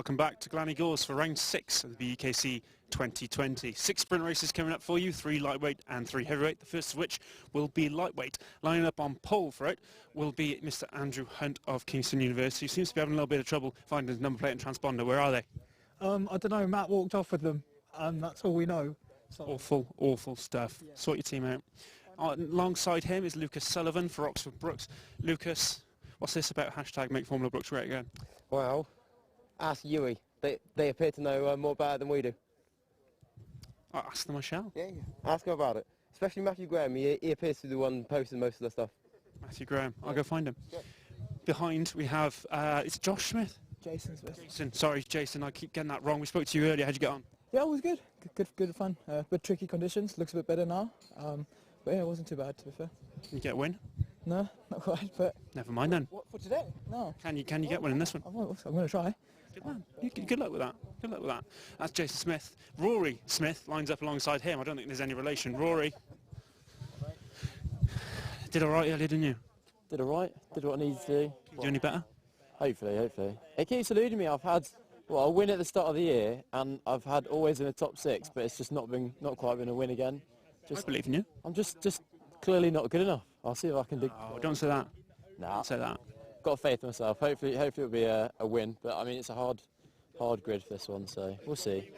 welcome back to Glan Gors for round 6 of the BUKC 2020. 6 sprint races coming up for you, 3 lightweight and 3 heavyweight, the first of which will be lightweight. Lining up on pole for it will be Mr. Andrew Hunt of Kingston University, who seems to be having a little bit of trouble finding his number plate and transponder. Where are they? I don't know, Matt walked off with them, and that's all we know. So. Awful stuff. Yeah. Sort your team out. Alongside him is Lucas Sullivan for Oxford Brooks. Lucas, what's this about hashtag Make Formula Brooks Great Again? Well, ask Yui. They appear to know more about it than we do. I'll ask them I shall. Yeah, ask them about it. Especially Matthew Graham, he appears to be the one posting most of the stuff. Matthew Graham, I'll go find him. Yeah. Behind we have, it's Josh Smith? Jason Smith. Sorry Jason, I keep getting that wrong. We spoke to you earlier, how'd you get on? Yeah, it was good. Good fun. Bit tricky conditions, looks a bit better now. But yeah, it wasn't too bad, to be fair. Can you get a win? No, not quite, but... Never mind then. What, for today? No. Can you get one in this one? I'm going to try. Good man. Good luck with that. Good luck with that. That's Jason Smith. Rory Smith lines up alongside him. I don't think there's any relation. Rory. Did all right earlier, didn't you? Did all right. Did what I needed to do. Can you do any better? Hopefully. It keeps eluding me. I've had a win at the start of the year, and I've had always in the top 6, but it's just not quite been a win again. I believe in you. I'm just clearly not good enough. I'll see if I can do. Oh, don't say that. Nah. Don't say that. Got faith in myself. Hopefully it'll be a win. But I mean, it's a hard grid for this one, so we'll see.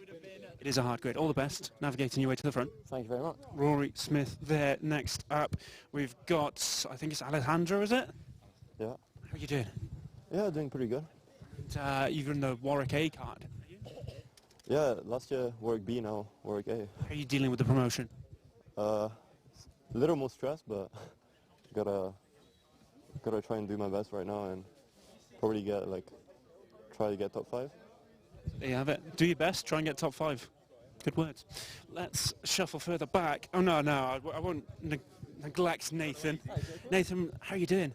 It is a hard grid. All the best. Navigating your way to the front. Thank you very much. Rory Smith there. Next up, we've got, I think it's Alejandro, is it? Yeah. How are you doing? Yeah, doing pretty good. And, you've in the Warwick A card. Yeah, last year Warwick B, now Warwick A. How are you dealing with the promotion? A little more stressed, but gotta try and do my best right now and probably try to get top 5. There you have it. Do your best, try and get top 5. Good words. Let's shuffle further back. Oh no, I won't neglect Nathan. Nathan, how are you doing?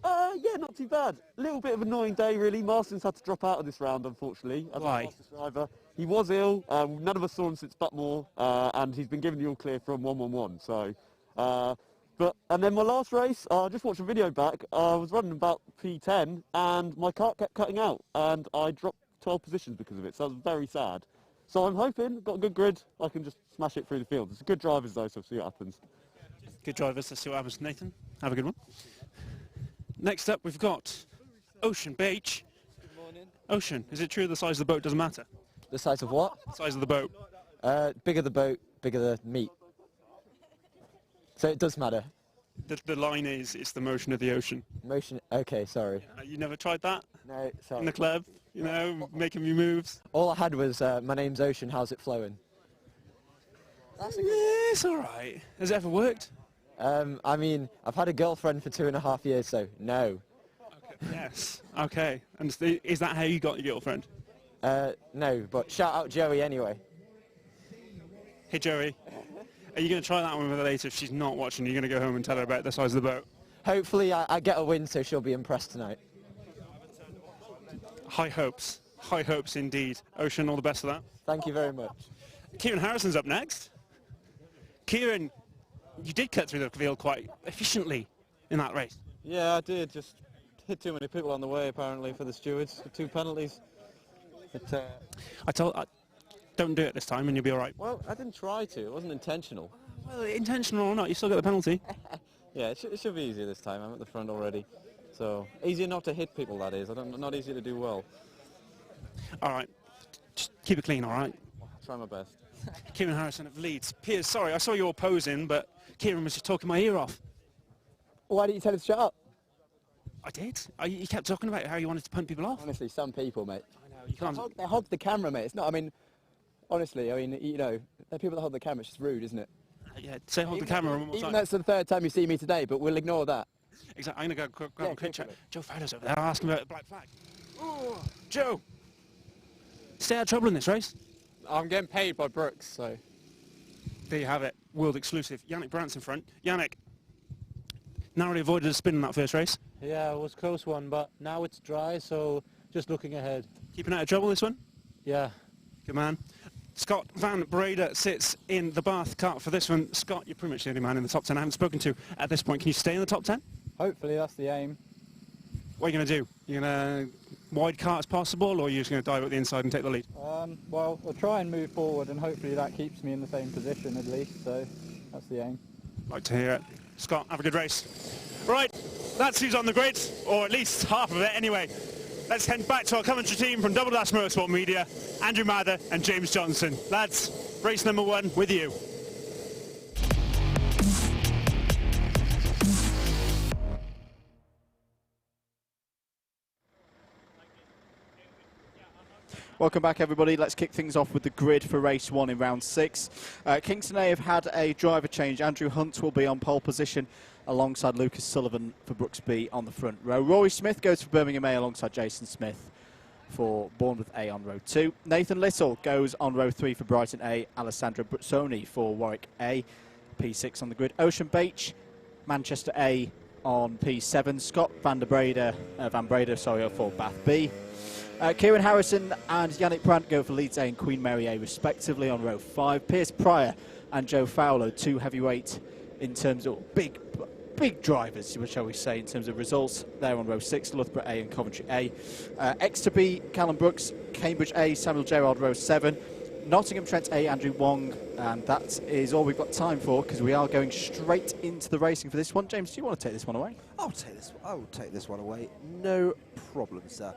Yeah, not too bad. A little bit of an annoying day, really. Marston's had to drop out of this round, unfortunately. As Why? a fastest driver. He was ill. None of us saw him since Butmore, and he's been given the all clear from 111. So, and then my last race, I just watched a video back. I was running about P10, and my kart kept cutting out, and I dropped 12 positions because of it. So that was very sad. So I'm hoping, got a good grid, I can just smash it through the field. It's good drivers though, so we'll see what happens. Good drivers, let's see what happens. Nathan, have a good one. Next up, we've got Ocean Beach. Good morning. Ocean, is it true the size of the boat doesn't matter? The size of what? The size of the boat. Bigger the boat, bigger the meat. So it does matter. The line is, it's the motion of the ocean. Motion, okay, sorry. You never tried that? No, sorry. In the club, you know, making me moves? All I had was, my name's Ocean, how's it flowing? Yeah, it's alright. Has it ever worked? I mean, I've had a girlfriend for 2.5 years, so no. Okay. Yes, okay. And is that how you got your girlfriend? No, but shout out Joey anyway. Hey Joey, are you going to try that one with her later if she's not watching? You're going to go home and tell her about the size of the boat? Hopefully I get a win so she'll be impressed tonight. High hopes indeed. Ocean, all the best for that. Thank you very much. Kieran Harrison's up next. Kieran, you did cut through the field quite efficiently in that race. Yeah, I did. Just hit too many people on the way, apparently, for the stewards. 2 penalties. Don't do it this time and you'll be all right. Well, I didn't try to. It wasn't intentional. Well, intentional or not, you still got the penalty. Yeah, it should be easier this time. I'm at the front already. So, easier not to hit people, that is. Not easy to do well. All right. Just keep it clean, all right? I'll try my best. Kieran Harrison of Leeds. Piers, sorry, I saw you all posing, but Kieran was just talking my ear off. Why didn't you tell us to shut up? I did. You kept talking about how you wanted to punt people off. Honestly, some people, mate. I know, you can't... They hog the camera, mate. It's not, I mean, honestly, you know, the people that hold the camera, it's just rude, isn't it? Yeah, say hold the camera one more Even time. that's the 3rd time you see me today, but we'll ignore that. Exactly. I'm going to go grab a quick chat. Joe Fowler's over there. I'll ask him about the black flag. Oh, Joe! Stay out of trouble in this race. I'm getting paid by Brooks, so... There you have it. World exclusive. Yannick Brandt's in front. Yannick, narrowly avoided a spin in that first race. Yeah, it was a close one, but now it's dry, so just looking ahead. Keeping out of trouble this one? Yeah. Good man. Scott Van Breda sits in the Bath cart for this one. Scott, you're pretty much the only man in the top 10 I haven't spoken to at this point. Can you stay in the top 10? Hopefully, that's the aim. What are you going to do? You're going to wide car as possible, or are you just going to dive at the inside and take the lead? Well, I'll try and move forward, and hopefully that keeps me in the same position at least, so that's the aim. Like to hear it. Scott, have a good race. Right, that's who's on the grid, or at least half of it anyway. Let's head back to our commentary team from Double Dash Motorsport Media, Andrew Mather and James Johnstone. Lads, race number 1 with you. Welcome back, everybody. Let's kick things off with the grid for race 1 in round 6. Kingston A have had a driver change. Andrew Hunt will be on pole position alongside Lucas Sullivan for Brooks B on the front row. Rory Smith goes for Birmingham A alongside Jason Smith for Bournemouth A on row 2. Nathan Little goes on row 3 for Brighton A. Alessandro Bruzzoni for Warwick A. P6 on the grid. Ocean Beach, Manchester A on P7. Scott Van Breda for Bath B. Kieran Harrison and Yannick Brandt go for Leeds A and Queen Mary A respectively on row 5. Piers Pryor and Joe Fowler, 2 heavyweight in terms of big drivers, shall we say, in terms of results. They're on row 6, Loughborough A and Coventry A. Exeter B, Callum Brooks, Cambridge A, Samuel Gerard, row 7. Nottingham Trent A, Andrew Wong, and that is all we've got time for because we are going straight into the racing for this one. James, do you want to take this one away? I will take this one away, no problem, sir.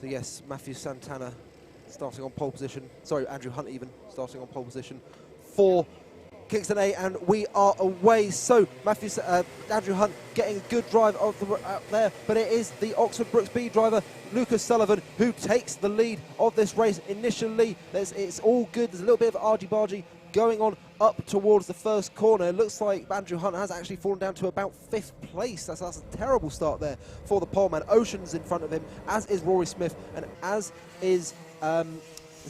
So yes, Matthew Santana starting on pole position. Sorry, Andrew Hunt even starting on pole position for Kingston A, and we are away. So Andrew Hunt getting a good drive out there, but it is the Oxford Brooks B driver, Lucas Sullivan, who takes the lead of this race initially. It's all good. There's a little bit of argy-bargy going on up towards the first corner. It looks like Andrew Hunt has actually fallen down to about 5th place. That's a terrible start there for the poleman. Ocean's in front of him, as is Rory Smith, and as is the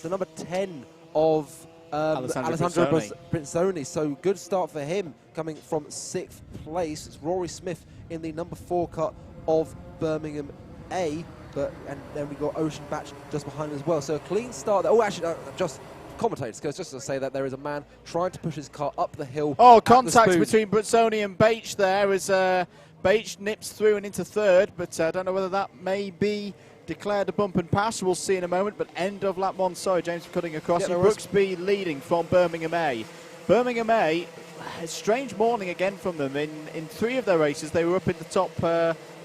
number 10 of Alessandro Bruzzoni. So good start for him, coming from 6th place. It's Rory Smith in the number 4 cut of Birmingham A, and then we got Ocean Batch just behind him as well. So a clean start there. Oh, actually, just commentators, just to say that there is a man trying to push his car up the hill. Oh, contact between Bruzzoni and Bache there as Bache nips through and into 3rd, but I don't know whether that may be declared a bump and pass. We'll see in a moment, but end of lap 1. Sorry, James, for cutting across. Brooks B leading from Birmingham A. Birmingham A, a strange morning again from them. In 3 of their races, they were up in the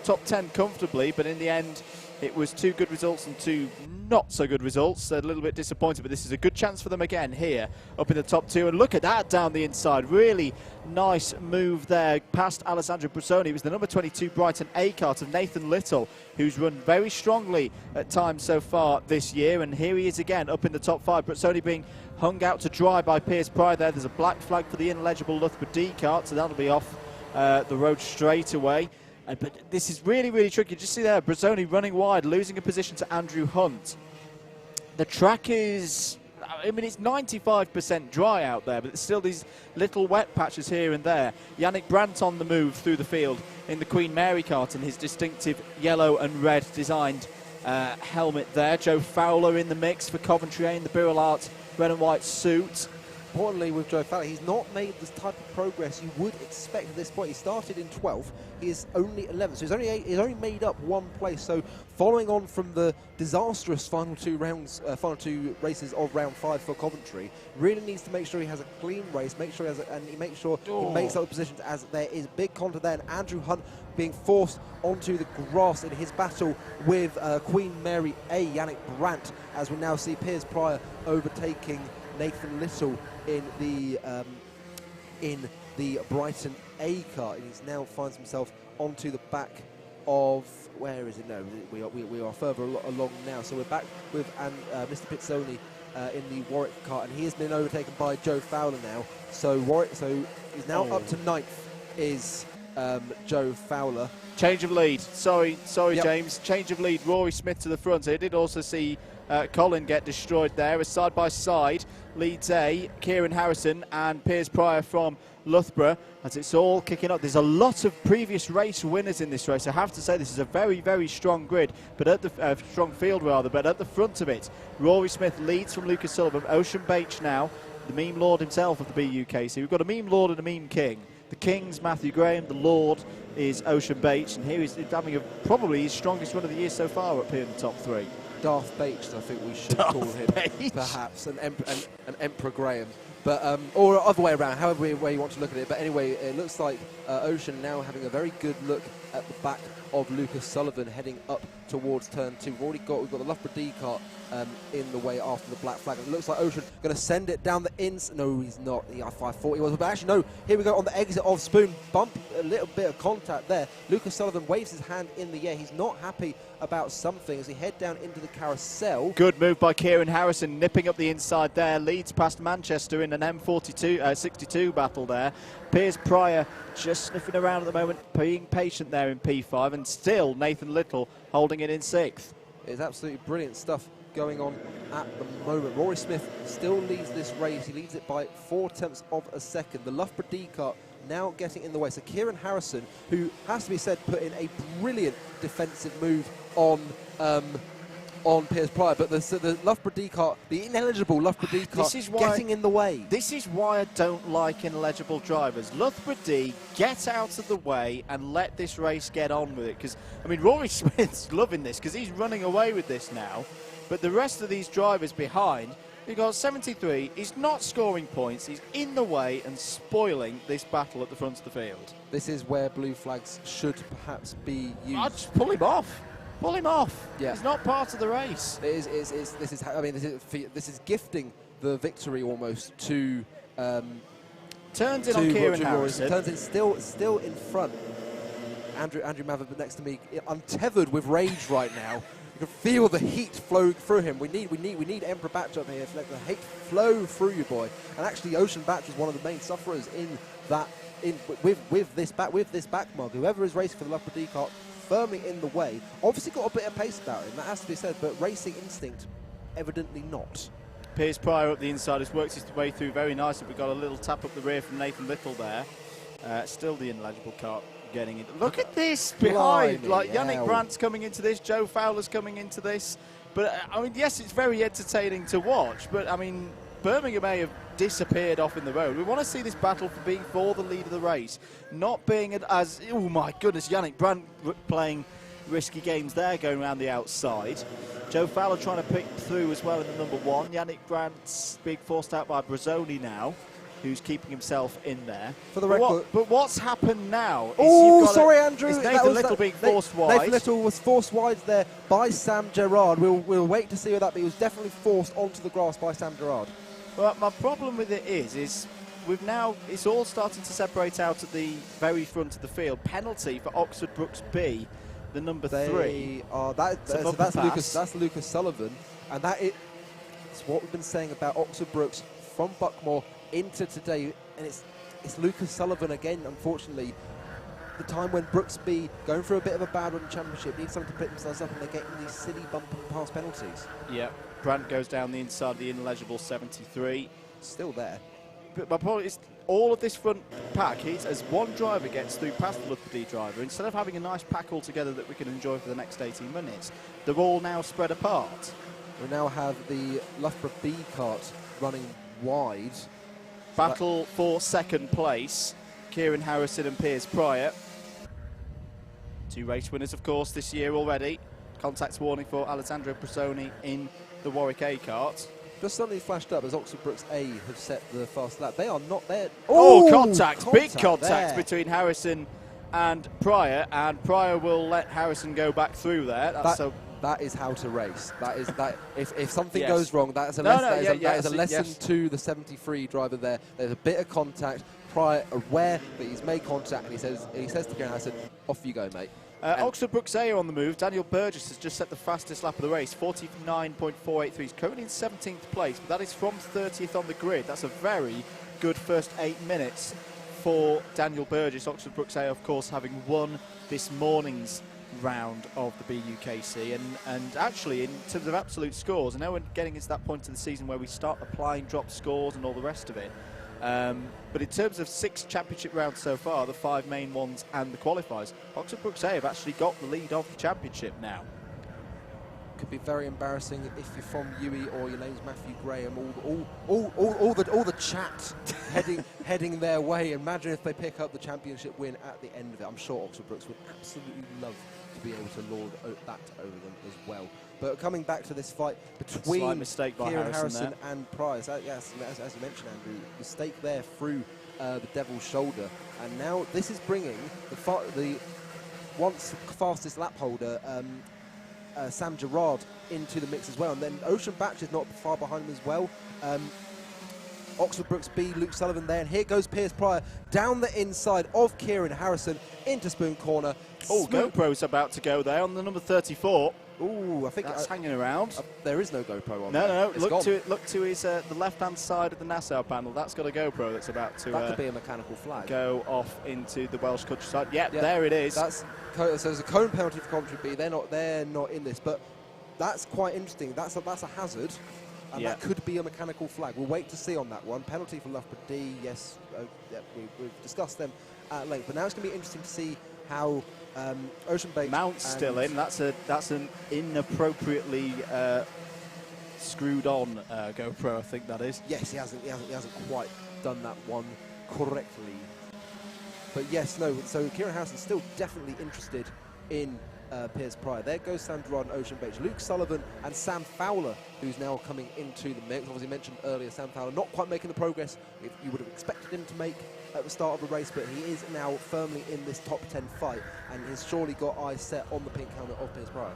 top 10 comfortably, but in the end, it was 2 good results and 2 not so good results. A little bit disappointed, but this is a good chance for them again here up in the top 2. And look at that down the inside. Really nice move there past Alessandro Bruzzoni. It was the number 22 Brighton A kart of Nathan Little, who's run very strongly at times so far this year. And here he is again up in the top 5. Bruzzoni being hung out to dry by Piers Pryor there. There's a black flag for the ineligible Loughborough D kart, so that'll be off the road straight away. But this is really, really tricky. Just see there, Bruzzoni running wide, losing a position to Andrew Hunt. The track is, I mean, it's 95% dry out there, but there's still these little wet patches here and there. Yannick Brandt on the move through the field in the Queen Mary kart in his distinctive yellow and red designed helmet there. Joe Fowler in the mix for Coventry A in the Birrell Art red and white suit. Importantly with Joe Fowler, he's not made this type of progress you would expect at this point. He started in 12th, he is only 11th, so he's only made up 1 place. So following on from the disastrous final 2 races of round 5 for Coventry, really needs to make sure he has a clean race, he makes sure he makes up the positions, as there is big contact there, and Andrew Hunt being forced onto the grass in his battle with Queen Mary A, Yannick Brandt, as we now see Piers Pryor overtaking Nathan Little in the Brighton A car. He now finds himself onto the back of, where is it? No, we are further along now. So we're back with Mr. Pizzoni in the Warwick car, and he has been overtaken by Joe Fowler now. So he's now up to 9th. Is Joe Fowler. Change of lead. Sorry, yep. James. Change of lead. Rory Smith to the front. I did also see Colin get destroyed there. As side by side, Leeds A, Kieran Harrison and Piers Pryor from Loughborough, as it's all kicking up. There's a lot of previous race winners in this race. I have to say this is a very, very strong grid, but at the strong field rather. But at the front of it, Rory Smith leads from Lucas Sullivan. Ocean Bache now, the meme lord himself of the BUKC. We've got a meme lord and a meme king. The King's Matthew Graham, the Lord is Ocean Bates, and here he's having probably his strongest run of the year so far up here in the top 3. Darth Bates, I think we should call him, perhaps, an Emperor Graham. But, or other way around, however way you want to look at it. But anyway, it looks like Ocean now having a very good look at the back of Lucas Sullivan heading up towards turn 2. We've got the Loughborough D kart in the way after the black flag. It looks like Ocean going to send it down the ins. No, he's not. I thought he was. But actually, no. Here we go on the exit of Spoon. Bump, a little bit of contact there. Lucas Sullivan waves his hand in the air. He's not happy about something as he head down into the carousel. Good move by Kieran Harrison, nipping up the inside there. Leads past Manchester in an M62 battle there. Piers Pryor just sniffing around at the moment, being patient there in P5, and still Nathan Little holding it in 6th. It's absolutely brilliant stuff going on at the moment. Rory Smith still leads this race. He leads it by 0.4 of a second. The Loughborough D kart now getting in the way. So Kieran Harrison, who has to be said put in a brilliant defensive move on Piers Pryor, but the Loughborough D kart, the ineligible Loughborough D kart, getting in the way. This is why I don't like ineligible drivers. Loughborough D, get out of the way and let this race get on with it. Because, I mean, Rory Smith's loving this because he's running away with this now. But the rest of these drivers behind, you've got 73, he's not scoring points, he's in the way and spoiling this battle at the front of the field. This is where blue flags should perhaps be used. I'd just pull him off. Pull him off. Yeah. He's not part of the race. This is gifting the victory almost to. Turns in on Kieran Harrison. Turns in still in front. Andrew Mather next to me, untethered with rage right now. You can feel the heat flow through him. We need Emperor Batch up here to let the hate flow through you, boy. And actually, Ocean Batch is one of the main sufferers in that. With this back mark. Whoever is racing for the Loughborough D kart, firmly in the way. Obviously got a bit of pace about him, that has to be said, but racing instinct, evidently not. Piers Pryor up the inside has worked his way through very nicely. We've got a little tap up the rear from Nathan Little there. Still the ineligible kart getting it. Look at this behind. Blimey, like Yannick Brandt's coming into this, Joe Fowler's coming into this. But I mean, yes, it's very entertaining to watch, but I mean, Birmingham may have disappeared off in the road. We want to see this battle for being for the lead of the race, not being as, oh my goodness, Yannick Brandt playing risky games there, going around the outside. Joe Fowler trying to pick through as well in the number 1. Yannick Brandt's being forced out by Brazzoni now, who's keeping himself in there. For the record. But what's happened now? Oh, sorry, Andrew. Is Nathan Little being forced wide? Nathan Little was forced wide there by Sam Gerrard. We'll wait to see with that, but he was definitely forced onto the grass by Sam Gerrard. Well, my problem with it is we've now, it's all starting to separate out at the very front of the field. Penalty for Oxford Brooks B, the number 3. That's Lucas Sullivan, and it's what we've been saying about Oxford Brooks from Buckmore into today, and it's Lucas Sullivan again, unfortunately. The time when Brooks B, going through a bit of a bad run in the championship, need something to pick themselves up, and they're getting these silly bump and pass penalties. Yeah, Brandt goes down the inside of the ineligible 73. Still there. But my point is, all of this front pack is as one driver gets through past the Loughborough D driver, instead of having a nice pack all together that we can enjoy for the next 18 minutes, they're all now spread apart. We now have the Loughborough B kart running wide. Battle for second place, Kieran Harrison and Piers Pryor. 2 race winners, of course, this year already. Contacts warning for Alessandro Brazzoni in the Warwick A kart. Just suddenly flashed up as Oxford Brooks A have set the fast lap. They are not there. Oh, contact! Big contact between Harrison and Pryor will let Harrison go back through there. That is how to race. That is that. If something Yes. goes wrong, that is a lesson to the 73 driver there. There's a bit of contact. Pryor aware that he's made contact, and he says to Kieran Harrison, "Off you go, mate." Oxford Brooks A are on the move. Daniel Burgess has just set the fastest lap of the race, 49.483. He's currently in 17th place, but that is from 30th on the grid. That's a very good first 8 minutes for Daniel Burgess. Oxford Brooks A, of course, having won this morning's round of the BUKC, and actually in terms of absolute scores, I know we're getting to that point of the season where we start applying drop scores and all the rest of it, but in terms of 6 championship rounds so far, the 5 main ones and the qualifiers, Oxford Brooks A have actually got the lead of the championship now. Could be very embarrassing if you're from UWE or your name's Matthew Graham. All the chat heading their way. Imagine if they pick up the championship win at the end of it. I'm sure Oxford Brooks would absolutely love to be able to lord that over them as well. But coming back to this fight between Slight mistake by Kieran Harrison and Price, yes, as you mentioned, Andrew, mistake there through the Devil's Shoulder, and now this is bringing the once fastest lap holder Sam Gerard into the mix as well, and then Ocean Batch is not far behind him as well. Oxford Brooks B, Luke Sullivan there, and here goes Piers Pryor down the inside of Kieran Harrison into Spoon Corner. Oh, GoPro's about to go there on the number 34. Ooh, I think that's hanging around. There is no GoPro on. No. It's Look gone. to it. Look to his the left-hand side of the Nassau panel. That's got a GoPro that's about to. That could be a mechanical flag. Go off into the Welsh countryside. Yeah, there it is. So there's a cone penalty for Coventry B. They're not in this, but that's quite interesting. That's a hazard. And that could be a mechanical flag. We'll wait to see on that one. Penalty for Loughborough D, yes, we've discussed them at length. But now it's going to be interesting to see how Ocean Bay Mount's still in. That's an inappropriately screwed on GoPro, I think that is. Yes, he hasn't quite done that one correctly. But yes, no. So Kieran Harrison's still definitely interested in Piers Pryor. There goes Sam Gerard and Ocean Bates. Luke Sullivan and Sam Fowler, who's now coming into the mix. Obviously mentioned earlier, Sam Fowler not quite making the progress you would have expected him to make at the start of the race, but he is now firmly in this top 10 fight and has surely got eyes set on the pink helmet of Piers Pryor.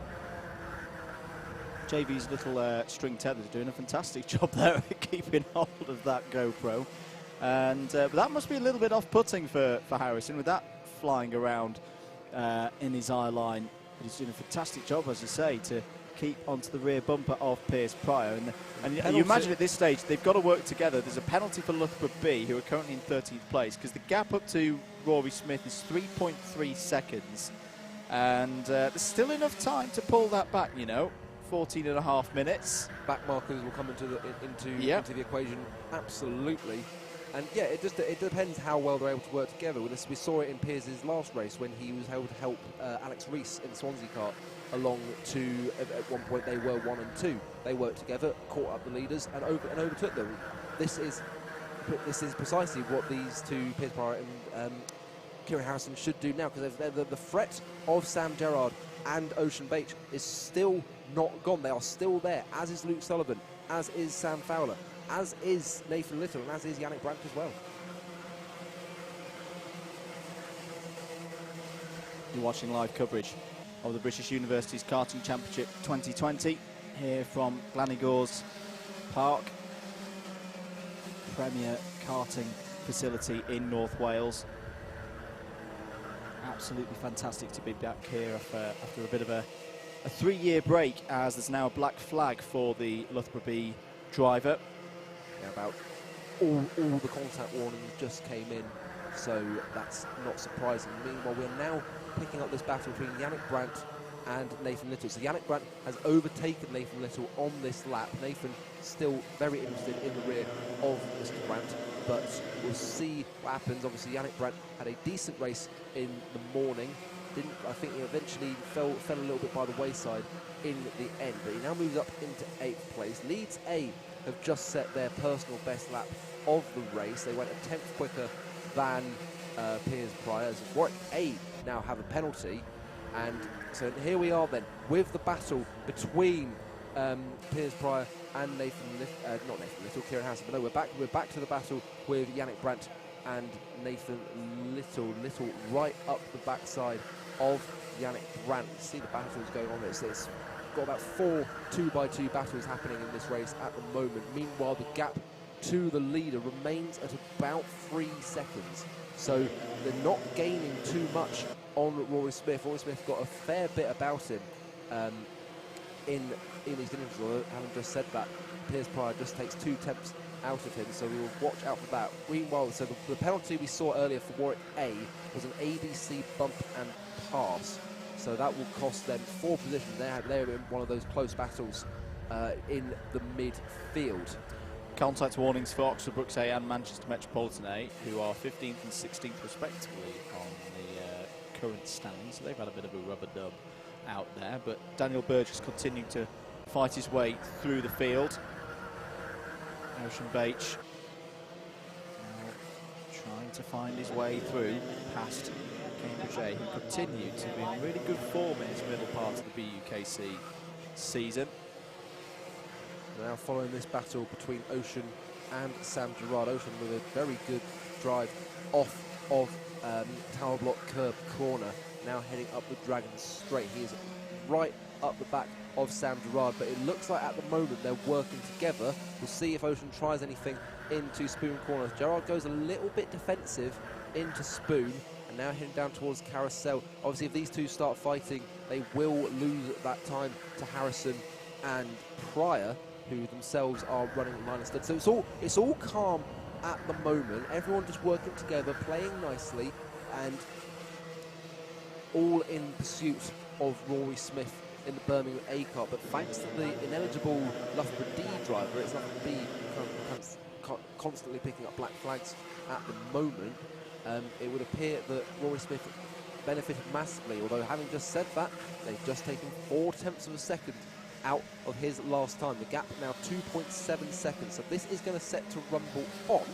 JV's little string tether is doing a fantastic job there at keeping hold of that GoPro. And but that must be a little bit off-putting for Harrison with that flying around in his eye line. But he's doing a fantastic job, as you say, to keep onto the rear bumper of Piers Pryor. And you imagine at this stage, they've got to work together. There's a penalty for Loughborough B, who are currently in 13th place, because the gap up to Rory Smith is 3.3 seconds. And there's still enough time to pull that back, 14 and a half minutes. Back markers will come into the equation, absolutely. And yeah, it depends how well they're able to work together. We saw it in Piers' last race when he was able to help Alex Rees in the Swansea kart along to, at one point they were 1 and 2. They worked together, caught up the leaders and overtook them. This is precisely what these two, Piers Pryor and Kieran Harrison, should do now, because the threat of Sam Gerard and Ocean Bates is still not gone. They are still there, as is Luke Sullivan, as is Sam Fowler, as is Nathan Little, and as is Yannick Brandt as well. You're watching live coverage of the British Universities Karting Championship 2020 here from Gors Park, premier karting facility in North Wales. Absolutely fantastic to be back here after a bit of a 3-year break, as there's now a black flag for the Loughborough B driver. Yeah, about all the contact warnings just came in, so that's not surprising. Meanwhile, we're now picking up this battle between Yannick Brandt and Nathan Little. So Yannick Brandt has overtaken Nathan Little on this lap. Nathan still very interested in the rear of Mr. Brandt, but we'll see what happens. Obviously, Yannick Brandt had a decent race in the morning. I think he eventually fell a little bit by the wayside in the end, but he now moves up into 8th place. Leeds A have just set their personal best lap of the race. They went a 10th quicker than Piers Pryor. As Warwick A now have a penalty, and so here we are then with the battle between Piers Pryor and not Nathan Little, Kieran Harrison. But no, we're back to the battle with Yannick Brandt and Nathan Little right up the backside of Yannick Brandt. You see the battles going on. It's got about 4 2x2 battles happening in this race at the moment. Meanwhile, the gap to the leader remains at about 3 seconds. So they're not gaining too much on Rory Smith. Rory Smith got a fair bit about him in his interval. Having just said that, Piers Pryor just takes 2 tenths out of him, so we will watch out for that. Meanwhile, so the penalty we saw earlier for Warwick A was an ABC bump and pass, so that will cost them 4 positions. They're in one of those close battles in the midfield. Contact warnings for Oxford Brooks A and Manchester Metropolitan A, who are 15th and 16th respectively on the current standings. So they've had a bit of a rubber dub out there, but Daniel Burgess continuing to fight his way through the field. Ocean Bache to find his way through past Cambridge A, who continued to be in really good form in his middle part of the BUKC season. Now following this battle between Ocean and Sam Gerard. Ocean with a very good drive off of tower block curb corner, now heading up the Dragon straight. He is right up the back of Sam Gerard, but it looks like at the moment they're working together. We'll see if Ocean tries anything into Spoon corner. Gerard goes a little bit defensive into Spoon, and now heading down towards Carousel. Obviously, if these two start fighting, they will lose at that time to Harrison and Pryor, who themselves are running at line instead. So it's all calm at the moment. Everyone just working together, playing nicely, and all in pursuit of Rory Smith in the Birmingham A car. But thanks to the ineligible Loughborough D driver, it's Loughborough B constantly picking up black flags at the moment. It would appear that Rory Smith benefited massively, although having just said that, they've just taken 4/10 of a second out of his last time. The gap now 2.7 seconds, so this is going to set to rumble on.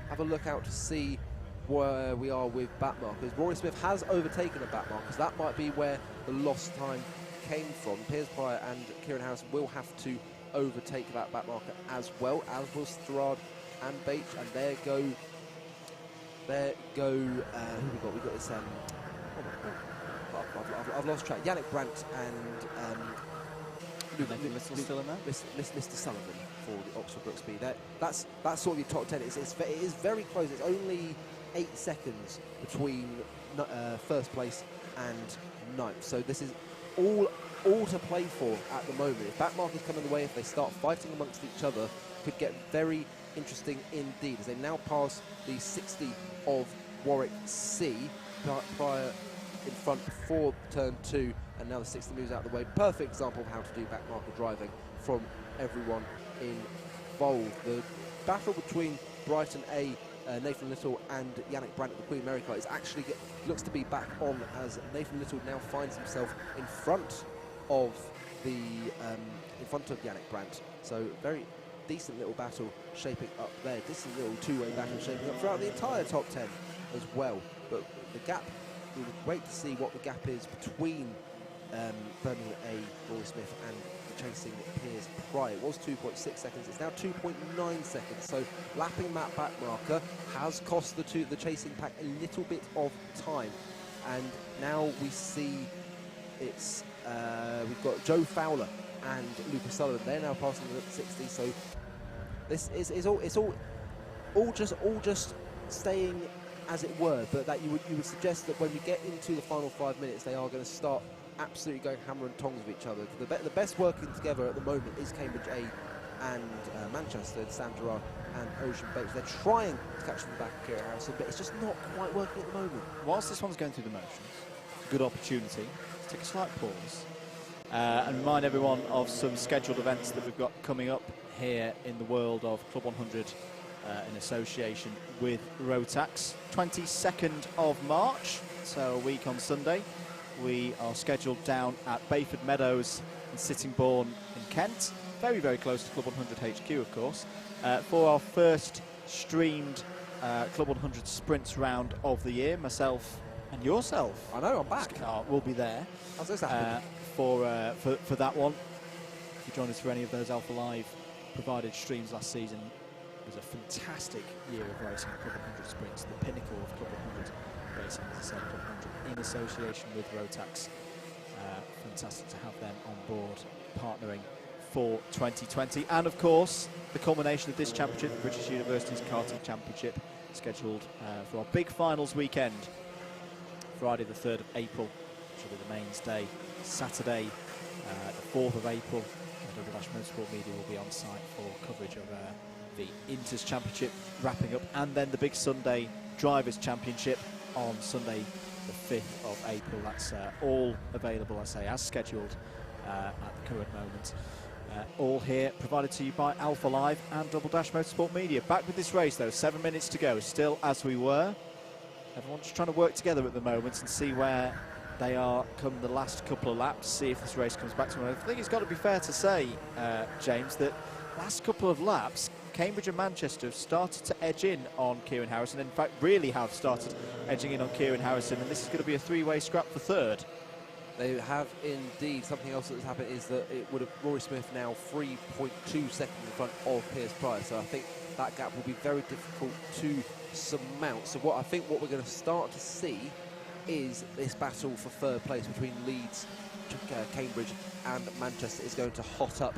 Have a look out to see where we are with back markers. Rory Smith has overtaken a back markers. That might be where the lost time came from. Piers Pryor and Kieran Harrison will have to overtake that back marker as well, as will Strad and Bates. And there go who we got? We got this I've lost track. Yannick Brandt and Nathan Little still in there? Mr. Sullivan for the Oxford Brook Speed. That's sort of your top 10. It is very close. It's only 8 seconds between first place and ninth. So this is all to play for at the moment. If back markers come in the way, if they start fighting amongst each other, could get very interesting indeed, as they now pass the 60 of Warwick C, Pryor in front before turn 2, and now the 60 moves out of the way. Perfect example of how to do back marker driving from everyone involved. The battle between Brighton A, Nathan Little, and Yannick Brandt at the Queen Mary car is actually looks to be back on, as Nathan Little now finds himself in front of Yannick Brandt. So very decent little battle shaping up there. Decent little two-way battle shaping up throughout the entire top 10 as well. But the gap, we'll wait to see what the gap is between Birmingham A, Rory Smith, and the chasing Piers Pryor. It was 2.6 seconds, it's now 2.9 seconds. So lapping that back marker has cost the chasing pack a little bit of time. And now we see it's we've got Joe Fowler and Lucas Sullivan. They're now passing the 60. So this is all just staying as it were, but that you would suggest that when we get into the final 5 minutes, they are going to start absolutely going hammer and tongs with each other. The best working together at the moment is Cambridge A and Manchester, and Sam Gerard and Ocean Bates. They're trying to catch them back of Kieran Harrison, but it's just not quite working at the moment. Whilst this one's going through the motions, good opportunity to take a slight pause and remind everyone of some scheduled events that we've got coming up here in the world of Club 100 in association with Rotax. 22nd of March, so a week on Sunday, we are scheduled down at Bayford Meadows in Sittingbourne in Kent, very, very close to Club 100 HQ, of course, for our first streamed Club 100 Sprints round of the year. Myself and yourself, I know, I'm back. Will be there. How's this happening? For that one. If you join us for any of those Alpha Live provided streams last season, it was a fantastic year of racing at Club 100 Sprints, the pinnacle of Club 100 racing, as I said, Club 100 in association with Rotax. Fantastic to have them on board, partnering for 2020. And of course, the culmination of this championship, the British Universities Karting Championship, scheduled for our big finals weekend, Friday the 3rd of April, which will be the mains day. Saturday, the 4th of April, Double Dash Motorsport Media will be on site for coverage of the Inters Championship wrapping up, and then the big Sunday Drivers Championship on Sunday the 5th of April. That's all available, I say, as scheduled at the current moment. All here provided to you by Alpha Live and Double Dash Motorsport Media. Back with this race though, 7 minutes to go, still as we were. Everyone's trying to work together at the moment and see where they are come the last couple of laps, see if this race comes back to them. I think it's got to be fair to say, James, that last couple of laps Cambridge and Manchester have started to edge in on Kieran Harrison. In fact, really have started edging in on Kieran Harrison, and this is going to be a three-way scrap for third. They have indeed. Something else that's happened is that it would have Rory Smith now 3.2 seconds in front of Piers Prior. So I think that gap will be very difficult to surmount. So what we're going to start to see is this battle for third place between Leeds, Cambridge and Manchester is going to hot up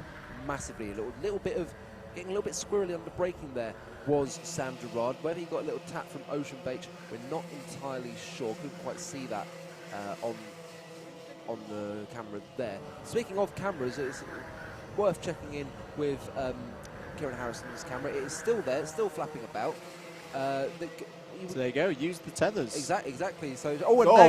massively. A little bit of getting a little bit squirrely under braking there was Sam Gerard. Whether he got a little tap from Ocean Beach, we're not entirely sure. Couldn't quite see that on the camera there. Speaking of cameras, it's worth checking in with Kieran Harrison's camera. It is still there, it's still flapping about. So there you go, use the tethers. Exactly. So,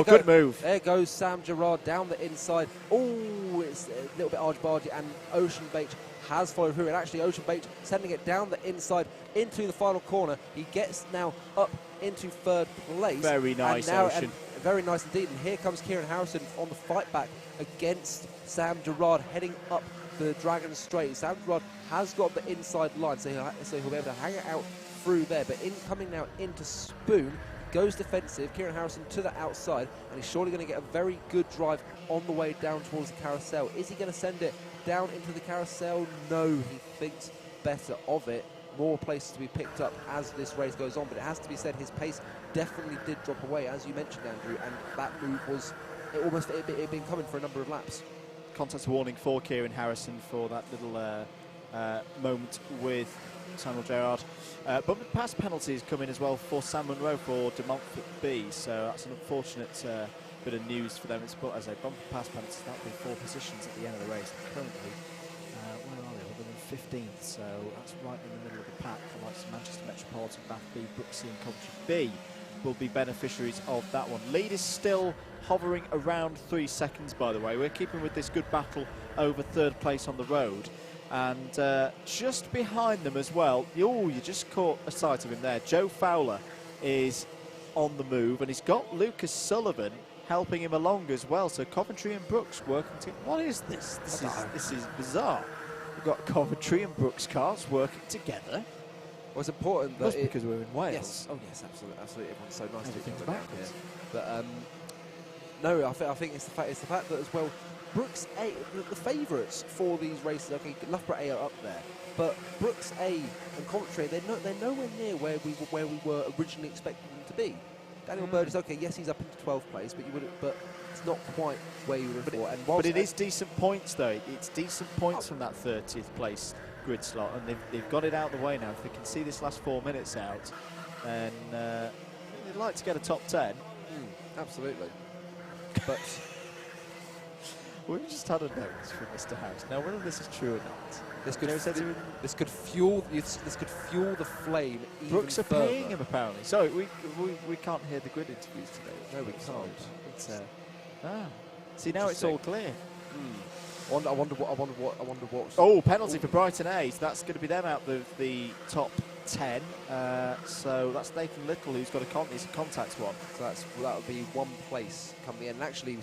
good move. There goes Sam Gerard down the inside. Oh, it's a little bit argy-bargy, and Ocean Beach has followed through. And actually, Ocean Beach sending it down the inside into the final corner. He gets now up into third place. Very nice, Ocean. Very nice indeed. And here comes Kieran Harrison on the fight back against Sam Gerard, heading up the Dragon Straight. Sam Gerard has got the inside line, so he'll be able to hang it out through there. But coming now into Spoon, goes defensive. Kieran Harrison to the outside, and he's surely going to get a very good drive on the way down towards the carousel. Is he going to send it down into the carousel? No, he thinks better of it. More places to be picked up as this race goes on, but it has to be said his pace definitely did drop away, as you mentioned, Andrew, and that move was it had been coming for a number of laps. Contact warning for Kieran Harrison for that little moment with Samuel Gerard. Bumper pass penalties come in as well for Sam Munro for De Montfort B, so that's an unfortunate bit of news for them. It's put as a bumper pass penalty. That will be 4 positions at the end of the race. Currently, where are they? Other than 15th, so that's right in the middle of the pack. The likes of Manchester Metropolitan, Bath B, BUKC and Coventry B will be beneficiaries of that one. Lead is still hovering around 3 seconds, by the way. We're keeping with this good battle over third place on the road. And just behind them as well, you just caught a sight of him there. Joe Fowler is on the move, and he's got Lucas Sullivan helping him along as well. So Coventry and Brooks working together. What is this? This is bizarre. We've got Coventry and Brooks cars working together. Well, it's important that because we're in Wales. Yes. Oh yes, absolutely. Everyone's so nice to each other down here. But no, I think it's the fact that as well, Brooks A, the favourites for these races. Okay, Loughborough A are up there, but Brooks A and Coventry, they're nowhere near where we were originally expecting them to be. Daniel Bird is okay. Yes, he's up into 12th place, but it's not quite where you would have thought. But it is decent points though. It's decent points from that 30th place grid slot, and they've got it out of the way now. If they can see this last 4 minutes out, then they'd like to get a top 10. Absolutely. But we've just had a note from Mr. House. Now, whether this is true or not, this could fuel the flame. Brooks even are further. paying him apparently. Sorry, we can't hear the grid interviews today. No, we can't. See, now it's all clear. I wonder what. Oh, penalty for Brighton A. So that's going to be them out the top 10. So that's Nathan Little who's got it's a contact one. So that would be one place come the end. And actually,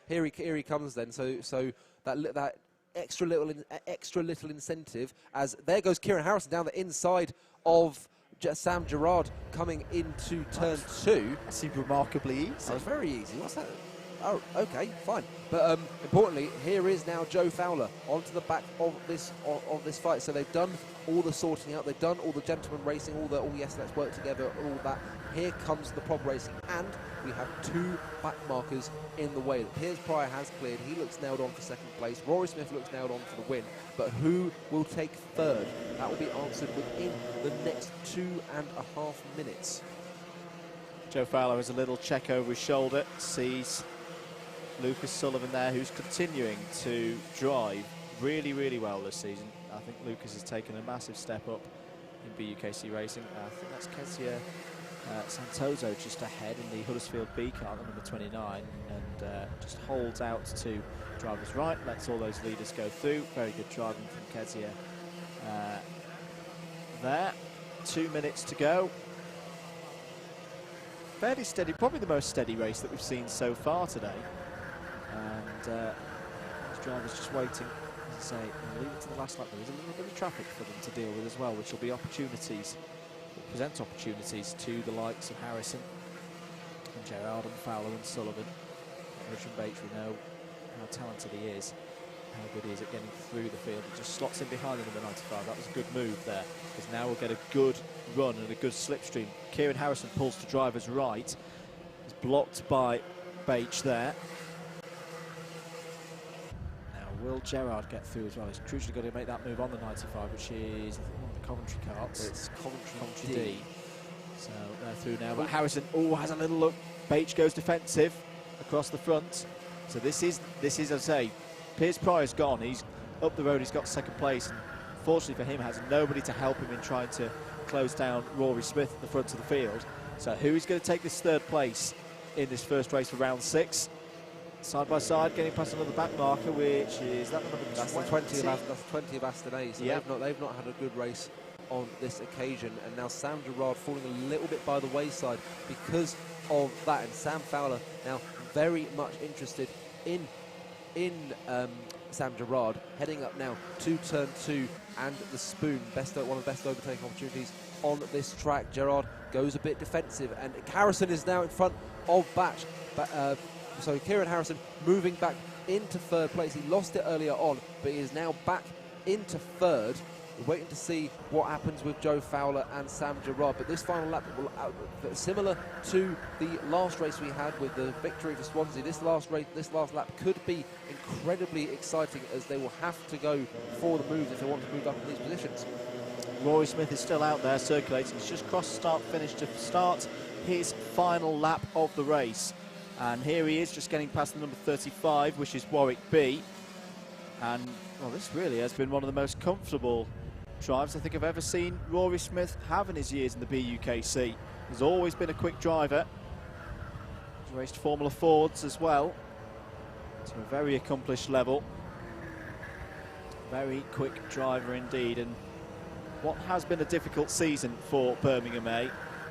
here he comes then. So that extra little incentive, as there goes Kieran Harrison down the inside of Sam Gerard coming into turn 2. That seemed remarkably easy. That was very easy. What's that? Oh, okay, fine. But importantly, here is now Joe Fowler onto the back of this fight. So they've done all the sorting out. They've done all the gentleman racing. Yes, let's work together. All that. Here comes the prop racing, and we have 2 back markers in the way. Piers Prior has cleared. He looks nailed on for 2nd place. Rory Smith looks nailed on for the win. But who will take 3rd? That will be answered within the next 2.5 minutes. Joe Fowler has a little check over his shoulder. Sees Lucas Sullivan there, who's continuing to drive really, really well this season. I think Lucas has taken a massive step up in BUKC racing. I think that's Kezia Santoso just ahead in the Huddersfield B car, number 29, and just holds out to drivers right, lets all those leaders go through. Very good driving from Kezia there. 2 minutes to go. Fairly steady, probably the most steady race that we've seen so far today. And these drivers just waiting As I say, I'll leave it to the last lap. There is a little bit of traffic for them to deal with as well, which will be opportunities, will present opportunities to the likes of Harrison and Gerard and Fowler and Sullivan. Ocean Bates, we know how talented he is, how good he is at getting through the field. He just slots in behind the number 95. That was a good move there, because now we'll get a good run and a good slipstream. Kieran Harrison pulls to driver's right. He's blocked by Bates there. Now will Gerard get through as well? He's crucially got to make that move on the 95, which is one of the Coventry carts. It's Coventry D. So they're through now, but Harrison has a little look. Bates goes defensive across the front. So this is as I say, Piers Pryor's gone. He's up the road. He's got second place. And fortunately for him, has nobody to help him in trying to close down Rory Smith at the front of the field. So who's going to take this third place in this first race for round 6? Side by side, getting past another back marker, which is that number 20. That's the 20 of Aston A. So yep. they've not had a good race on this occasion, and now Sam Gerard falling a little bit by the wayside because of that. And Sam Fowler now very much interested in Sam Gerard, heading up now to turn 2 and the spoon. One of the best overtaking opportunities on this track. Gerard goes a bit defensive, and Harrison is now in front of Batch. So Kieran Harrison moving back into third place. He lost it earlier on, but he is now back into third. We're waiting to see what happens with Joe Fowler and Sam Gerard. But this final lap will, similar to the last race we had with the victory for Swansea, this last lap could be incredibly exciting, as they will have to go for the moves if they want to move up in these positions. Rory Smith is still out there circulating. He's just crossed start-finish to start his final lap of the race. And here he is, just getting past the number 35, which is Warwick B. And, well, this really has been one of the most comfortable drives I think I've ever seen Rory Smith have in his years in the BUKC. He's always been a quick driver. He's raced Formula Fords as well, to a very accomplished level. Very quick driver indeed, and what has been a difficult season for Birmingham A,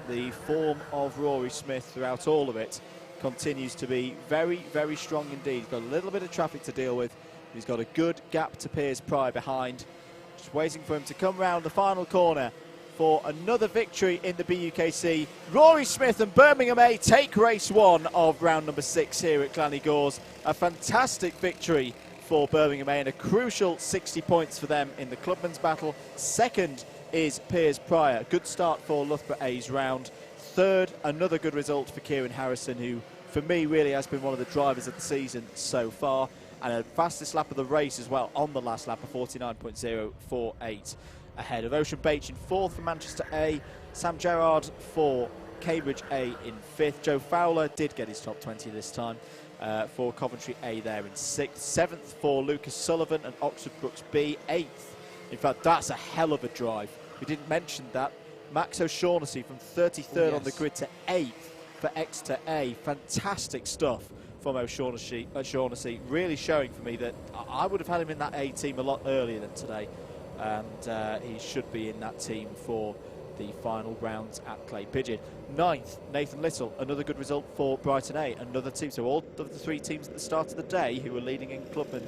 the form of Rory Smith throughout all of it continues to be very, very strong indeed. He's got a little bit of traffic to deal with. He's got a good gap to Piers Pryor behind. Just waiting for him to come round the final corner for another victory in the BUKC. Rory Smith and Birmingham A take race 1 of round number 6 here at Glan Gors. A fantastic victory for Birmingham A and a crucial 60 points for them in the Clubman's battle. Second is Piers Pryor. Good start for Loughborough A's round. Third, another good result for Kieran Harrison, who for me really has been one of the drivers of the season so far. And a fastest lap of the race as well on the last lap, a 49.048, ahead of Ocean Bates in 4th for Manchester A, Sam Gerard for Cambridge A in 5th. Joe Fowler did get his top 20 this time for Coventry A there in 6th. 7th for Lucas Sullivan and Oxford Brooks B, 8th. In fact, that's a hell of a drive. We didn't mention that. Max O'Shaughnessy from 33rd on the grid to 8th for Exeter A. Fantastic stuff from O'Shaughnessy, really showing for me that I would have had him in that A team a lot earlier than today, and he should be in that team for the final rounds at Clay Pigeon. 9th, Nathan Little, another good result for Brighton A, another team. So all of the 3 teams at the start of the day who were leading in Clubman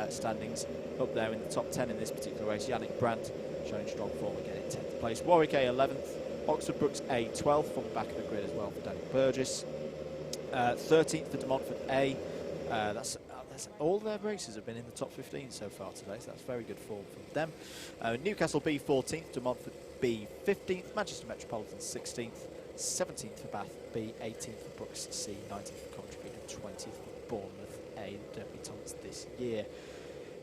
standings up there in the top 10 in this particular race. Yannick Brandt showing strong form again in 10th place. Warwick A 11th, Oxford Brooks A 12th on the back of the grid as well for Daniel Burgess. 13th for De Montfort A. That's all their races have been in the top 15 so far today, so that's very good form from them. Newcastle B 14th, De Montfort B 15th, Manchester Metropolitan 16th, 17th for Bath B, 18th for Brooks C, 19th for Coventry B, and 20th for Bournemouth A, the debutantes this year.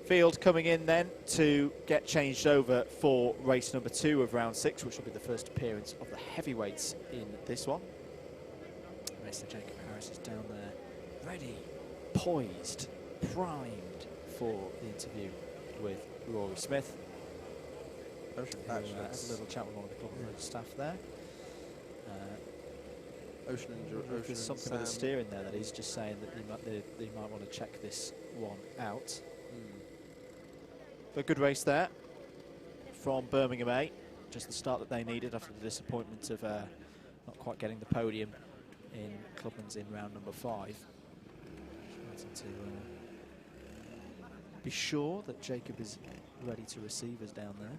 Field coming in then to get changed over for race number 2 of round 6, which will be the first appearance of the heavyweights in this one. Mr. Jacob Harris is down there, ready, poised, primed for the interview with Rory Smith. Ocean had a little chat with one of the club staff there. There's something with the steering there that he's just saying that he might want to check this one out. But a good race there from Birmingham A. Just the start that they needed after the disappointment of not quite getting the podium in Clubman's in round number 5. be sure that Jacob is ready to receive us down there.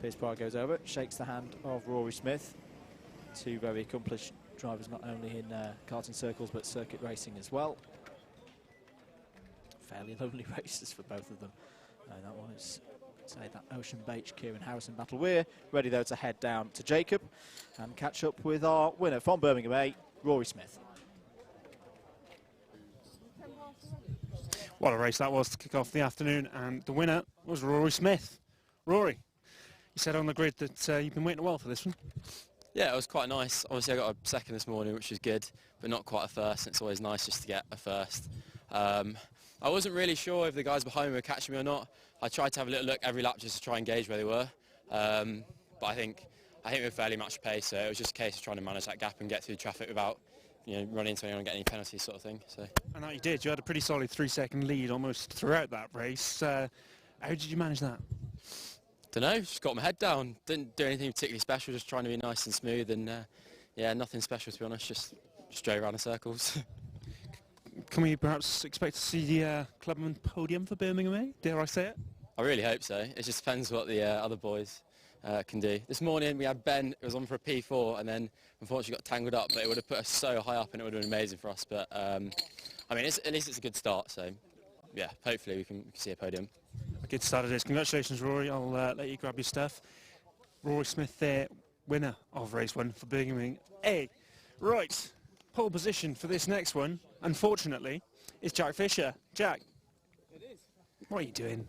Piers Pride goes over, shakes the hand of Rory Smith. Two very accomplished drivers, not only in karting circles but circuit racing as well. Fairly lonely races for both of them. That one is, say, that Ocean Beach, Kieran Harrison battle. We're ready though to head down to Jacob and catch up with our winner from Birmingham A, Rory Smith. What a race that was to kick off the afternoon, and the winner was Rory Smith. Rory, you said on the grid that you've been waiting a while for this one. Yeah, it was quite nice. Obviously I got a second this morning, which was good, but not quite a first, and it's always nice just to get a first. I wasn't really sure if the guys behind me were catching me or not. I tried to have a little look every lap just to try and gauge where they were, but I think we were fairly match pace, so it was just a case of trying to manage that gap and get through traffic without running into anyone and getting any penalties sort of thing. So. And that you did. You had a pretty solid 3-second lead almost throughout that race. How did you manage that? Don't know, just got my head down. Didn't do anything particularly special, just trying to be nice and smooth, and yeah, nothing special to be honest, just drove around in circles. Can we perhaps expect to see the clubman podium for Birmingham A? Dare I say it? I really hope so. It just depends what the other boys can do. This morning we had Ben, it was on for a P4, and then unfortunately got tangled up, but it would have put us so high up and it would have been amazing for us. But I mean, at least it's a good start, so yeah, hopefully we can see a podium. A good start it is. Congratulations, Rory. I'll let you grab your stuff. Rory Smith there, winner of race 1 for Birmingham A. Right, pole position for this next one, unfortunately, is Jack Fisher. Jack, what are you doing?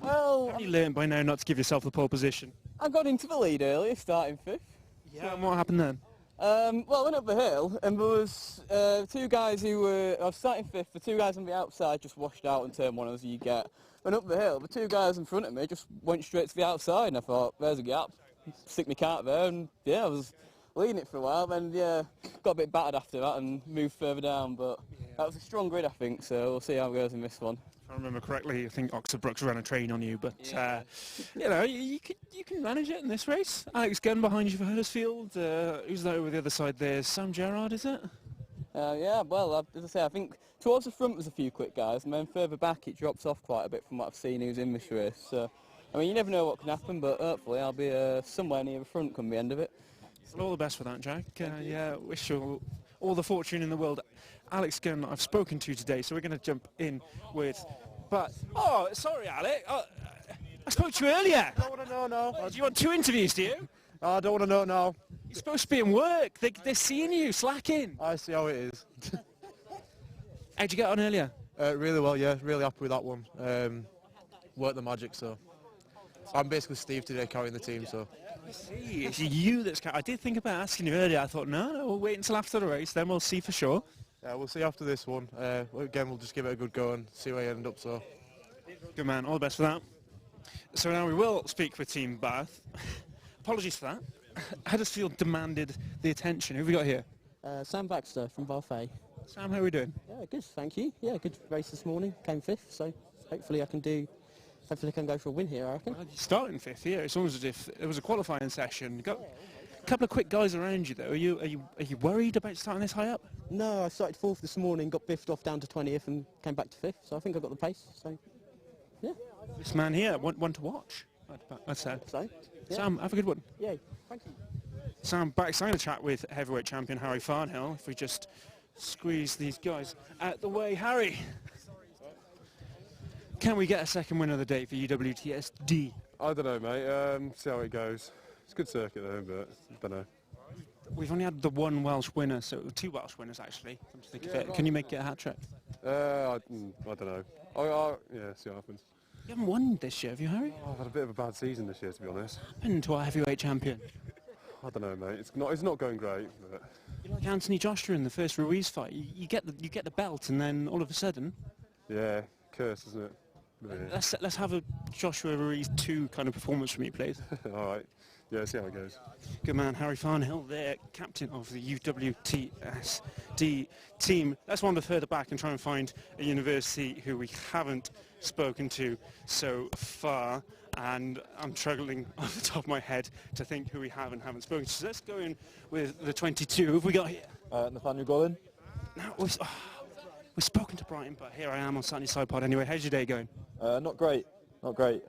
Well, have you learned by now not to give yourself the pole position? I got into the lead earlier, starting 5th. Yeah, and what happened then? Well, I went up the hill and there was two guys who were, I was starting 5th, the two guys on the outside just washed out in turn 1 as you get. Went up the hill, the two guys in front of me just went straight to the outside and I thought, there's a gap, stick my cart there, and yeah, I was leading it for a while, then yeah, got a bit battered after that and moved further down, but that was a strong grid I think, so we'll see how it goes in this one. If I remember correctly, I think Oxford Brooks ran a train on you, but you know, you can manage it in this race. Alex Gunn behind you for Huddersfield. Who's that over the other side there? Sam Gerrard, is it? Yeah, well, as I say, I think towards the front was a few quick guys, and then further back it drops off quite a bit from what I've seen who's in this race. So, I mean, you never know what can happen, but hopefully I'll be somewhere near the front come the end of it. Well, all the best for that, Jack. Yeah, wish you all the fortune in the world. Alex Gunn, I've spoken to today, so we're going to jump in with... But, oh, sorry, Alex. I spoke to you earlier. I don't want to know now. Do you want 2 interviews, do you? I don't want to know now. You're supposed to be in work. They're seeing you, slacking. I see how it is. How'd you get on earlier? Really well, yeah. Really happy with that one. Worked the magic, so... I'm basically Steve today carrying the team, so... I see. It's you that's... I did think about asking you earlier. I thought, no, we'll wait until after the race, then we'll see for sure. Yeah, we'll see after this one. Again, we'll just give it a good go and see where you end up, so... Good man, all the best for that. So now we will speak with Team Bath. Apologies for that. Huddersfield demanded the attention. Who have we got here? Sam Baxter from Barfay. Sam, how are we doing? Yeah, good, thank you. Yeah, good race this morning. Came 5th, so hopefully I can go for a win here, I reckon. Well, you're starting 5th here. It's almost as if it was a qualifying session. Got a couple of quick guys around you, though. Are you worried about starting this high up? No, I started 4th this morning, got biffed off down to 20th and came back to 5th, so I think I got the pace, so yeah. This man here, one to watch, I'd say. So, yeah. Sam, have a good one. Yeah, thank you. Sam, back. I'm going to chat with heavyweight champion Harry Farnhill. If we just squeeze these guys out the way. Harry, can we get a second win of the day for UWTSD? I don't know, mate. See how it goes. It's a good circuit though, but I don't know. We've only had the one Welsh winner, so 2 Welsh winners actually. Come to think of it. Can you make it a hat-trick? I don't know. Yeah, see what happens. You haven't won this year, have you, Harry? I've had a bit of a bad season this year, to be honest. What happened to our heavyweight champion? I don't know, mate. It's not going great. But you're like Anthony Joshua in the first Ruiz fight. You get the belt, and then all of a sudden. Yeah, curse, isn't it? Yeah. Let's have a Joshua Ruiz 2 kind of performance from you, please. All right. Yeah, see how it goes. Good man, Harry Farnhill there, captain of the UWTSD team. Let's wander further back and try and find a university who we haven't spoken to so far. And I'm struggling off the top of my head to think who we haven't spoken to. So let's go in with the 22. Who have we got here? Nathaniel Golin. Now, We've spoken to Brighton, but here I am on Sunny Side Pod anyway. How's your day going? Not great, not great.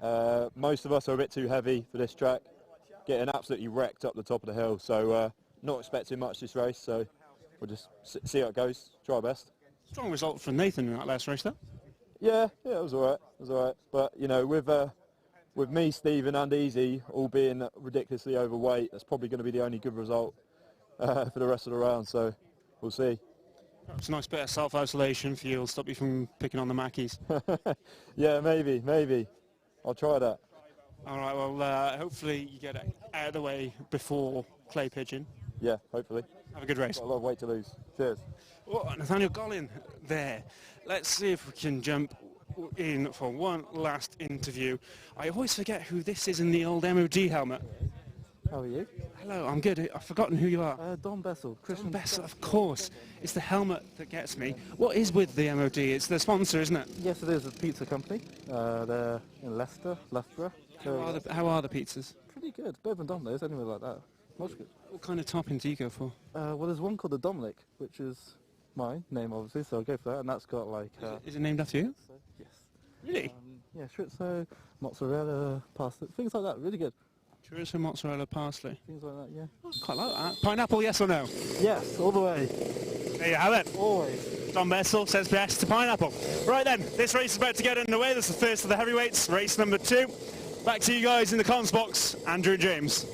Most of us are a bit too heavy for this track, getting absolutely wrecked up the top of the hill, so not expecting much this race, so we'll just see how it goes, try our best. Strong result for Nathan in that last race, though. Yeah, it was all right. But, you know, with me, Stephen and Easy all being ridiculously overweight, that's probably going to be the only good result for the rest of the round, so we'll see. It's a nice bit of self-isolation for you. It'll stop you from picking on the Mackies. Yeah, maybe. I'll try that. All right, well, hopefully you get it out of the way before clay pigeon. Yeah, hopefully. Have a good race. Got a lot of weight to lose. Cheers. Oh, Nathaniel Gollin there. Let's see if we can jump in for one last interview. I always forget who this is in the old MOD helmet. How are you? Hello, I'm good. I've forgotten who you are. Don Bessel. Don Bessel, of course. It's the helmet that gets me. What is with the MOD? It's the sponsor, isn't it? Yes, it is a pizza company. They're in Loughborough. How are the pizzas? Pretty good. Better than Domino's, anywhere like that. Much good. What kind of topping do you go for? Well, there's one called the Dominic, which is my name, obviously, so I'll go for that. And that's got like... Is it named after you? Yes. Really? Yeah, chorizo, mozzarella, pasta, things like that. Really good. Chorizo, mozzarella, parsley. Things like that, yeah. Quite like that. Pineapple, yes or no? Yes, all the way. There you have it. Always. Don Bessel says yes to pineapple. Right then, this race is about to get underway. This is the first of the heavyweights, race number 2. Back to you guys in the comms box, Andrew and James.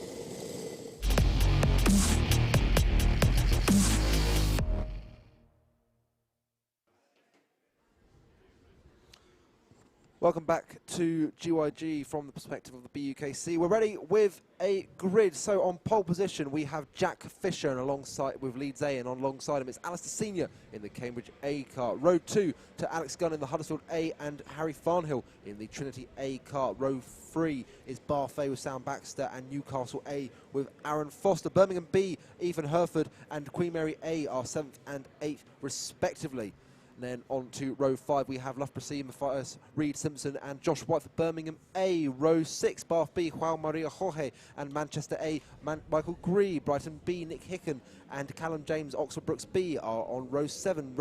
Welcome back to GYG from the perspective of the BUKC. We're ready with a grid. So on pole position, we have Jack Fisher and alongside with Leeds A, and alongside him it's Alistair Senior in the Cambridge A car. Row 2 to Alex Gunn in the Huddersfield A and Harry Farnhill in the Trinity A car. Row 3 is Barfay with Sam Baxter and Newcastle A with Aaron Foster. Birmingham B, Ethan Herford and Queen Mary A are 7th and 8th respectively. And then on to row 5, we have Loughborough C, Matthias Reed Simpson and Josh White for Birmingham A. Row 6, Bath B, Juan Maria Jorge and Manchester A, Michael Gree. Brighton B, Nick Hicken and Callum James. Oxford Brooks B are on row 7.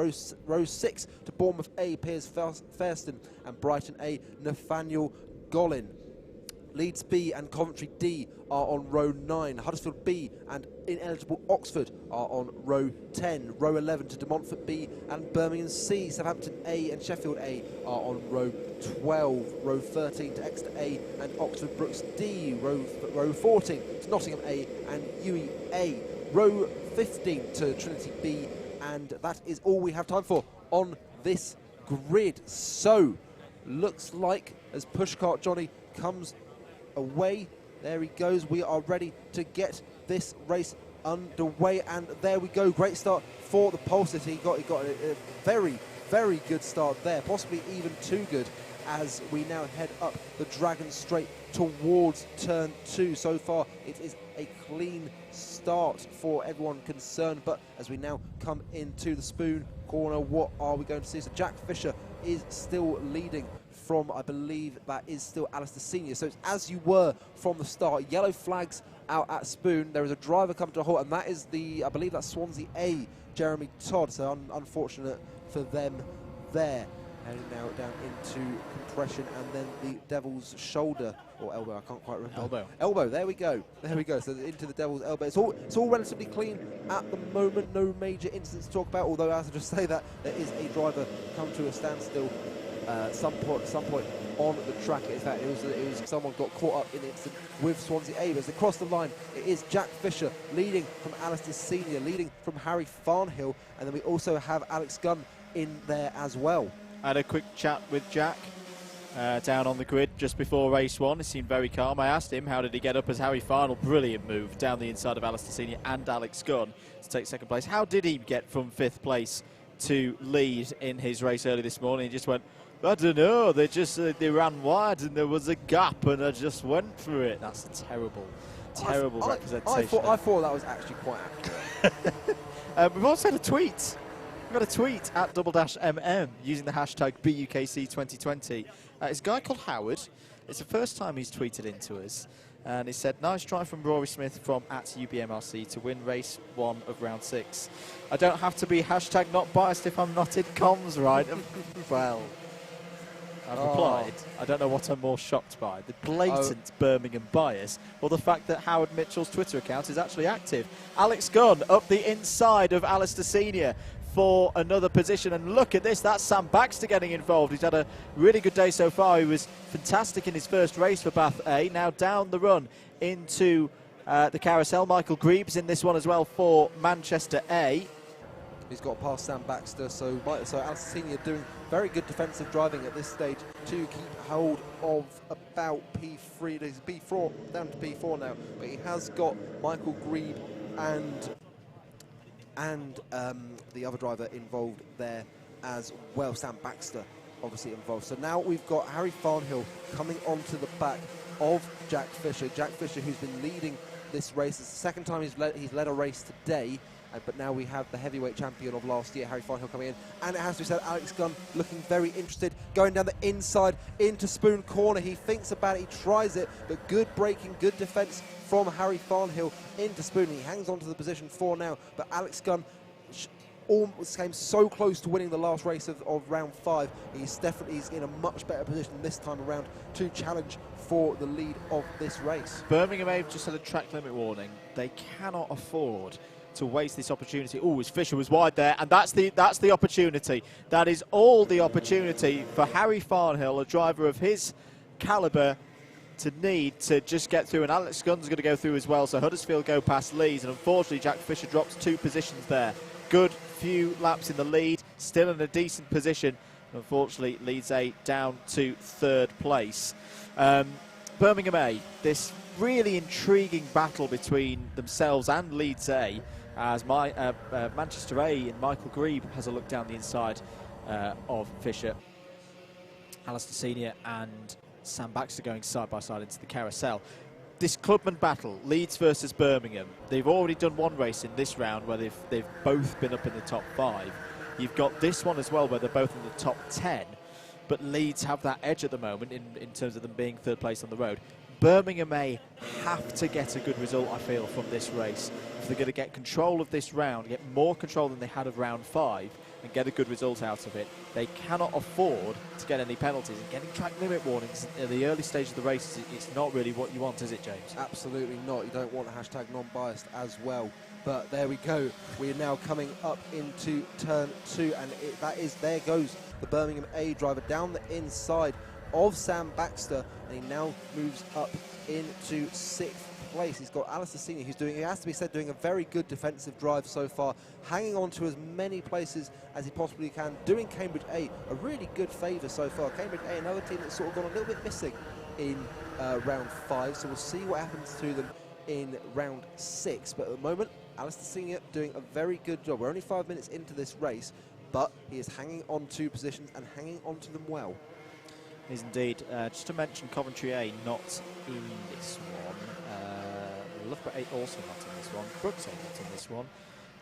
Row 6 to Bournemouth A, Piers Fairston and Brighton A, Nathaniel Gollin. Leeds B and Coventry D are on row 9. Huddersfield B and ineligible Oxford are on row 10. Row 11 to De Montfort B and Birmingham C. Southampton A and Sheffield A are on row 12. Row 13 to Exeter A and Oxford Brooks D. Row 14 to Nottingham A and Ewing A. Row 15 to Trinity B, and that is all we have time for on this grid. So, looks like as Pushcart Johnny comes away, there he goes. We are ready to get this race underway, and there we go. Great start for the Pole City. He got a very, very good start there, possibly even too good, as we now head up the Dragon Straight towards turn 2. So far, it is a clean start for everyone concerned, but as we now come into the Spoon corner, what are we going to see? So Jack Fisher is still leading from, I believe that is still Alistair Senior. So it's as you were from the start. Yellow flags out at Spoon. There is a driver coming to a halt, and that is I believe that's Swansea A, Jeremy Todd. So unfortunate for them there. Heading now down into compression, and then the Devil's shoulder or elbow. I can't quite remember. Elbow. There we go. So into the Devil's elbow. It's all relatively clean at the moment. No major incidents to talk about. Although, as I just say that, there is a driver come to a standstill some point on the track. In fact, it was someone got caught up in the incident with Swansea A. As they cross the line, it is Jack Fisher leading from Alistair Senior, leading from Harry Farnhill, and then we also have Alex Gunn in there as well. I had a quick chat with Jack down on the grid just before race 1. He seemed very calm. I asked him how did he get up as Harry Farnhill. Brilliant move down the inside of Alistair Senior and Alex Gunn to take second place. How did he get from 5th place to lead in his race early this morning? He just went, I don't know, they ran wide and there was a gap and I just went for it. That's a terrible representation. I thought that was actually quite accurate. We've also had a tweet. We've got a tweet at Double Dash using the hashtag BUKC2020. It's a guy called Howard. It's the first time he's tweeted into us. And he said, nice try from Rory Smith from @UBMRC to win race 1 of round 6. I don't have to be hashtag not biased if I'm not in comms, right? Well, I've replied, I don't know what I'm more shocked by, the blatant Birmingham bias or the fact that Howard Mitchell's Twitter account is actually active. Alex Gunn up the inside of Alistair Senior for another position, and look at this, that's Sam Baxter getting involved. He's had a really good day so far. He was fantastic in his first race for Bath A. Now down the run into the carousel. Michael Greaves in this one as well for Manchester A. He's got past Sam Baxter, so Alistair Senior doing very good defensive driving at this stage to keep hold of about P3. There's P4, down to P4 now, but he has got Michael Greaves and the other driver involved there as well. Sam Baxter obviously involved. So now we've got Harry Farnhill coming onto the back of Jack Fisher. Jack Fisher, who's been leading this race. It's the second time he's led a race today. But now we have the heavyweight champion of last year, Harry Farnhill, coming in. And it has to be said, Alex Gunn looking very interested, going down the inside into Spoon Corner. He thinks about it, he tries it, but good braking, good defence from Harry Farnhill into Spoon. He hangs on to the position 4 now, but Alex Gunn almost came so close to winning the last race of round 5. He's in a much better position this time around to challenge for the lead of this race. Birmingham have just had a track limit warning. They cannot afford to waste this opportunity. Oh, his Fisher was wide there, and that's the opportunity. That is all the opportunity for Harry Farnhill, a driver of his calibre, to need to just get through. And Alex Gunn's going to go through as well, so Huddersfield go past Leeds, and unfortunately Jack Fisher drops 2 positions there. Good few laps in the lead, still in a decent position. Unfortunately, Leeds A down to 3rd place. Birmingham A, this really intriguing battle between themselves and Leeds A, as Manchester A and Michael Greaves has a look down the inside of Fisher. Alistair Senior and Sam Baxter going side by side into the carousel. This clubman battle, Leeds versus Birmingham, they've already done one race in this round where they've both been up in the top 5. You've got this one as well where they're both in the top 10, but Leeds have that edge at the moment in terms of them being 3rd place on the road. Birmingham may have to get a good result, I feel, from this race. If they're going to get control of this round, get more control than they had of round 5, and get a good result out of it, they cannot afford to get any penalties. And getting track limit warnings at the early stage of the race, it's not really what you want, is it, James? Absolutely not. You don't want a hashtag non-biased as well. But there we go. We are now coming up into turn 2, and there goes the Birmingham A driver down the inside of Sam Baxter, and he now moves up into 6th place. He's got Alistair Senior, who's doing, it has to be said, doing a very good defensive drive so far, hanging on to as many places as he possibly can, doing Cambridge A a really good favour so far. Cambridge A, another team that's sort of gone a little bit missing in round 5, so we'll see what happens to them in round 6. But at the moment, Alistair Senior doing a very good job. We're only 5 minutes into this race, but he is hanging on to positions and hanging on to them well. Is indeed. Just to mention, Coventry A not in this one. Loughborough A also not in this one. Brooks A not in this one.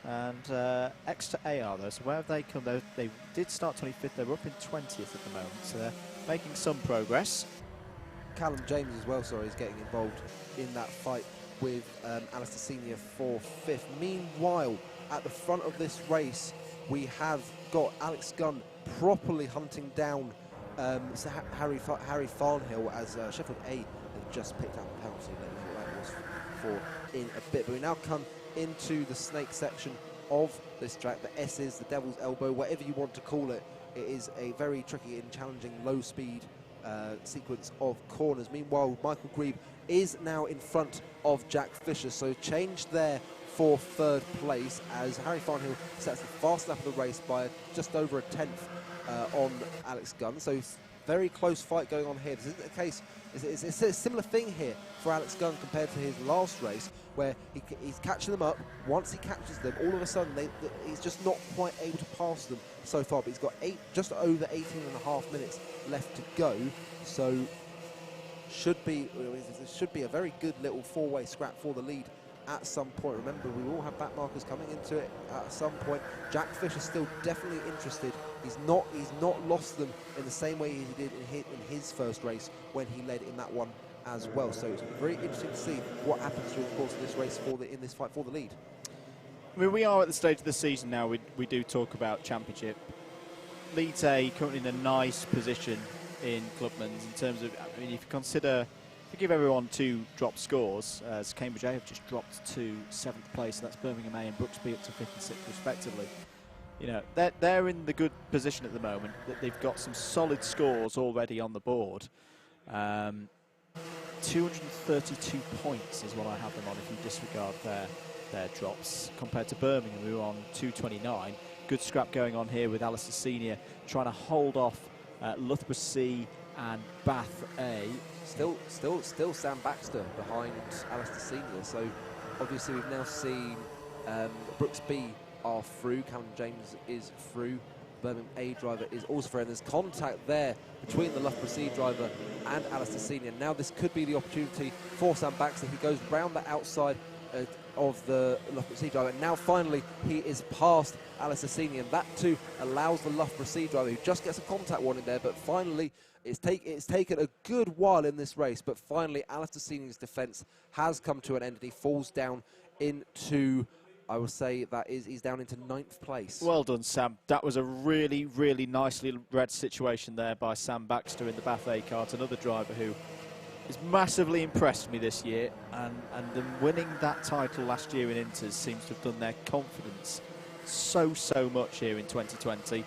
And Exeter A are though. So where have they come? They did start 25th. They're up in 20th at the moment. So they're making some progress. Callum James as well, sorry, is getting involved in that fight with Alistair Senior for 5th. Meanwhile, at the front of this race, we have got Alex Gunn properly hunting down Harry Farnhill, as Sheffield A have just picked up a penalty. Let me know what that was for in a bit. But we now come into the snake section of this track. The S's, the Devil's Elbow, whatever you want to call it. It is a very tricky and challenging low-speed sequence of corners. Meanwhile, Michael Greaves is now in front of Jack Fisher, so change there for 3rd place as Harry Farnhill sets the fast lap of the race by just over a 10th on Alex Gunn. So very close fight going on here. This isn't a case, it's a similar thing here for Alex Gunn compared to his last race, where he's catching them up. Once he catches them, all of a sudden he's just not quite able to pass them so far, but he's got just over 18.5 minutes left to go, so should be a very good little 4-way scrap for the lead at some point. Remember, we all have back markers coming into it at some point. Jack Fisher's still definitely interested. He's not lost them in the same way he did in his first race when he led in that one as well. So it's very interesting to see what happens during the course of this race in this fight for the lead. I mean, we are at the stage of the season now. We do talk about championship. Leeds A currently in a nice position in Clubman's in terms of, I mean, if you consider, if you give everyone 2 drop scores, as Cambridge A have just dropped to 7th place, so that's Birmingham A and BUKC B up to 5th and 6th respectively. You know, they're in the good position at the moment, that they've got some solid scores already on the board. 232 points is what I have them on if you disregard their drops, compared to Birmingham, who are on 229. Good scrap going on here with Alistair Senior trying to hold off Loughborough C and Bath A. Still Sam Baxter behind Alistair Senior. So obviously we've now seen BUKC B are through, Callum James is through, Birmingham A driver is also through, and there's contact there between the Loughborough C driver and Alistair Senior. Now this could be the opportunity for Sam Baxter. He goes round the outside of the Loughborough C driver. Now finally he is past Alistair Senior, and that too allows the Loughborough C driver, who just gets a contact warning there, but finally it's taken a good while in this race, but finally Alistair Senior's defence has come to an end, and he falls down into, I will say that he's down into 9th place. Well done, Sam. That was a really, really nicely read situation there by Sam Baxter in the Bath A kart, another driver who has massively impressed me this year, and them winning that title last year in Inters seems to have done their confidence so much here in 2020.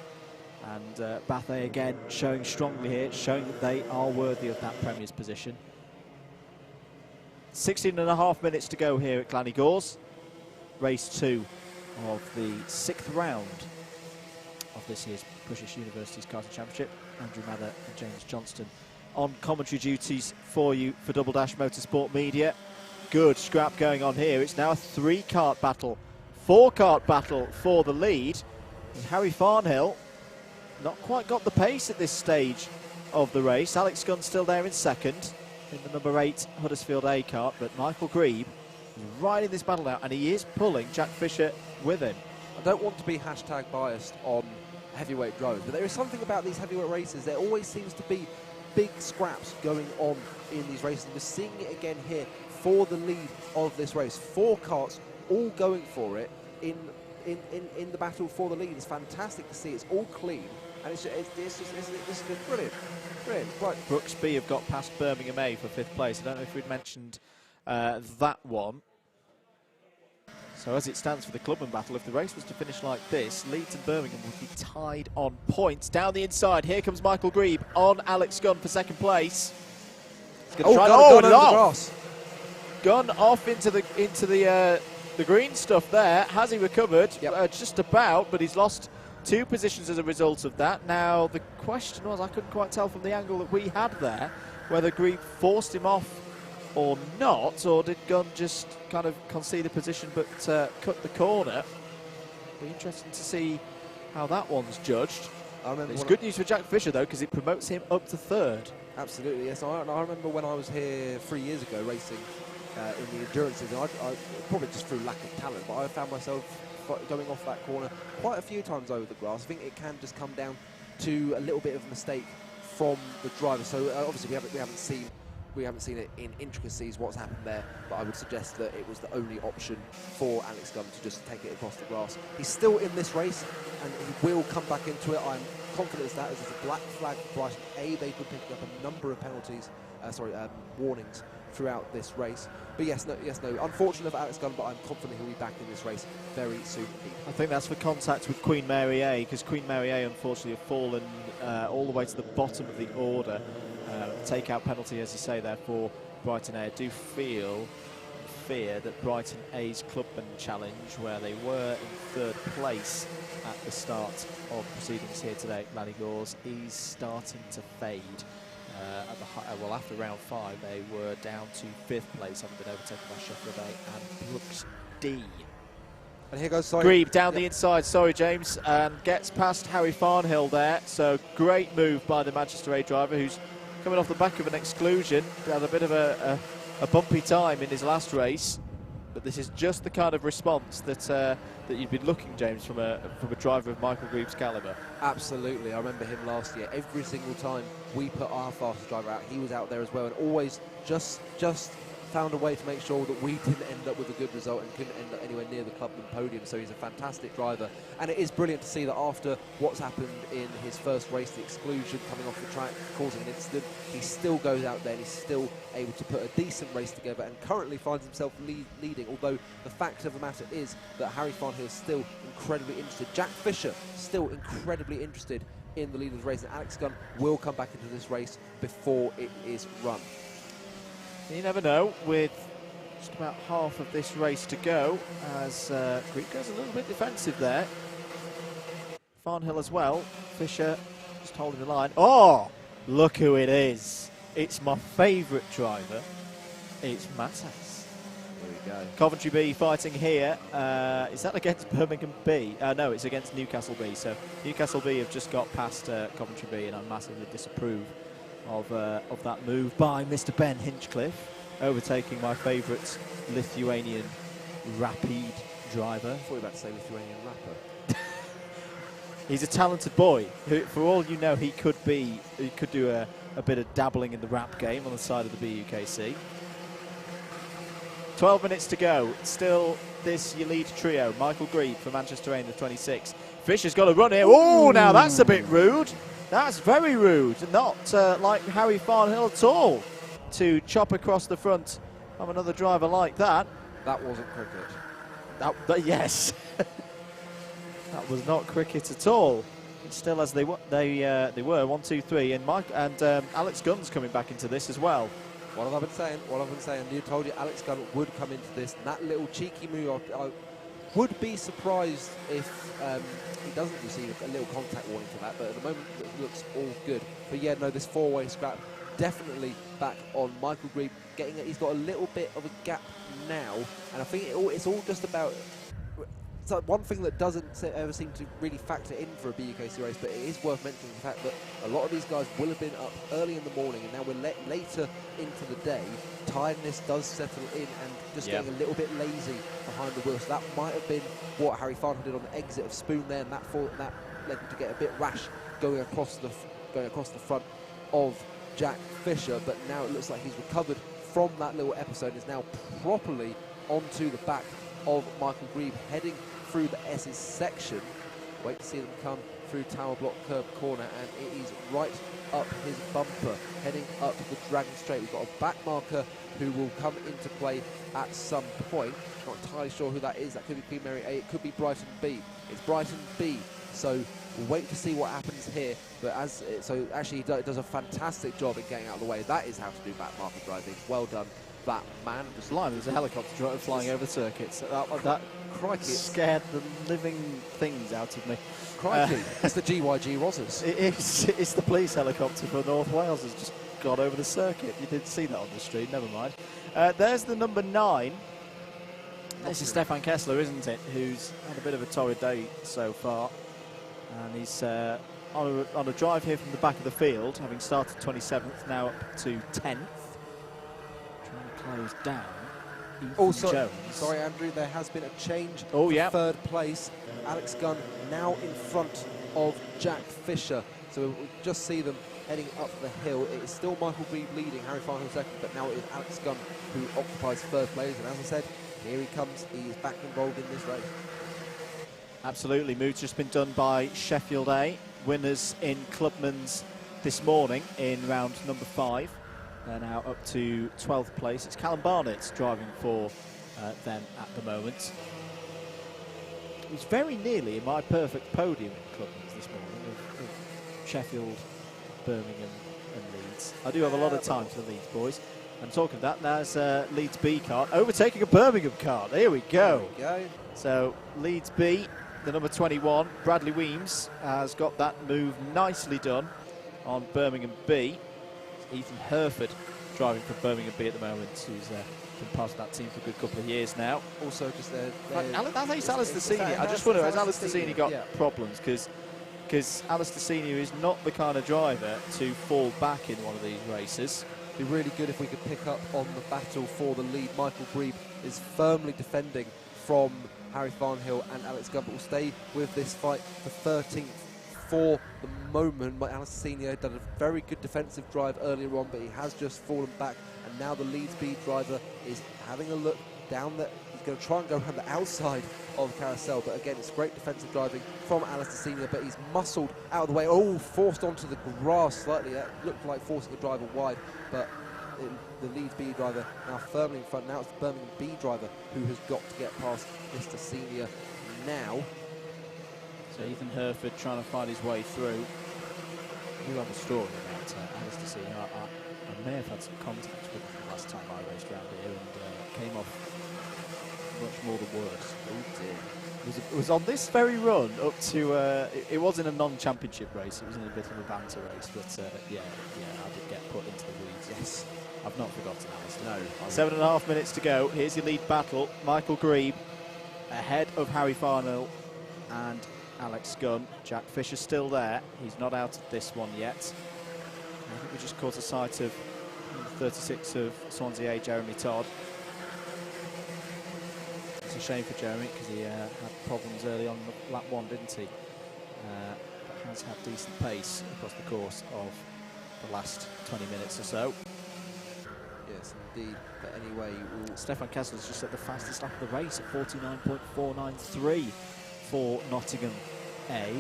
And Bath A again showing strongly here, showing that they are worthy of that Premier's position. 16.5 minutes to go here at Glan Gors. Race 2 of the 6th round of this year's British Universities Karting Championship. Andrew Mather and James Johnston on commentary duties for you for Double Dash Motorsport Media. Good scrap going on here. It's now a 3-kart battle, 4-kart battle for the lead. And Harry Farnhill not quite got the pace at this stage of the race. Alex Gunn still there in second in the number 8 Huddersfield A kart, but Michael Grebe right in this battle now, and he is pulling Jack Fisher with him. I don't want to be hashtag biased on heavyweight drivers, but there is something about these heavyweight races. There always seems to be big scraps going on in these races. We're seeing it again here for the lead of this race. 4 karts all going for it in the battle for the lead. It's fantastic to see. It's all clean, and it's just brilliant. Right. BUKC B have got past Birmingham A for 5th place. I don't know if we'd mentioned that one. So as it stands for the Clubman battle, if the race was to finish like this, Leeds and Birmingham would be tied on points. Down the inside, here comes Michael Grebe on Alex Gunn for 2nd place. He's going to try to Gunn off. Gunn off into the green stuff there. Has he recovered? Yep. Just about, but he's lost 2 positions as a result of that. Now the question was, I couldn't quite tell from the angle that we had there whether Grebe forced him off or not, or did Gunn just kind of concede the position but cut the corner. Be interesting to see how that one's judged. It's good news for Jack Fisher though, because it promotes him up to 3rd. Absolutely, yes. I remember when I was here 3 years ago racing in the endurances, and I probably just through lack of talent, but I found myself going off that corner quite a few times over the grass. I think it can just come down to a little bit of a mistake from the driver. So obviously we haven't seen it in intricacies what's happened there, but I would suggest that it was the only option for Alex Gunn to just take it across the grass. He's still in this race, and he will come back into it. I'm confident as that, as it's a black flag for Brighton A. They've been picking up a number of penalties, warnings throughout this race. But yes, no. Unfortunate for Alex Gunn, but I'm confident he'll be back in this race very soon. I think that's for contact with Queen Mary A, because Queen Mary A unfortunately have fallen all the way to the bottom of the order. Take-out penalty, as you say there, for Brighton A. I do fear that Brighton A's Clubman challenge, where they were in 3rd place at the start of proceedings here today at Glan Gors, is starting to fade. After round 5, they were down to 5th place, having been overtaken by Sheffield A and BUKC D. And here goes Grebe down the inside, James, and gets past Harry Farnhill there. So great move by the Manchester A driver, who's coming off the back of an exclusion. Had a bit of a bumpy time in his last race. but this is just the kind of response that that you'd be looking, James, from a driver of Michael Greaves' calibre. Absolutely, I remember him last year. Every single time we put our fastest driver out, he was out there as well, and always just found a way to make sure that we didn't end up with a good result and couldn't end up anywhere near the Clubman podium. So he's a fantastic driver, and it is brilliant to see that after what's happened in his first race, the exclusion, coming off the track, causing an incident, he still goes out there and he's still able to put a decent race together and currently finds himself leading, although the fact of the matter is that Harry Farnhill is still incredibly interested. Jack Fisher still incredibly interested in the leader's race, and Alex Gunn will come back into this race before it is run. You never know, with just about half of this race to go, as Greaves goes a little bit defensive there. Farnhill as well. Fisher just holding the line. Oh, look who it is. It's my favourite driver. It's Matas. There we go. Coventry B fighting here. Is that against Birmingham B? No, it's against Newcastle B. So Newcastle B have just got past Coventry B, and I massively disapprove of that move by Mr. Ben Hinchcliffe, overtaking my favourite Lithuanian rapid driver. I thought you were about to say Lithuanian rapper. He's a talented boy who, for all you know, he could do a bit of dabbling in the rap game on the side of the BUKC. 12 minutes to go. Still this your lead trio. Michael Greaves for Manchester Rain, the 26. Fisher's got a run here. Oh, now that's a bit rude. That's very rude. Not like Harry Farnhill at all to chop across the front of another driver like that. That wasn't cricket. Yes. That was not cricket at all. Still as they were 1, 2, 3, and Alex Gunn's coming back into this as well. What have I been saying? You told you Alex Gunn would come into this, and that little cheeky move, I would be surprised if he doesn't receive a little contact warning for that, but at the moment it looks all good. But yeah, no, this four-way scrap definitely back on Michael Greaves. He's got a little bit of a gap now, and I think it's all just about. It's like one thing that doesn't ever seem to really factor in for a BUKC race, but it is worth mentioning the fact that a lot of these guys will have been up early in the morning, and now we're later into the day. Tiredness does settle in, and just getting a little bit lazy behind the wheel. So that might have been what Harry Farnhill did on the exit of Spoon there, and that led him to get a bit rash going across the front of Jack Fisher. But now it looks like he's recovered from that little episode and is now properly onto the back of Michael Greaves, heading through the S's section. Wait to see them come through Tower Block Curb Corner, and it is right up his bumper, heading up the Dragon Straight. We've got a back marker who will come into play at some point. Not entirely sure who that is. That could be Queen Mary A, it could be Brighton B. It's Brighton B, so we'll wait to see what happens here. But actually he does a fantastic job in getting out of the way. That is how to do back marker driving. Well done, that man. Just lying, there's a helicopter flying over circuits. That crikey, scared the living things out of me. Crikey, it's the GYG Rozzers. It's the police helicopter for North Wales has just got over the circuit. You didn't see that on the street, never mind. There's the number 9. This is Stefan Kessler, isn't it, who's had a bit of a torrid day so far. And he's on a drive here from the back of the field, having started 27th, now up to 10th. Close down. Also, Jones. sorry Andrew, there has been a change to third place. Alex Gunn now in front of Jack Fisher. So we'll just see them heading up the hill. It is still Michael Greaves leading, Harry Farnhill second, but now it is Alex Gunn who occupies third place. And as I said, here he comes. He is back involved in this race. Absolutely. Move's just been done by Sheffield A. Winners in Clubman's this morning in round number 5. They're now up to 12th place. It's Callum Barnett's driving for them at the moment. He's very nearly in my perfect podium in Clubman's this morning of Sheffield, Birmingham and Leeds. I do have a lot of time for the Leeds boys. And talking of that, there's Leeds B car overtaking a Birmingham car. Here we go. So Leeds B, the number 21, Bradley Weems, has got that move nicely done on Birmingham B. Ethan Herford driving for Birmingham B at the moment, who's been part of that team for a good couple of years now. Also, just that's Alistair Senior. I just wonder, has Alistair Senior got problems? Because Alistair Senior is not the kind of driver to fall back in one of these races, Be really good if we could pick up on the battle for the lead. Michael Grebe is firmly defending from Harry Farnhill and Alex Gunn, but will stay with this fight for 13th for the moment. Alex Senior done a very good defensive drive earlier on, but he has just fallen back, and now the lead speed driver is having a look down the... He's going to try and go around the outside of Carousel, but again, it's great defensive driving from Alistair Senior, but he's muscled out of the way. Oh, forced onto the grass slightly. That looked like forcing the driver wide, but the lead B driver now firmly in front. Now it's the Birmingham B driver who has got to get past Mr. Senior now. So Ethan Herford trying to find his way through. You have a story about Alistair Senior. I may have had some contact with him last time I raced around here, and came off much more than worse. Oh dear. It was on this very run up to, it was in a non-championship race, it was in a bit of a banter race, but yeah, I did get put into the weeds. Yes, I've not forgotten Alistair. No. 7.5 minutes to go. Here's your lead battle. Michael Grebe ahead of Harry Farnhill and Alex Gunn. Jack Fisher still there. He's not out of this one yet. I think we just caught a sight of 36 of Swansea A, Jeremy Todd. It's a shame for Jeremy because he had problems early on in lap 1, didn't he? But has had decent pace across the course of the last 20 minutes or so. Yes, indeed. But anyway, Stefan Kessler's just at the fastest lap of the race at 49.493 for Nottingham A,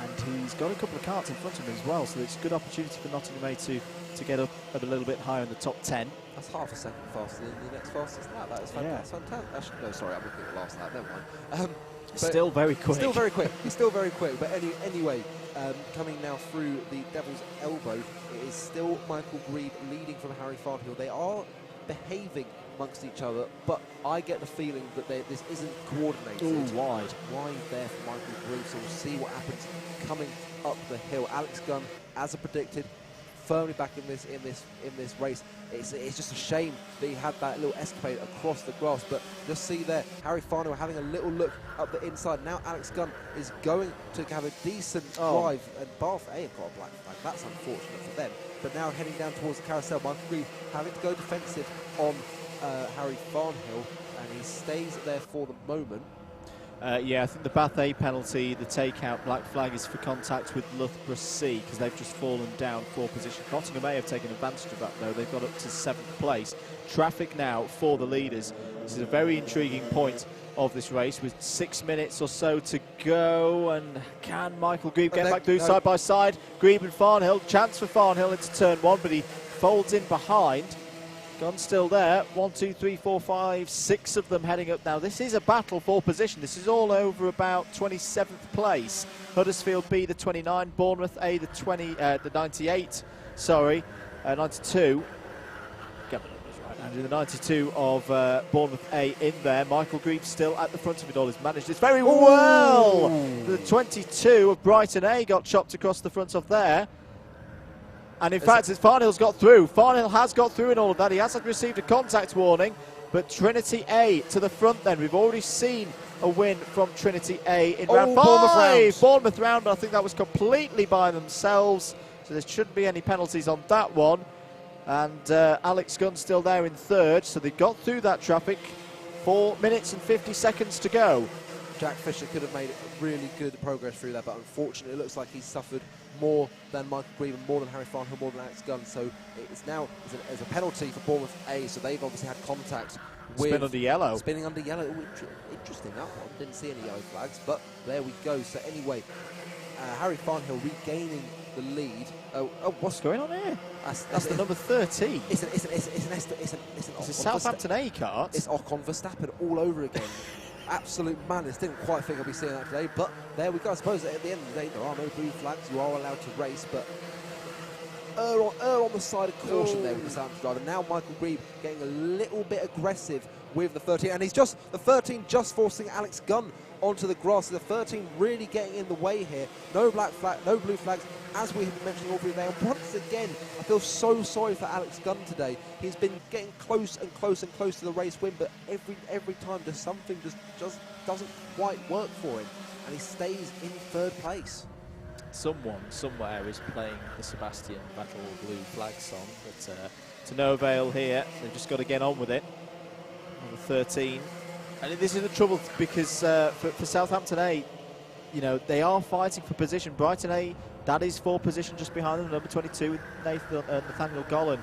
and he's got a couple of karts in front of him as well, so it's a good opportunity for Nottingham A to get up a little bit higher in the top 10. That's half a second faster than the next fastest lap. That is fantastic. Actually, no, sorry, I'm looking at the last lap. Never mind. Still very quick. Still very quick. He's still very quick. But anyway, coming now through the Devil's Elbow, it is still Michael Grebe leading from Harry Farnhill. They are behaving amongst each other, but I get the feeling that this isn't coordinated. Ooh, wide there for Michael Grebe, so we'll see what happens coming up the hill. Alex Gunn, as I predicted, firmly back in this race. It's just a shame that he had that little escapade across the grass, but just see there, Harry Farnhill having a little look up the inside. Now Alex Gunn is going to have a decent drive, and Bath A have got a black flag. That's unfortunate for them. But now heading down towards the carousel, Michael Grebe having to go defensive on Harry Farnhill, and he stays there for the moment. Yeah, I think the Bath A penalty, the takeout black flag, is for contact with Loughborough C because they've just fallen down 4 positions. Nottingham A have taken advantage of that though. They've got up to 7th place. Traffic now for the leaders. This is a very intriguing point of this race with 6 minutes or so to go, and can Michael Grebe get back through side by side? Grebe and Farnhill, chance for Farnhill into turn 1, but he folds in behind. Gunn's still there. 1, 2, 3, 4, 5, 6 of them heading up now. This is a battle for position. This is all over about 27th place. Huddersfield B, the 29. Bournemouth A, the 98. Sorry, 92. Get my numbers right. Andrew, the 92 of Bournemouth A in there. Michael Grebe still at the front of it all. He's managed this very well. The 22 of Brighton A got chopped across the front of there. And in fact, Farnhill's got through. Farnhill has got through in all of that. He has received a contact warning, but Trinity A to the front then. We've already seen a win from Trinity A in round 5. Bournemouth round, I think that was completely by themselves, so there shouldn't be any penalties on that one. And Alex Gunn still there in 3rd, so they got through that traffic. 4 minutes and 50 seconds to go. Jack Fisher could have made really good progress through that, but unfortunately it looks like he's suffered more than Michael Grebe, more than Harry Farnhill, more than Alex Gunn. So it's now as a penalty for Bournemouth A, so they've obviously had contact with... Spin under yellow. Spinning under yellow. Interesting, that one. Didn't see any yellow flags, but there we go. So anyway, Harry Farnhill regaining the lead. What's going on here? That's the number 13. It's a Southampton A cart. It's Ocon Verstappen all over again. Absolute madness. Didn't quite think I'd be seeing that today, but there we go. I suppose at the end of the day, there are no blue flags. You are allowed to race, but err on the side of caution there with the Southampton driver. Now Michael Grebe getting a little bit aggressive with the 13, and the 13 just forcing Alex Gunn onto the grass. So the 13 really getting in the way here. No black flag, no blue flags, as we have been mentioning all through there. And once again, I feel so sorry for Alex Gunn today. He's been getting close and close and close to the race win, but every time just something just doesn't quite work for him, and he stays in 3rd place. Someone somewhere is playing the Sebastian Vettel Blue Flag song, but to no avail here. They've just got to get on with it. Number 13. And this is the trouble because for Southampton A, you know, they are fighting for position. Brighton A, that is 4 position just behind them. Number 22 with Nathaniel Gollan,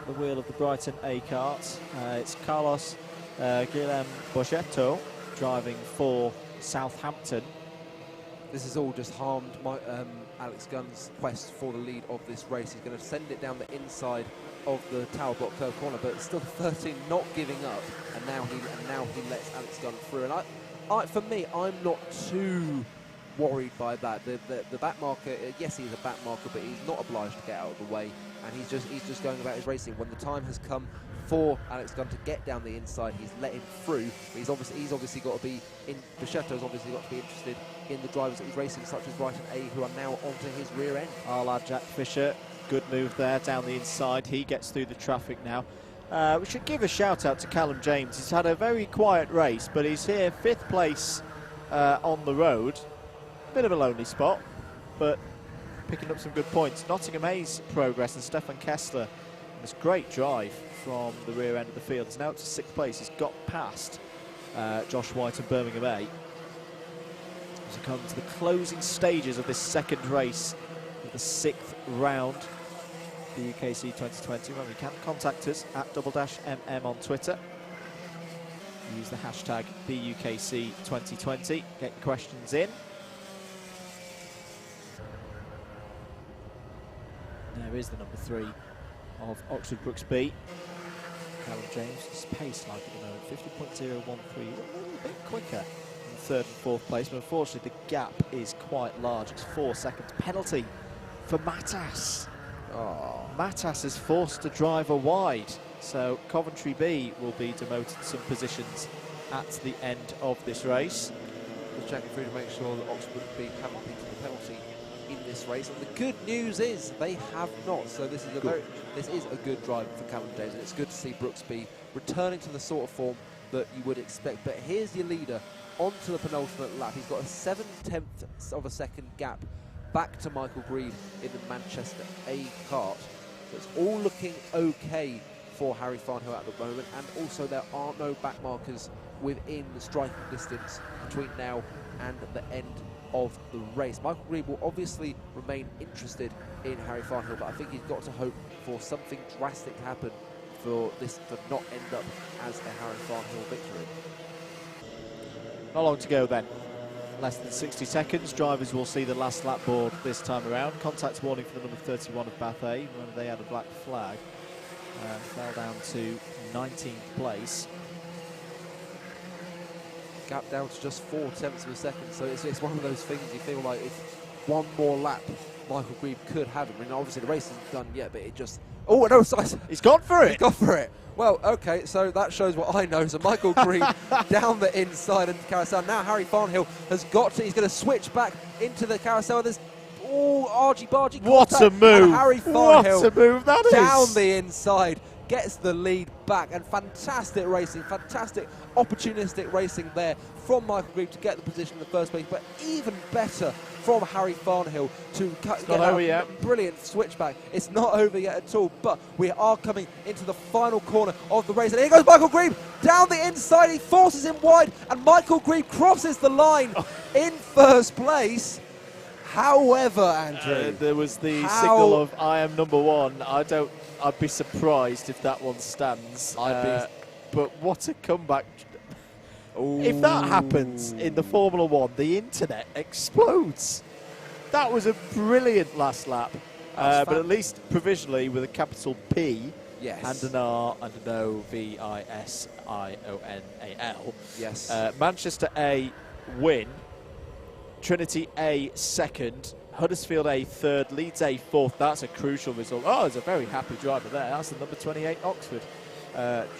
the wheel of the Brighton A kart. It's Carlos Guilherme Borgetto driving for Southampton. This has all just harmed Alex Gunn's quest for the lead of this race. He's going to send it down the inside of the tower block curve corner, but still 13 not giving up, and now he lets Alex Gunn through. And for me, I'm not too worried by that. The back marker, yes, he's a back marker, but he's not obliged to get out of the way, and he's just going about his racing. When the time has come for Alex Gunn to get down the inside, he's let him through. But he's obviously got to be in. Bichetto's obviously got to be interested in the drivers that he's racing, such as Brighton A, who are now onto his rear end. Our Jack Fisher, good move there down the inside. He gets through the traffic now. We should give a shout out to Callum James. He's had a very quiet race, but he's here 5th place on the road. Bit of a lonely spot, but picking up some good points. Nottingham A's progress and Stefan Kessler. This great drive from the rear end of the field. He's now up to 6th place. He's got past Josh White and Birmingham A. As we come to the closing stages of this second race of the 6th round, the BUKC 2020. Well, you can contact us at Double Dash MM on Twitter. Use the hashtag BUKC 2020. Get your questions in. There is the number 3 of Oxford Brooks B. Callum James is paced like at the moment, 50.013, a little bit quicker in 3rd and 4th place, but unfortunately the gap is quite large. It's 4 seconds. Penalty for Matas. Oh. Matas is forced to drive a wide, so Coventry B will be demoted some positions at the end of this race. Just checking through to make sure that Oxford B haven't been to the penalty in this race, and the good news is they have not. So this is a good drive for Callum James, and it's good to see Brooks B returning to the sort of form that you would expect. But here's your leader onto the penultimate lap. He's got a 7/10 of a second gap back to Michael Grieve in the Manchester A kart. So it's all looking okay for Harry Farnhill at the moment, and also there are no back markers within the striking distance between now and the end of the race. Michael Grieve will obviously remain interested in Harry Farnhill, but I think he's got to hope for something drastic to happen for this to not end up as a Harry Farnhill victory. Not long to go then. Less than 60 seconds. Drivers will see the last lap board this time around. Contact warning for the number 31 of Bath A. Remember they had a black flag. Fell down to 19th place. Gap down to just 0.4 of a second, so it's one of those things you feel like if one more lap Michael Grieve could have it. I mean, obviously the race isn't done yet, but it just... Oh, no, he's gone for it! He's gone for it! Well, okay, so that shows what I know. So Michael Grieve down the inside of the carousel. Now Harry Farnhill has got to... He's going to switch back into the carousel. There's... Oh, argy-bargy contact. What a move! And Harry Farnhill what a move that is! Down the inside. Gets the lead back, and fantastic racing, fantastic opportunistic racing there from Michael Grieve to get the position in the first place, but even better from Harry Farnhill to get a brilliant switchback. It's not over yet at all, but we are coming into the final corner of the race, and here goes Michael Grieve down the inside. He forces him wide, and Michael Grieve crosses the line in first place. However, Andrew, there was the signal of I am number 1. I'd be surprised if that one stands. But what a comeback. Ooh. If that happens in the Formula 1, the internet explodes. That was a brilliant last lap. But at least provisionally with a capital P and an R and an O, V-I-S-I-O-N-A-L. Yes. Manchester A win. Trinity A second. Huddersfield A third, Leeds A fourth. That's a crucial result. Oh, there's a very happy driver there. That's the number 28 Oxford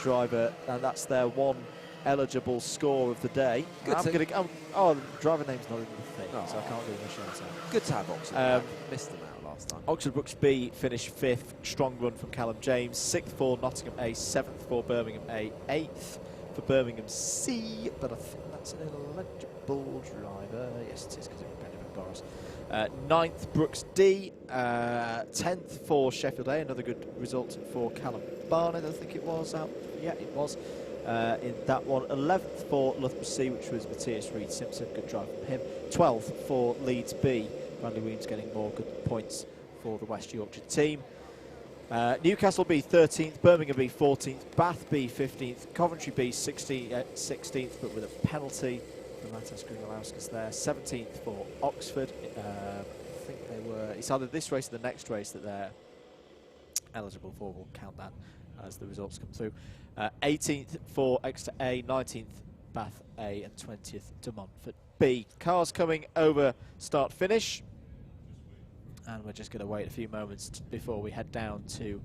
driver, and that's their one eligible score of the day. Oh, the driver name's not in the thing, so I can't do the shout out. Good to have Oxford. Missed them out last time. Oxford Brooks B finished 5th. Strong run from Callum James. 6th for Nottingham A, 7th for Birmingham A, 8th for Birmingham C, but I think that's an eligible driver. Yes, it is, because it was Benjamin Gors. 9th, Brooks D. 10th for Sheffield A. Another good result for Callum Barnett, I think it was. Yeah, it was. In that one. 11th for Loughborough C, which was Matthias Reed-Simpson. Good drive from him. 12th for Leeds B. Bradley Weems getting more good points for the West Yorkshire team. Newcastle B 13th, Birmingham B 14th, Bath B 15th, Coventry B 16th, but with a penalty from Matas Grigalauskas there. 17th for Oxford. I think they were. It's either this race or the next race that they're eligible for. We'll count that as the results come through. 18th for Exeter A, 19th Bath A, and 20th to Montfort B. Cars coming over start finish. And we're just going to wait a few moments before we head down to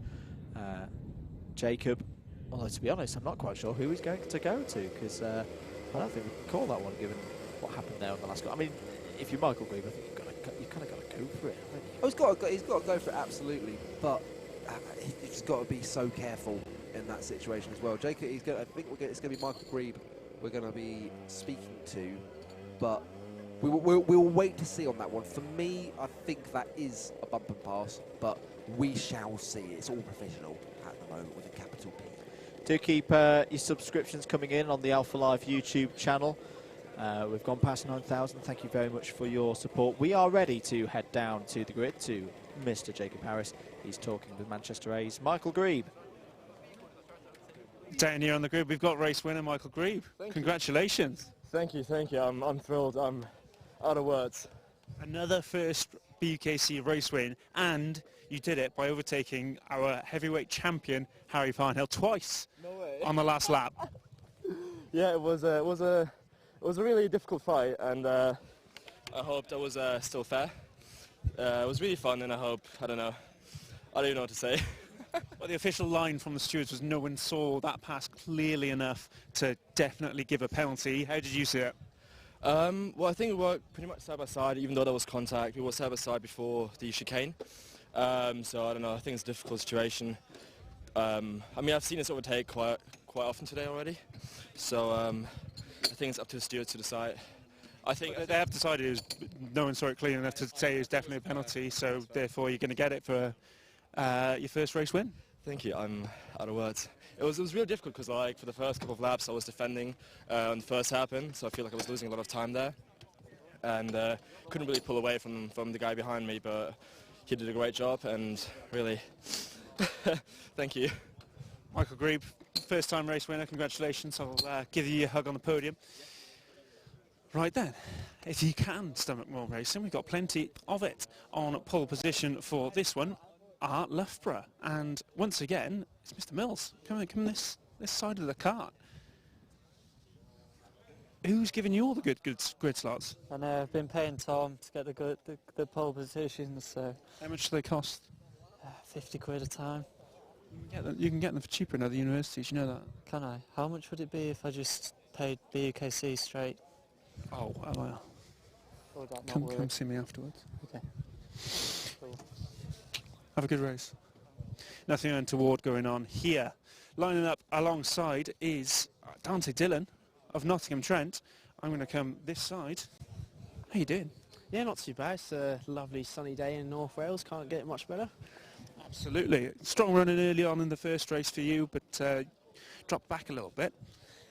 Jacob. Although, to be honest, I'm not quite sure who he's going to go to, because I don't think we can call that one given what happened there on the last go. I mean, if you're Michael Grebe, I think you've kind of got to go for it, haven't you? Oh, he's got to go for it, absolutely. But he's just got to be so careful in that situation as well. Jacob, I think it's going to be Michael Grebe we're going to be speaking to, but we'll wait to see on that one. For me, I think that is a bump and pass, but we shall see. It's all provisional at the moment with a capital P. Do keep your subscriptions coming in on the Alpha Live YouTube channel. We've gone past 9,000. Thank you very much for your support. We are ready to head down to the grid to Mr. Jacob Harris. He's talking with Manchester A's Michael Grebe. Down here on the grid, we've got race winner Michael Grebe. Congratulations. Thank you. I'm thrilled. I'm out of words. Another first BUKC race win, and you did it by overtaking our heavyweight champion Harry Farnhill twice on the last lap. Yeah, it was a really difficult fight, and I hope that was still fair. It was really fun, and I don't know even know what to say. Well, the official line from the stewards was no one saw that pass clearly enough to definitely give a penalty. How did you see it? Well, I think we were pretty much side by side, even though there was contact. We were side by side before the chicane. So I don't know, I think it's a difficult situation. I mean, I've seen this overtake quite often today already. So I think it's up to the stewards to decide. I think they have decided no one saw it clean enough to say it was definitely a penalty, so therefore you're going to get it for your first race win. Thank you. I'm out of words. It was really difficult because for the first couple of laps I was defending on the first hairpin, so I feel like I was losing a lot of time there, and couldn't really pull away from the guy behind me, but he did a great job, and really, thank you. Michael Grebe, first time race winner, congratulations. I'll give you a hug on the podium. Right then, if you can stomach more racing, we've got plenty of it on pole position for this one. Loughborough, and once again it's Mr. Mills coming this side of the cart. Who's giving you all the good grid slots? And I've been paying Tom to get the pole positions. So how much do they cost? 50 quid a time. You can get them for cheaper in other universities, you know that. Can I? How much would it be if I just paid BUKC straight? Oh well. Come see me afterwards. Okay. Cool. Have a good race. Nothing untoward going on here. Lining up alongside is Dante Dillon of Nottingham Trent. I'm going to come this side. How you doing? Yeah, not too bad. It's a lovely sunny day in North Wales. Can't get much better. Absolutely. Strong running early on in the first race for you, but dropped back a little bit.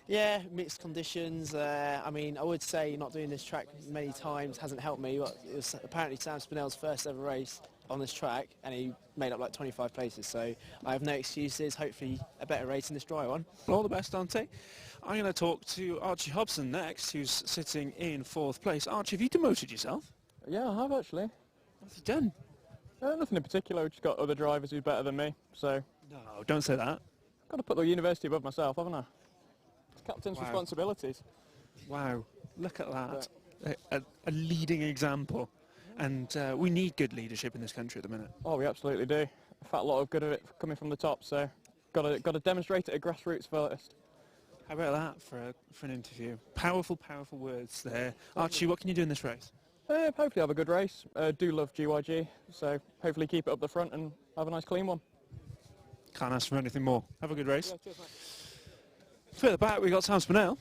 Yeah, mixed conditions. I mean, I would say not doing this track many times hasn't helped me, but it was apparently Sam Spinell's first ever race on this track, and he made up like 25 places, so I have no excuses. Hopefully a better race in this dry one. All the best, Dante. I'm going to talk to Archie Hobson next, who's sitting in 4th place. Archie, have you demoted yourself? Yeah, I have actually. What's he done? Nothing in particular. We've just got other drivers who are better than me, so... No, don't say that. Got to put the university above myself, haven't I? It's captain's Wow. responsibilities. Wow, look at that. A leading example. And we need good leadership in this country at the minute. Oh, we absolutely do. A fat lot of good of it coming from the top, so got to demonstrate it at grassroots first. How about that for an interview? Powerful words there. Archie, what can you do in this race? Hopefully have a good race. Do love GYG, so hopefully keep it up the front and have a nice clean one. Can't ask for anything more. Have a good race. Yeah, cheers, mate. Further back, we got Sam Spinell.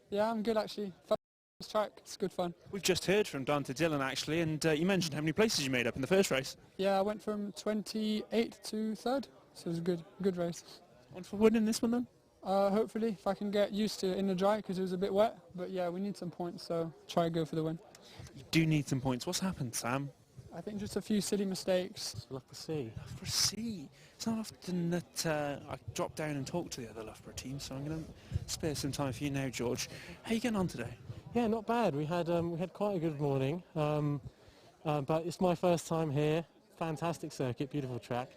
Yeah, I'm good actually. This track, it's good fun. We've just heard from Dante Dillon actually, and you mentioned how many places you made up in the first race. Yeah, I went from 28th to 3rd, so it was a good race. On for winning this one then? Hopefully, if I can get used to it in the dry, because it was a bit wet. But yeah, we need some points, so try to go for the win. You do need some points. What's happened, Sam? I think just a few silly mistakes. Loughborough C. Loughborough C. It's not often that I drop down and talk to the other Loughborough team, so I'm going to spare some time for you now, George. How are you getting on today? Yeah, not bad. We had quite a good morning, but it's my first time here. Fantastic circuit, beautiful track.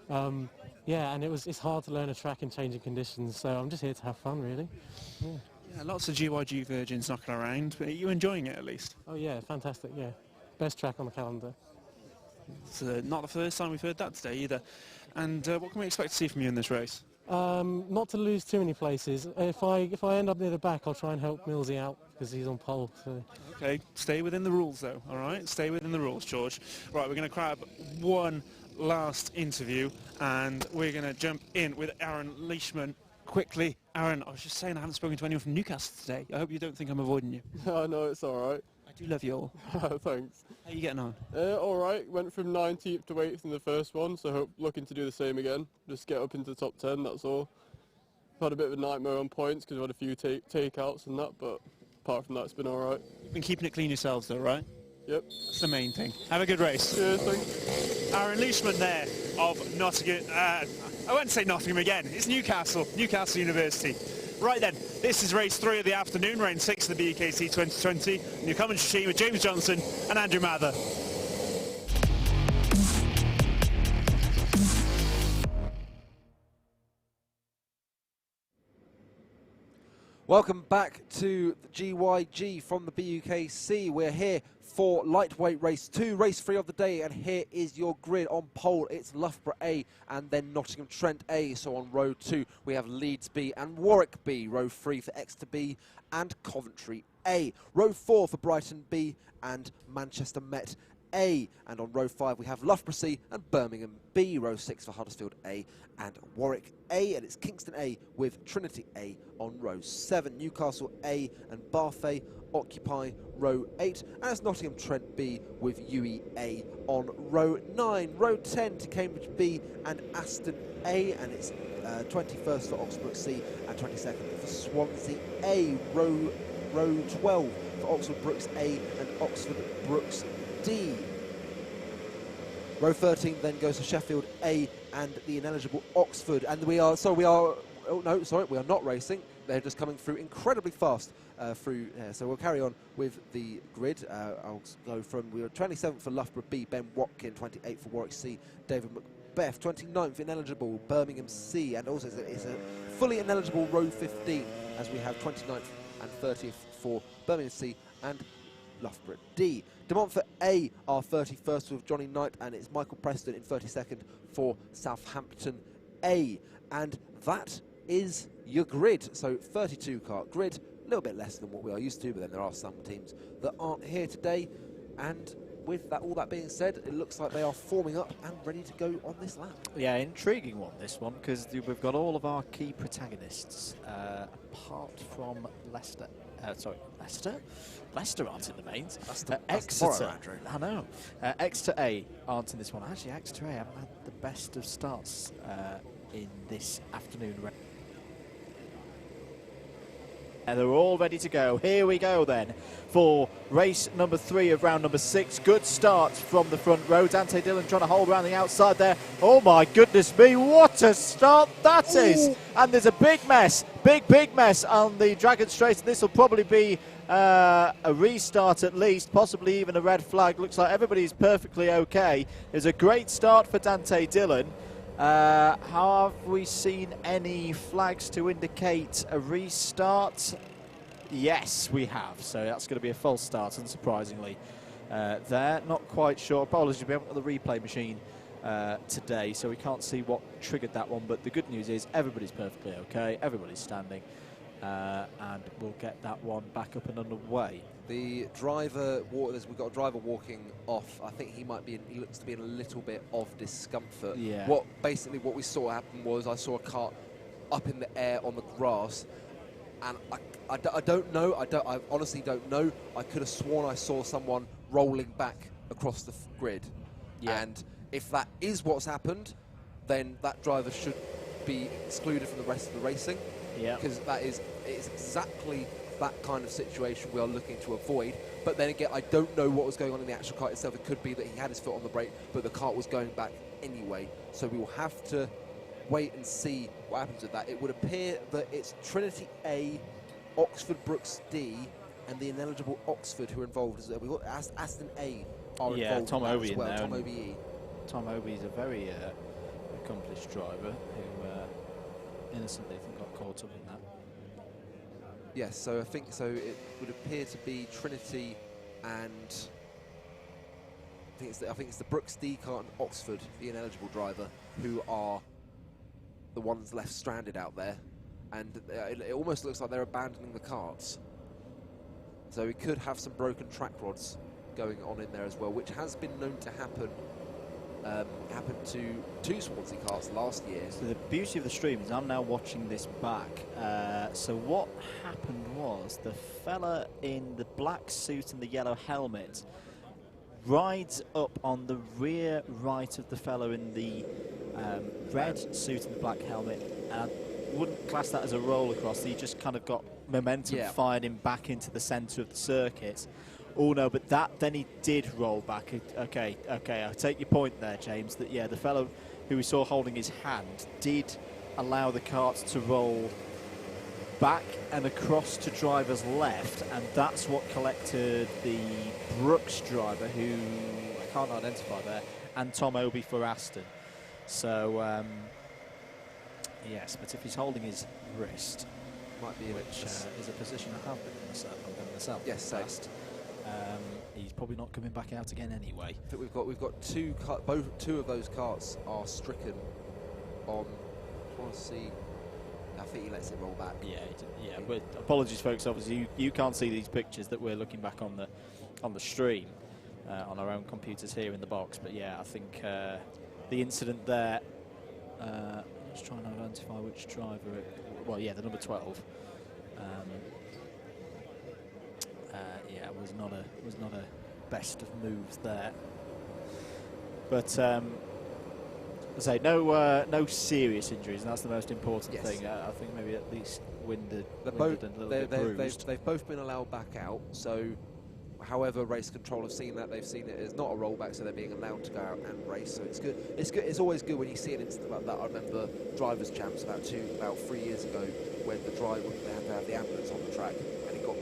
Yeah, and it's hard to learn a track in changing conditions, so I'm just here to have fun, really. Yeah. Yeah, lots of GYG virgins knocking around, but are you enjoying it at least? Oh yeah, fantastic, yeah. Best track on the calendar. It's not the first time we've heard that today either. And what can we expect to see from you in this race? Not to lose too many places. If I end up near the back, I'll try and help Millsy out because he's on pole. So. Okay, stay within the rules though, all right? Stay within the rules, George. Right, we're going to grab one last interview and we're going to jump in with Aaron Leishman quickly. Aaron, I was just saying I haven't spoken to anyone from Newcastle today. I hope you don't think I'm avoiding you. No, it's all right. I do love you all. Thanks. How are you getting on? All right. Went from 19th to 8th in the first one, so looking to do the same again. Just get up into the top 10, that's all. Had a bit of a nightmare on points because we had a few takeouts and that, but apart from that, it's been all right. You've been keeping it clean yourselves though, right? Yep. That's the main thing. Have a good race. Cheers, thanks. Aaron Leishman there of Nottingham. I won't say Nottingham again. It's Newcastle University. Right then, this is race 3 of the afternoon, round 6 of the BUKC 2020. New commentary team with James Johnson and Andrew Mather. Welcome back to the GYG from the BUKC. We're here for lightweight race 2, race 3 of the day, and here is your grid. On pole, it's Loughborough A and then Nottingham Trent A. So on row 2, we have Leeds B and Warwick B. Row 3 for Exeter B and Coventry A. Row 4 for Brighton B and Manchester Met A. And on row 5, we have Loughborough C and Birmingham B. Row 6 for Huddersfield A and Warwick A. And it's Kingston A with Trinity A on row 7. Newcastle A and Bath A occupy row 8. And it's Nottingham Trent B with UE A on row 9. Row 10 to Cambridge B and Aston A. And it's 21st for Oxford C and 22nd for Swansea A. Row 12 for Oxford Brooks A and Oxford Brooks D. Row 13 then goes to Sheffield A and the ineligible Oxford, and we are not racing. They're just coming through incredibly fast through here. So we'll carry on with the grid. I'll go from, we were 27th for Loughborough B, Ben Watkin, 28th for Warwick C, David Macbeth, 29th ineligible, Birmingham C, and also it's a fully ineligible row 15 as we have 29th and 30th for Birmingham C and Loughborough D. De Montfort A are 31st with Johnny Knight, and it's Michael Preston in 32nd for Southampton A. And that is your grid. So 32 car grid, a little bit less than what we are used to, but then there are some teams that aren't here today. And with that, all that being said, it looks like they are forming up and ready to go on this lap. Yeah, intriguing one, this one, because we've got all of our key protagonists, apart from Leicester. Leicester aren't in the mains. Exeter. I know. Exeter A aren't in this one. Actually, Exeter A haven't had the best of starts in this afternoon race. And they're all ready to go. Here we go then for race number 3 of round number 6. Good start from the front row. Dante Dillon trying to hold around the outside there. Oh my goodness me, what a start that is. And there's a big mess, big mess on the Dragon Straight. This will probably be a restart at least, possibly even a red flag. Looks like everybody's perfectly okay. It's a great start for Dante Dillon. Have we seen any flags to indicate a restart? Yes, we have. So that's going to be a false start, unsurprisingly. There, not quite sure. Apologies, we haven't got the replay machine today, so we can't see what triggered that one. But the good news is everybody's perfectly okay. Everybody's standing. And we'll get that one back up and underway. The driver, we've got a driver walking off. I think he looks to be in a little bit of discomfort. Yeah. Basically what we saw happen was I saw a car up in the air on the grass, and I don't know. I honestly don't know. I could have sworn I saw someone rolling back across the grid, and if that is what's happened, then that driver should be excluded from the rest of the racing. Yeah. Because it's exactly that kind of situation we are looking to avoid. But then again, I don't know what was going on in the actual kart itself. It could be that he had his foot on the brake, but the kart was going back anyway. So we will have to wait and see what happens with that. It would appear that it's Trinity A, Oxford Brooks D, and the ineligible Oxford who are involved. We've got Aston A are involved Tom in that Obie as well. in there. Tom Obie. Tom Obie's a very accomplished driver who innocently, I think, got caught up in that. Yes, so I think it would appear to be Trinity and I think it's the Brooks D kart and Oxford, the ineligible driver, who are the ones left stranded out there, and it almost looks like they're abandoning the karts. So we could have some broken track rods going on in there as well, which has been known to happen. Happened to two Swansea karts last year. So the beauty of the stream is I'm now watching this back. So what happened was the fella in the black suit and the yellow helmet rides up on the rear right of the fella in the red suit and the black helmet, and I wouldn't class that as a roll across. He just kind of got momentum fired him back into the centre of the circuit. Oh no, but then he did roll back. Okay, I take your point there, James, that the fellow who we saw holding his hand did allow the kart to roll back and across to driver's left, and that's what collected the Brooks driver, who I can't identify there, and Tom Obie for Aston. So, yes, but if he's holding his wrist, might be which is a position I have been in myself. Yes, past. He's probably not coming back out again anyway. I think we've got two of those karts are stricken on. I want to see. I think he lets it roll back. Yeah. But apologies, folks. Obviously, you can't see these pictures that we're looking back on the stream on our own computers here in the box. But yeah, I think the incident there. Let's try and identify which driver. The number 12. Was not a best of moves there. But I say no serious injuries, and that's the most important thing. I think maybe at least winded and a little bit bruised. They've both been allowed back out. So, however, race control have seen that, they've seen it as not a rollback, so they're being allowed to go out and race. So it's good. It's always good when you see an incident like that. I remember Drivers' Champs about 3 years ago when the driver they had to have the ambulance on the track, and he got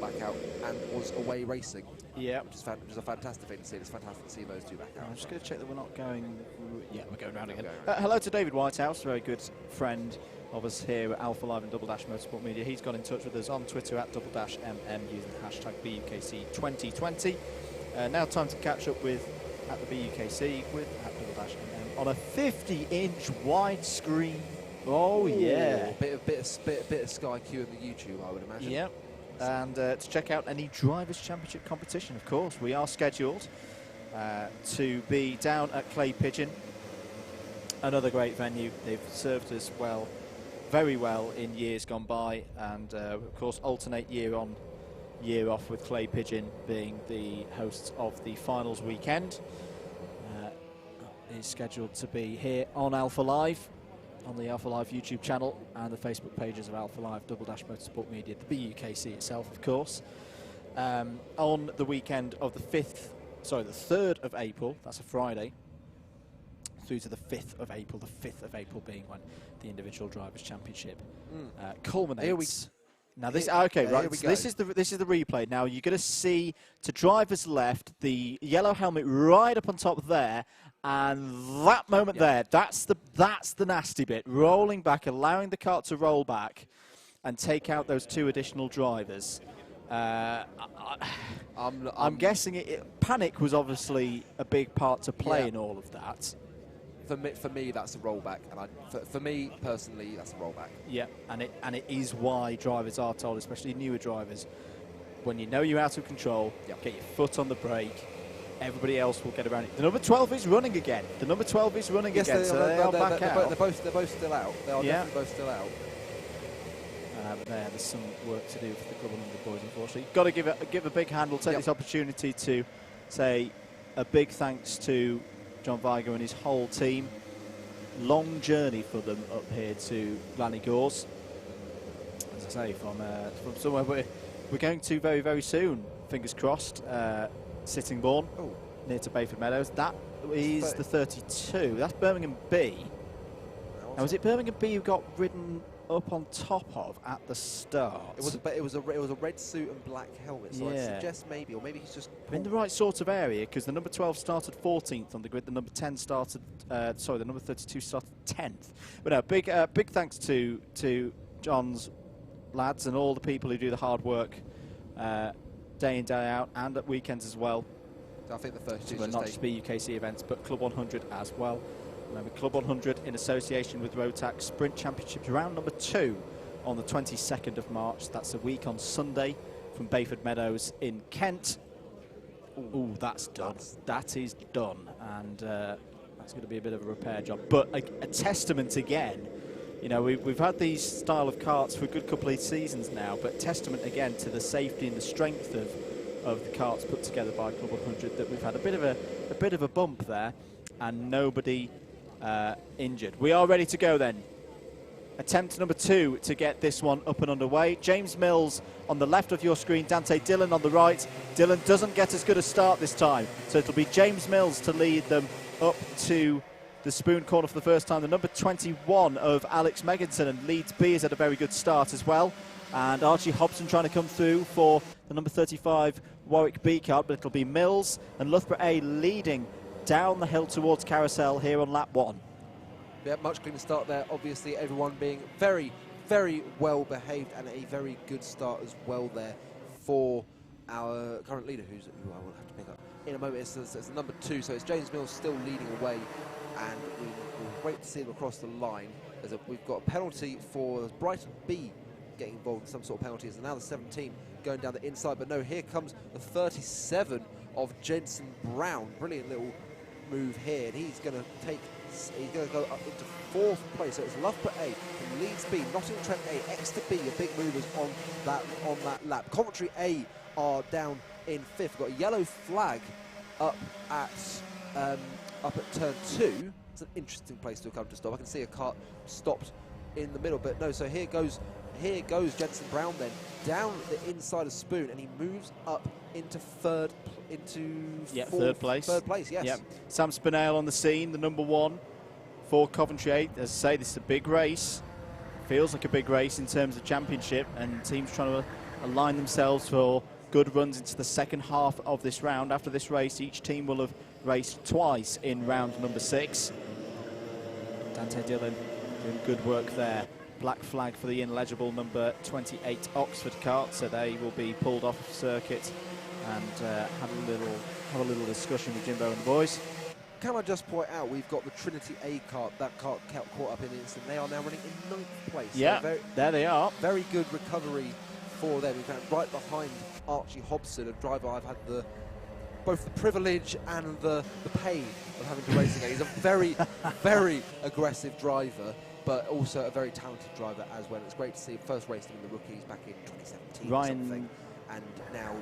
back out and was away racing. Yeah, which is a fantastic thing to see. It's fantastic to see those two back out. I'm just going to check that we're not going. Yeah, we're going round again. Hello to David Whitehouse, a very good friend of us here at Alpha Live and Double Dash Motorsport Media. He's got in touch with us on Twitter at Double Dash MM using the hashtag BUKC 2020. Now time to catch up with at the BUKC with at Double Dash MM on a 50-inch widescreen. Oh yeah, bit of Sky Q in the YouTube, I would imagine. Yep. And to check out any Drivers' Championship competition, of course, we are scheduled to be down at Clay Pigeon, another great venue. They've served us well, very well in years gone by, and of course alternate year on, year off, with Clay Pigeon being the hosts of the finals weekend. Is scheduled to be here on Alpha Live, on the Alpha Live YouTube channel and the Facebook pages of Alpha Live, Double Dash Motorsport Media, the BUKC itself, of course. On the weekend of the 3rd of April, that's a Friday, through to the 5th of April, the 5th of April being when the individual Drivers' Championship culminates. Now this, this is the replay. Now you're going to see to driver's left the yellow helmet right up on top there, and that moment there, that's the nasty bit, rolling back, allowing the kart to roll back and take out those two additional drivers. I'm guessing panic was obviously a big part to play in all of that. For me, that's a rollback, and for me personally, that's a rollback. Yeah, and it is why drivers are told, especially newer drivers, when you know you're out of control, get your foot on the brake. Everybody else will get around it. The number 12 is running again. The number 12 is running again, so they are back out. They're both still out. They are definitely both still out. There's some work to do for the Club 100 boys, unfortunately. Got to give a big hand. We'll take this opportunity to say a big thanks to John Vigo and his whole team. Long journey for them up here to Glan Gors. As I say, from somewhere we're going to very, very soon. Fingers crossed. Sittingbourne, near to Bayford Meadows. That is the 32. That's Birmingham B. Now, was it Birmingham B who got ridden up on top of at the start? It was a red suit and black helmet. So I suggest maybe, or maybe he's just in the right sort of area, because the number 12 started 14th on the grid. The number 10 started, the number 32 started 10th. But no, big thanks to John's lads and all the people who do the hard work day in, day out, and at weekends as well. I think the 32 so not just BUKC events, but Club 100 as well. Remember, Club 100 in association with Rotax Sprint Championships round number 2 on the 22nd of March. That's a week on Sunday from Bayford Meadows in Kent. Ooh, that's done. That is done, and that's going to be a bit of a repair job. But a testament again. You know, we've had these style of karts for a good couple of seasons now, but testament again to the safety and the strength of the karts put together by Club 100, that we've had a bit of a bump there, and nobody injured. We are ready to go then. Attempt number 2 to get this one up and underway. James Mills on the left of your screen, Dante Dillon on the right. Dillon doesn't get as good a start this time, so it'll be James Mills to lead them up to the spoon corner for the first time. The number 21 of Alex Megginson, and Leeds B is at a very good start as well. And Archie Hobson trying to come through for the number 35 Warwick B kart, but it'll be Mills and Loughborough A leading down the hill towards Carousel here on lap 1. Yeah, much cleaner start there. Obviously, everyone being very, very well behaved, and a very good start as well there for our current leader, who I will have to pick up in a moment. It's the number 2, so it's James Mills still leading away, and we'll wait to see them across the line. We've got a penalty for Brighton B getting involved in some sort of penalties, and now the 17 going down the inside. But no, here comes the 37 of Jensen Brown. Brilliant little move here, and he's going to go up into 4th place. So it's Loughborough A and Leeds B, Nottingham Trent A, Exeter B, your big movers on that lap. Coventry A are down in 5th. Got a yellow flag up at turn 2. It's an interesting place to come to stop. I can see a car stopped in the middle, but no. So here goes Jensen Brown then down the inside of Spoon, and he moves up into third place. Third place, yes. Yep. Sam Spinell on the scene, the number 1 for Coventry 8. As I say, this is a big race. Feels like a big race in terms of championship, and teams trying to align themselves for good runs into the second half of this round. After this race, each team will have raced twice in round number 6. Dante Dillon doing good work there. Black flag for the illegible number 28 Oxford kart, so they will be pulled off circuit and have a little discussion with Jimbo and the boys. Can I just point out, we've got the Trinity A kart. That kart caught up in the instant. They are now running in 9th place. Yeah, so there they are. Very good recovery for them. In fact, right behind Archie Hobson, a driver I've had both the privilege and the pain of having to race again. He's a very, very aggressive driver, but also a very talented driver as well. It's great to see him first raced him in the rookies back in 2017 or something, and now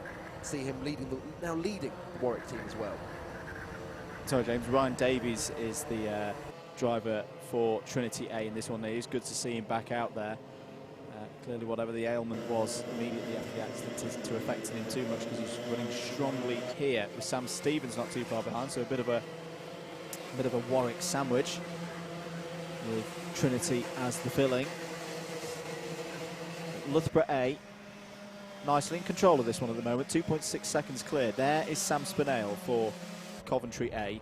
see him leading the Warwick team as well. Sorry, James. Ryan Davies is the driver for Trinity A in this one. It is good to see him back out there. Clearly, whatever the ailment was immediately after the accident isn't too affecting him too much, because he's running strongly here with Sam Stevens not too far behind. So a bit of a Warwick sandwich with Trinity as the filling. Loughborough A nicely in control of this one at the moment. 2.6 seconds clear. There is Sam Spinell for Coventry A.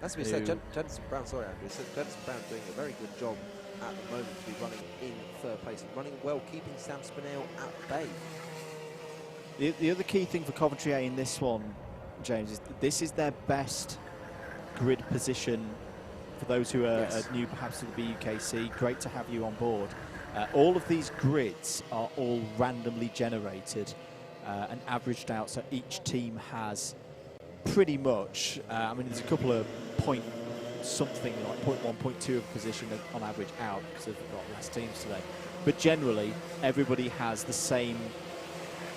That's to be said, Jensen Brown, sorry Andrew, Jensen Brown doing a very good job at the moment to be running in 3rd place and running well, keeping Sam Spinell at bay. The other key thing for Coventry A in this one, James, is this is their best grid position for those who are new perhaps to the BUKC. Great to have you on board. All of these grids are all randomly generated and averaged out, so each team has pretty much, I mean, there's a couple of point something like 0.1, 0.2 of position on average out because they've got less teams today. But generally, everybody has the same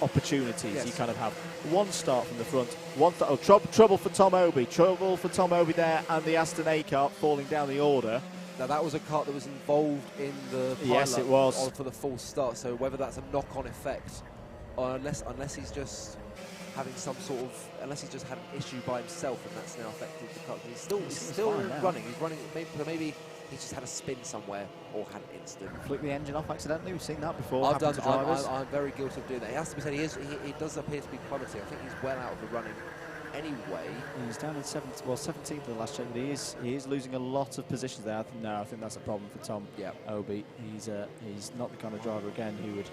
opportunities. Yes. You kind of have one start from the front, trouble for Tom Oby there, and the Aston A kart falling down the order. Now that was a kart that was involved in the pilot. Yes, it was. For the false start. So whether that's a knock-on effect, or unless he's just having some sort of, unless he's just had an issue by himself and that's now affected the kart. He's still running. He's running. Maybe he's just had a spin somewhere or had an incident. Flick the engine off accidentally. We've seen that before. I've done. I'm very guilty of doing that. It has to be said. He does appear to be plummeting. I think he's well out of the running. Anyway, he's down in 17th in the last check, but he is losing a lot of positions there. I think that's a problem for Tom Oby. He's not the kind of driver again who would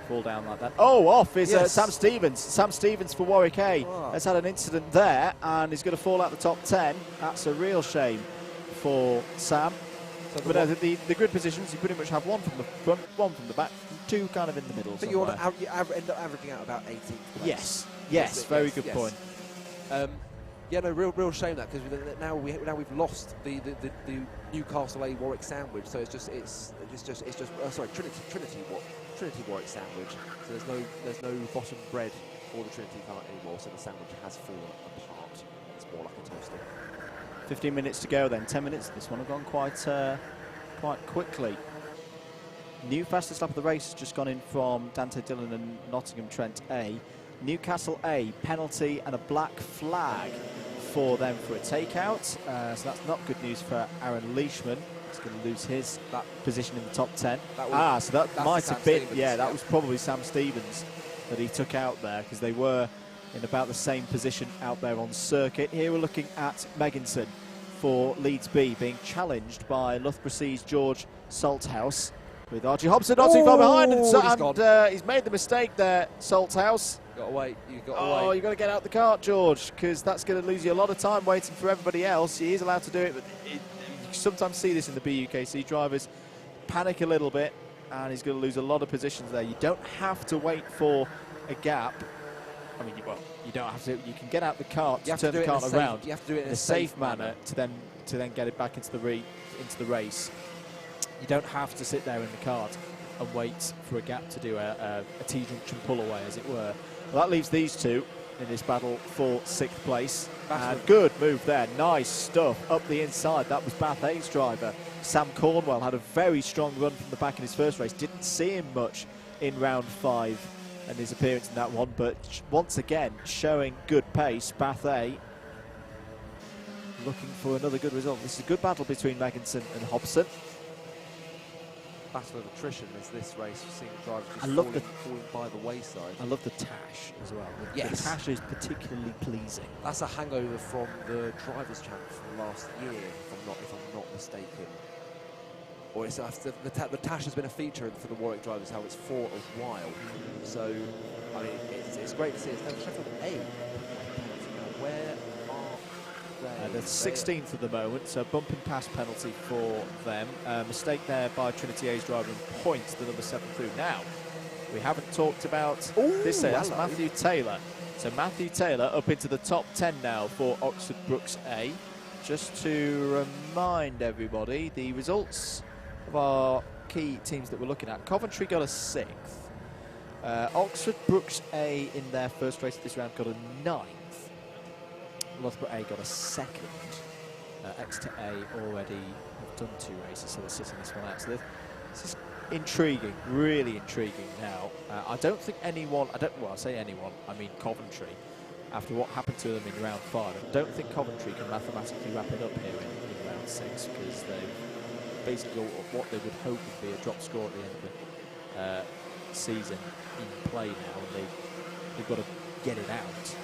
fall down like that. Oh, off is Sam Stevens. Sam Stevens for Warwick A has had an incident there, and he's going to fall out the top 10. That's a real shame for Sam. So but the grid positions, you pretty much have one from the front, one from the back, two kind of in the middle. But you end up averaging out about 18th place. Yes, very good point. Yeah, no, real shame that, because now we've lost the Newcastle A Warwick sandwich. So it's just Trinity Warwick sandwich. So there's no bottom bread for the Trinity cart anymore. So the sandwich has fallen apart. It's more like a toaster. 15 minutes to go then. 10 minutes. This one have gone quite quickly. New fastest lap of the race has just gone in from Dante Dillon and Nottingham Trent A. Newcastle A, penalty and a black flag for them for a takeout. So that's not good news for Aaron Leishman. He's going to lose his position in the top 10. So that might have been, that was probably Sam Stevens that he took out there, because they were in about the same position out there on circuit. Here we're looking at Megginson for Leeds B, being challenged by Loughborough C's George Salthouse, with Archie Hobson not too far behind, and he's made the mistake there, Salthouse. You've got to get out the kart, George, because that's going to lose you a lot of time waiting for everybody else. He is allowed to do it, but you sometimes see this in the BUKC. Drivers panic a little bit, and he's going to lose a lot of positions there. You don't have to wait for a gap. I mean, you don't have to. You can get out the kart, turn the kart around. You have to do it in a safe manner to then get it back into the race. You don't have to sit there in the kart and wait for a gap to do a T-junction pull away, as it were. Well, that leaves these two in this battle for 6th place. And good move there. Nice stuff up the inside. That was Bath A's driver. Sam Cornwell had a very strong run from the back in his first race. Didn't see him much in round 5 and his appearance in that one, but once again showing good pace. Bath A looking for another good result. This is a good battle between Megginson and Hobson. Battle of attrition is this race. We're seeing drivers just falling by the wayside. I love the tash as well. The tash is particularly pleasing. That's a hangover from the Drivers' Champ from last year, if I'm not mistaken. Or it's the tash has been a feature for the Warwick drivers, how it's for a while. So, I mean, it's great to see. It's now Sheffield A. Where are they're 16th at the moment, so bump and pass penalty for them. Mistake there by Trinity A's driver in points, the number 7 through. Now, we haven't talked about this. That's Matthew Taylor. So Matthew Taylor up into the top 10 now for Oxford Brookes A. Just to remind everybody, the results of our key teams that we're looking at. Coventry got a 6th. Oxford Brookes A in their first race of this round got a 9th. Loughborough A got a 2nd. Exeter A already have done 2 races, so they're sitting this one out. So this is intriguing, really intriguing now. I don't think anyone, I say anyone, I mean Coventry, after what happened to them in round 5, I don't think Coventry can mathematically wrap it up here in round 6, because they've basically what they would hope would be a drop score at the end of the season in play now, and they've got to get it out.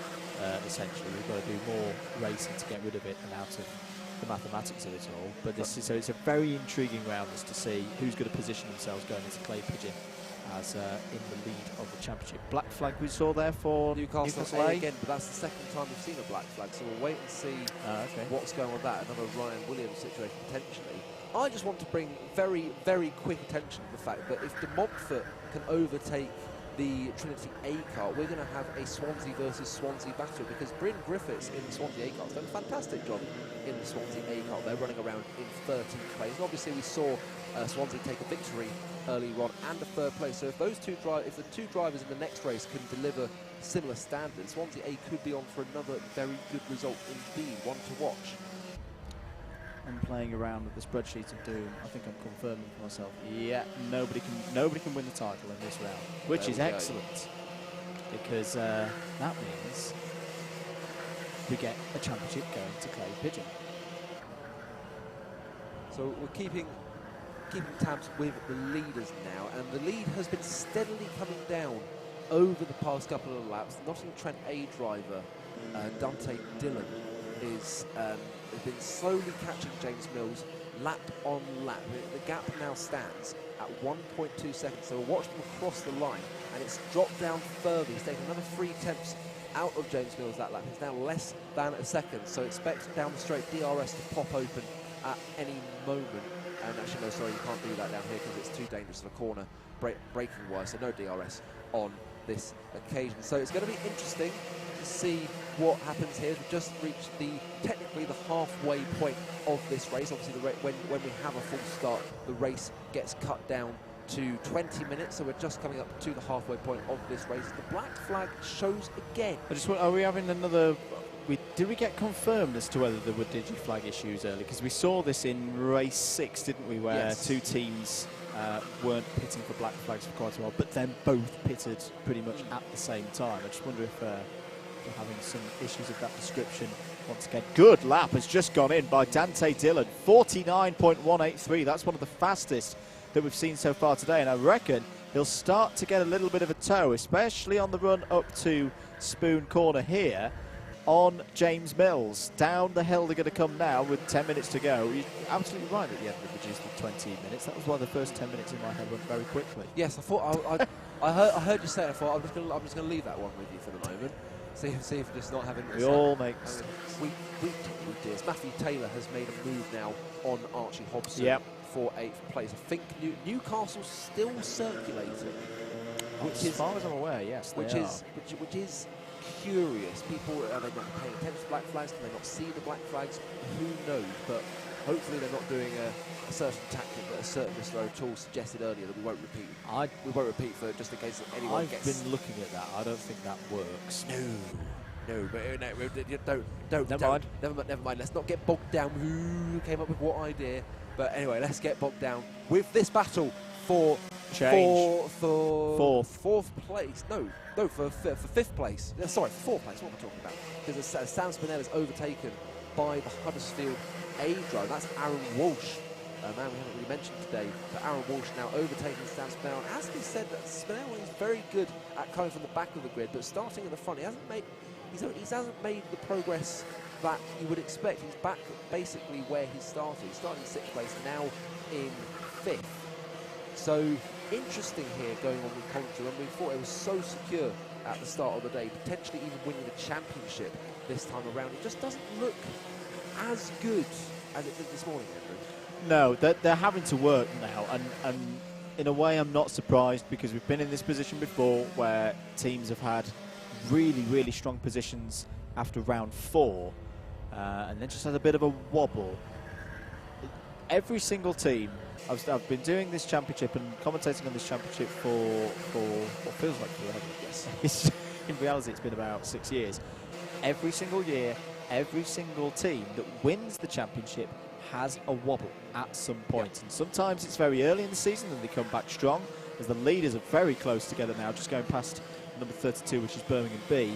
Essentially, we've got to do more racing to get rid of it and out of the mathematics of it all. But so it's a very intriguing round as to see who's going to position themselves going into Clay Pigeon as in the lead of the championship. Black flag we saw there for Newcastle A again, but that's the 2nd time we've seen a black flag, so we'll wait and see what's going on with that. Another Ryan Williams situation potentially. I just want to bring very, very quick attention to the fact that if De Montfort can overtake the Trinity A kart, we're going to have a Swansea versus Swansea battle, because Bryn Griffiths in the Swansea A kart has done a fantastic job in the Swansea A kart. They're running around in 13th place. And obviously we saw Swansea take a victory early on and a third place. So if the two drivers in the next race can deliver similar standards, Swansea A could be on for another very good result indeed, one to watch. I'm playing around with the spreadsheet of doom. I think I'm confirming for myself. Yeah, nobody can win the title in this round, which is excellent, because that means we get a championship going to Clay Pigeon. So we're keeping tabs with the leaders now, and the lead has been steadily coming down over the past couple of laps. Nottingham Trent A driver Dante Dillon has been slowly catching James Mills lap on lap. The gap now stands at 1.2 seconds, so we'll watch them across the line, and it's dropped down further. He's taken another 3 tenths out of James Mills that lap. It's now less than a second, so expect down the straight DRS to pop open at any moment. And actually, no, sorry, you can't do that down here because it's too dangerous of a corner braking wise, so no DRS on this occasion. So it's going to be interesting to see what happens here. We've just reached technically the halfway point of this race. Obviously, when we have a full start, the race gets cut down to 20 minutes, so we're just coming up to the halfway point of this race. The black flag shows again. Are we having another... Did we get confirmed as to whether there were digi-flag issues early? Because we saw this in race 6, didn't we, where two teams weren't pitting for black flags for quite a while, but then both pitted pretty much at the same time. I just wonder if we're having some issues of that description once again. Good lap has just gone in by Dante Dillon, 49.183. That's one of the fastest that we've seen so far today, and I reckon he'll start to get a little bit of a toe, especially on the run up to Spoon Corner here on James Mills. Down the hill they're going to come now with 10 minutes to go. You're absolutely right at the end of reduced to 20 minutes. That was why the first 10 minutes in my head went very quickly. Yes, I thought I heard you say it. I thought I'm just going to leave that one with you for the moment. See if you're just not having. We all make we dears. Matthew Taylor has made a move now on Archie Hobson for 8th place. I think Newcastle's still circulating, as far as I'm aware, yes, which is curious. People, are they not paying attention to black flags? Can they not see the black flags? Who knows? But hopefully they're not doing a certain tactic that a certain Mr. O'Toole suggested earlier that we won't repeat. We won't repeat for just in case anyone gets... I've been looking at that. I don't think that works. No, but never mind. Let's not get bogged down. Who came up with what idea? But anyway, let's get bogged down with this battle for fourth place. No, for 5th place. Sorry, 4th place. What am I talking about? Because Sam Spinell is overtaken by the Huddersfield A driver. That's Aaron Walsh. Man, we haven't really mentioned today, but Aaron Walsh now overtaking Sam Spinell. And as we said, that Spinell is very good at coming from the back of the grid, but starting at the front, he hasn't made the progress that you would expect. He's back basically where he started. He started in 6th place, now in 5th. So interesting here going on with Coventry, when we thought it was so secure at the start of the day, potentially even winning the championship this time around. It just doesn't look as good as it did this morning, Andrew. No, they're having to work now, and in a way I'm not surprised, because we've been in this position before where teams have had really, really strong positions after round 4 and then just had a bit of a wobble. Every single team, I've been doing this championship and commentating on this championship for what feels like forever. Yes. In reality, it's been about 6 years. Every single year, every single team that wins the championship has a wobble at some point. And sometimes it's very early in the season and they come back strong, as the leaders are very close together now, just going past number 32, which is Birmingham B.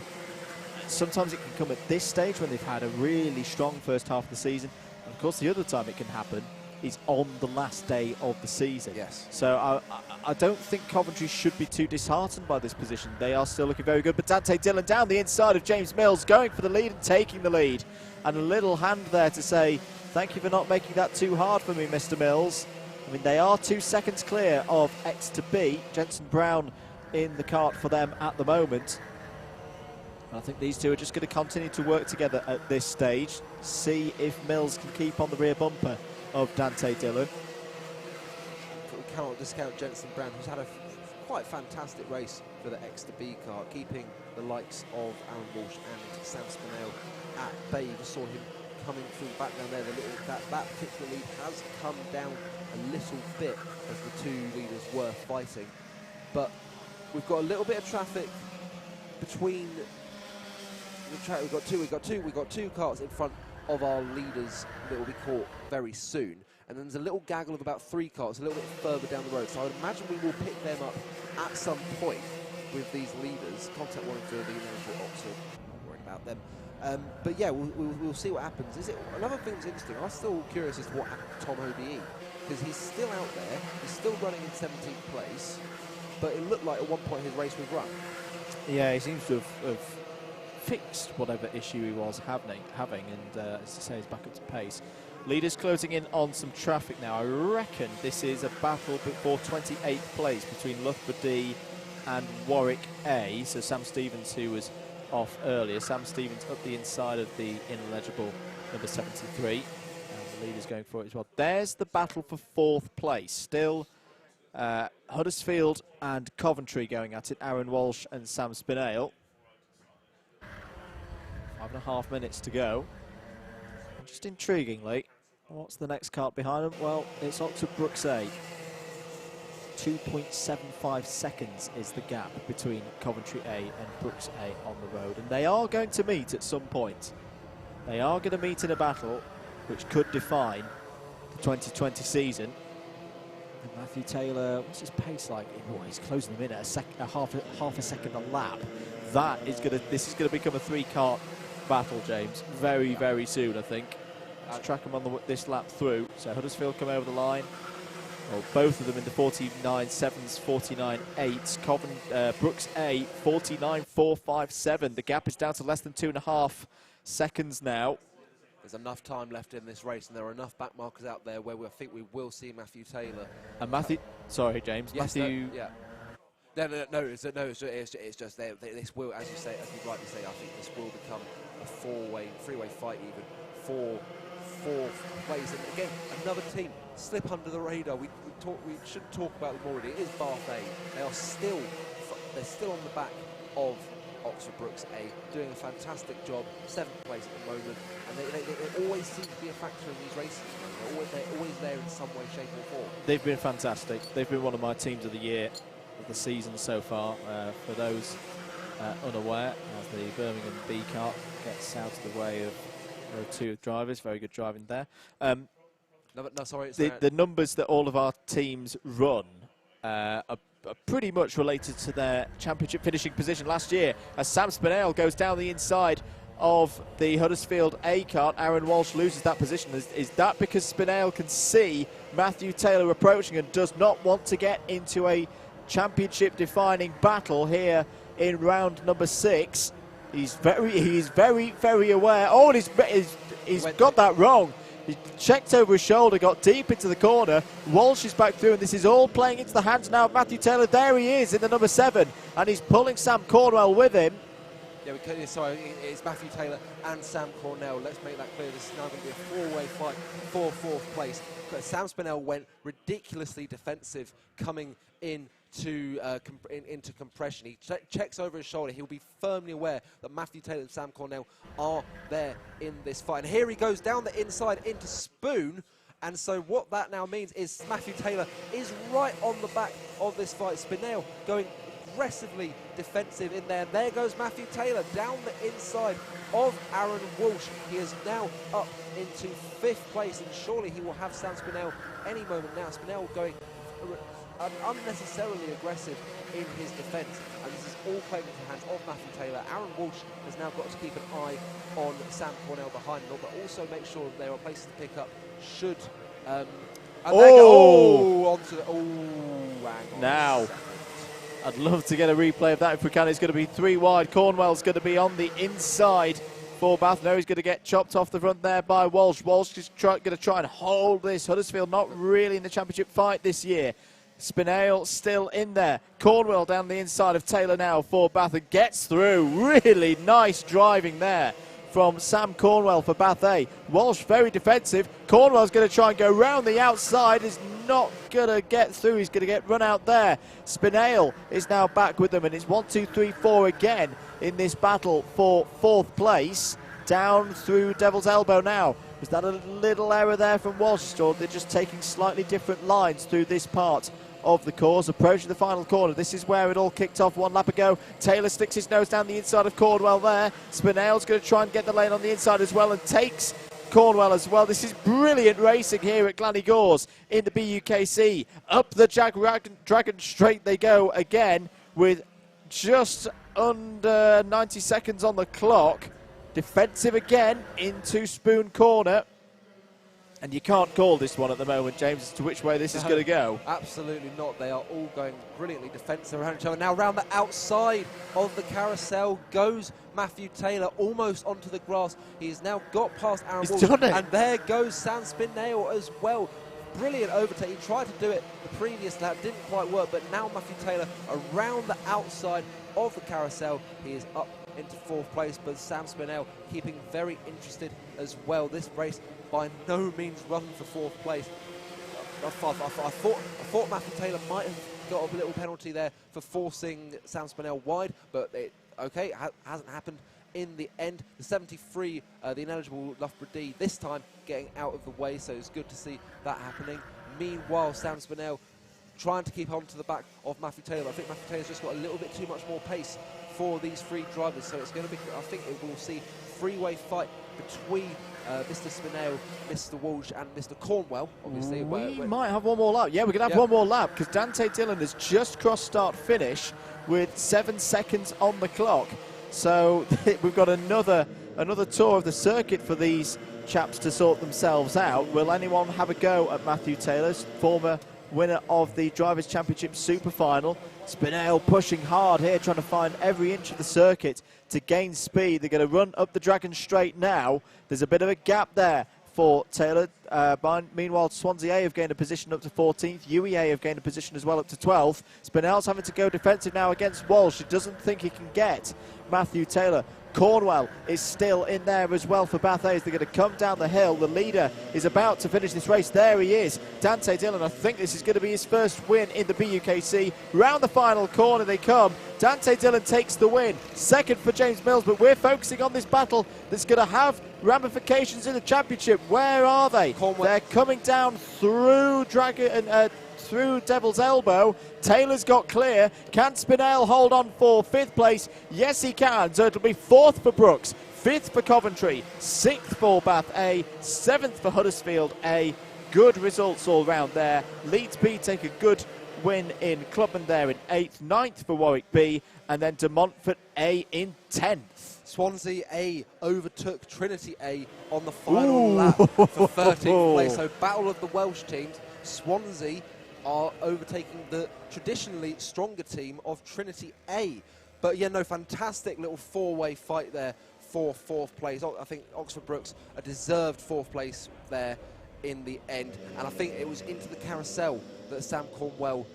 Sometimes it can come at this stage when they've had a really strong first half of the season. And of course, the other time it can happen is on the last day of the season. Yes. So I don't think Coventry should be too disheartened by this position. They are still looking very good. But Dante Dillon down the inside of James Mills, going for the lead and taking the lead. And a little hand there to say, thank you for not making that too hard for me, Mr. Mills. I mean, they are 2 seconds clear of X to B. Jensen Brown in the kart for them at the moment. And I think these two are just going to continue to work together at this stage. See if Mills can keep on the rear bumper of Dante Dillon. We cannot discount Jensen Brown, who's had a quite fantastic race for the Exeter B car, keeping the likes of Aaron Walsh and Sam Spinell at bay. You just saw him coming through the background there. That particular lead has come down a little bit as the two leaders were fighting, but we've got a little bit of traffic between the track. We've got two carts in front of our leaders that will be caught very soon, and then there's a little gaggle of about 3 carts a little bit further down the road. So I would imagine we will pick them up at some point with these leaders. Contact 1 and 3 will be in for Oxford. Not worried about them. But yeah, we'll see what happens. Another thing that's interesting, I'm still curious as to what happened to Tom OBE, because he's still out there, he's still running in 17th place, but it looked like at one point his race was run. Yeah, he seems to have fixed whatever issue he was having, and as I say, he's back up to pace. Leaders closing in on some traffic now. I reckon this is a battle for 28th place between Loughborough D and Warwick A. So Sam Stevens, who was off earlier, Sam Stevens up the inside of the ineligible number 73, and the leaders going for it as well. There's the battle for 4th place. Still Huddersfield and Coventry going at it, Aaron Walsh and Sam Spinell. 5.5 minutes to go. Just intriguingly, what's the next cart behind them? Well, it's Oxford Brooks A. 2.75 seconds is the gap between Coventry A and Brooks A on the road, and they are going to meet at some point. They are going to meet in a battle which could define the 2020 season. And Matthew Taylor, what's his pace like? Oh, he's closing them in at half a second a lap. This is going to become a 3-cart battle, James, very, very soon, I think. Let's track them on this lap through. So Huddersfield come over the line. Well, both of them in the 49.7s, 49.8s. Brooks A, 49.457. The gap is down to less than 2.5 seconds now. There's enough time left in this race, and there are enough back markers out there where I think we will see Matthew Taylor. And Matthew, sorry, James. Yes, Matthew. No, it's just there. This will, as you rightly say, I think this will become a three-way fight even for 4th place. And again, another team slip under the radar. We shouldn't talk about them already. It is Bath A. They're still on the back of Oxford Brooks A, doing a fantastic job. 7th place at the moment, and they always seem to be a factor in these races. They're always there in some way, shape or form. They've been fantastic. They've been one of my teams of the year of the season so far. For those unaware, as the Birmingham B car gets out of the way of 2 drivers. Very good driving there. The numbers that all of our teams run are pretty much related to their championship finishing position last year, as Sam Spinell goes down the inside of the Huddersfield A cart. Aaron Walsh loses that position. Is that because Spinell can see Matthew Taylor approaching and does not want to get into a championship defining battle here in round number 6? He's very, very aware. Oh, and he's got that wrong. He checked over his shoulder, got deep into the corner. Walsh is back through, and this is all playing into the hands now of Matthew Taylor. There he is in the number 7, and he's pulling Sam Cornwell with him. Yeah, it's Matthew Taylor and Sam Cornell. Let's make that clear. This is now going to be a 4-way fight for 4th place. But Sam Spinell went ridiculously defensive coming into compression. He checks over his shoulder. He'll be firmly aware that Matthew Taylor and Sam Cornell are there in this fight. And here he goes down the inside into Spoon. And so what that now means is Matthew Taylor is right on the back of this fight. Spinell going aggressively defensive in there. There goes Matthew Taylor down the inside of Aaron Walsh. He is now up into 5th place, and surely he will have Sam Spinell any moment now. Spinell going unnecessarily aggressive in his defence, and this is all playing into the hands of Matthew Taylor. Aaron Walsh has now got to keep an eye on Sam Cornell behind him, but also make sure that there are places to pick up should now I'd love to get a replay of that if we can. It's going to be 3 wide. Cornwell's going to be on the inside for Bath. Now he's going to get chopped off the front there by Walsh. Walsh is going to try and hold this. Huddersfield not really in the championship fight this year. Spinell still in there. Cornwell down the inside of Taylor now for Bath and gets through. Really nice driving there from Sam Cornwell for Bath A. Walsh very defensive. Cornwell's going to try and go round the outside. Is not going to get through. He's going to get run out there. Spinale is now back with them, and it's 1, 2, 3, 4 again in this battle for 4th place. Down through Devil's Elbow now. Was that a little error there from Walsh, or they're just taking slightly different lines through this part of the course? Approaching the final corner. This is where it all kicked off 1 lap ago. Taylor sticks his nose down the inside of Cornwell there. Spinale's going to try and get the lane on the inside as well and takes Cornwell as well. This is brilliant racing here at Glan Gors in the BUKC. Up the Dragon Straight they go again with just under 90 seconds on the clock. Defensive again into Spoon Corner. And you can't call this one at the moment, James, as to which way this is going to go. Absolutely not. They are all going brilliantly defensive around each other. Now round the outside of the carousel goes Matthew Taylor, almost onto the grass. He's now got past Aaron Walsh. And there goes Sam Spinale as well. Brilliant overtake. He tried to do it the previous lap, didn't quite work, but now Matthew Taylor around the outside of the carousel. He is up into 4th place, but Sam Spinale keeping very interested as well. This race by no means run for 4th place. I thought Matthew Taylor might have got a little penalty there for forcing Sam Spinale wide, but it hasn't happened in the end. The 73, the ineligible Loughborough D, this time getting out of the way, so it's good to see that happening. Meanwhile, Sam Spinale trying to keep on to the back of Matthew Taylor. I think Matthew Taylor's just got a little bit too much more pace for these 3 drivers, so it's going to be, I think it will see freeway fight between Mr. Spinale, Mr. Walsh and Mr. Cornwell, obviously. We might have one more lap. Yeah, we're going to have one more lap, because Dante Dillon has just crossed start-finish with 7 seconds on the clock. So we've got another tour of the circuit for these chaps to sort themselves out. Will anyone have a go at Matthew Taylor's former winner of the Drivers' Championship Super Final? Spinale pushing hard here, trying to find every inch of the circuit to gain speed. They're going to run up the Dragon Straight now. There's a bit of a gap there for Taylor. Meanwhile, Swansea A have gained a position up to 14th. UEA have gained a position as well up to 12th. Spinale's having to go defensive now against Walsh. He doesn't think he can get Matthew Taylor. Cornwell is still in there as well for Bath A as they're going to come down the hill. The leader is about to finish this race. There he is, Dante Dillon. I think this is going to be his first win in the BUKC. Round the final corner they come. Dante Dillon takes the win. Second for James Mills, but we're focusing on this battle that's going to have ramifications in the championship. Where are they? They're coming down through through Devil's Elbow. Taylor's got clear. Can Spinale hold on for 5th place? Yes, he can. So it'll be 4th for Brooks, 5th for Coventry, 6th for Bath A, 7th for Huddersfield A. Good results all round there. Leeds B take a good win in Clubman there in 8th, 9th for Warwick B, and then De Montfort A in 10th. Swansea A overtook Trinity A on the final lap for 13th place. So battle of the Welsh teams. Swansea are overtaking the traditionally stronger team of Trinity A. But yeah, no, fantastic little 4-way fight there for 4th place. I think Oxford Brooks a deserved 4th place there in the end. And I think it was into the carousel that Sam Cornwell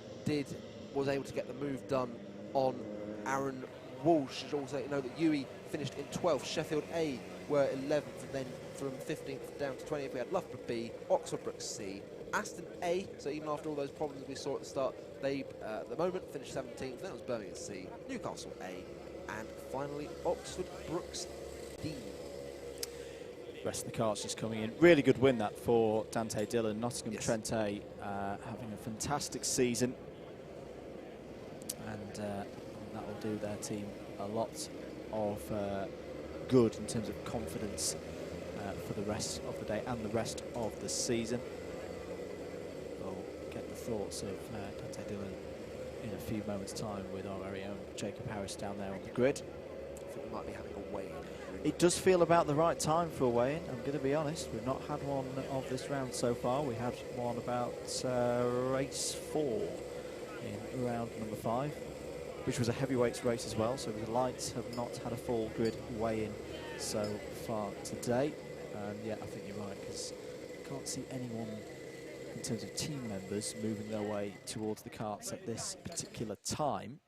was able to get the move done on Aaron Walsh. Also, you know that UE finished in 12th. Sheffield A were 11th, and then from 15th down to 20th we had Loughborough B, Oxford Brooks C, Aston A. So even after all those problems we saw at the start, they at the moment finished 17th. Then it was Birmingham C, Newcastle A, and finally Oxford Brooks D. The rest of the carts just coming in. Really good win that for Dante Dillon. Nottingham Trent A having a fantastic season, and that will do their team a lot of good in terms of confidence for the rest of the day and the rest of the season. We'll get the thoughts of Dante Dillon in a few moments' time with our very own Jacob Harris down there on the grid. I think we might be having a weigh-in. It does feel about the right time for a weigh-in. I'm going to be honest, we've not had one of this round so far. We had one about race 4 in round number 5, which was a heavyweights race as well, so the lights have not had a full grid weigh-in so far today. And yeah, I think you're right, because I can't see anyone in terms of team members moving their way towards the carts at this particular time.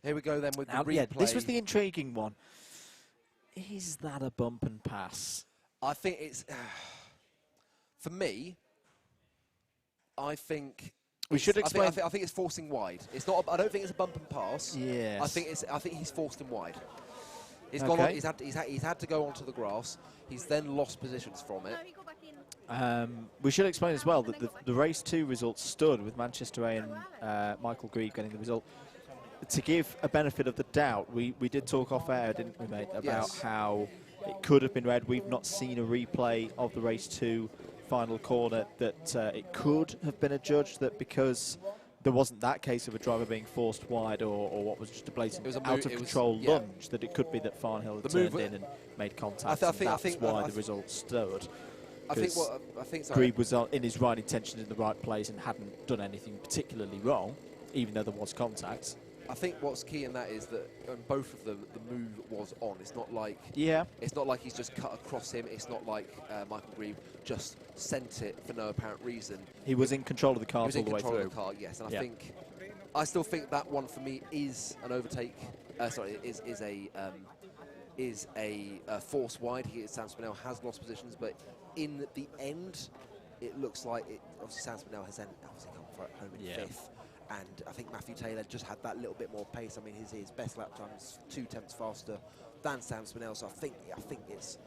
Here we go then with the replay. Yeah, this was the intriguing one. Is that a bump and pass? I think it's... for me, I think... We should explain... I think it's forcing wide. It's not. I don't think it's a bump and pass. Yes. I think he's forced him wide. He's Okay. gone on, he's had to go onto the grass. He's then lost positions from it. We should explain as well that the race 2 results stood with Manchester A and Michael Grieve getting the result. To give a benefit of the doubt, we did talk off air, didn't we, mate, about how it could have been red. We've not seen a replay of the race 2 final corner that it could have been adjudged that because there wasn't that case of a driver being forced wide or what was just a blatant out-of-control lunge, that it could be that Farnhill had turned in and made contact, that's why the result stood. I think Grieve was in his right intentions in the right place and hadn't done anything particularly wrong, even though there was contact. I think what's key in that is that on both of them, the move was on. It's not like it's not like he's just cut across him. It's not like Michael Grieve just sent it for no apparent reason. He was in control of the car all the way through. He was in control of the car, yes. And I still think that one for me is an overtake. Is a force wide. Sam Spinell has lost positions, but in the end, it looks like obviously Sam Spinell has then obviously come home in fifth. And I think Matthew Taylor just had that little bit more pace. I mean, his best lap time is 2 tenths faster than Sam Spinell. So I think it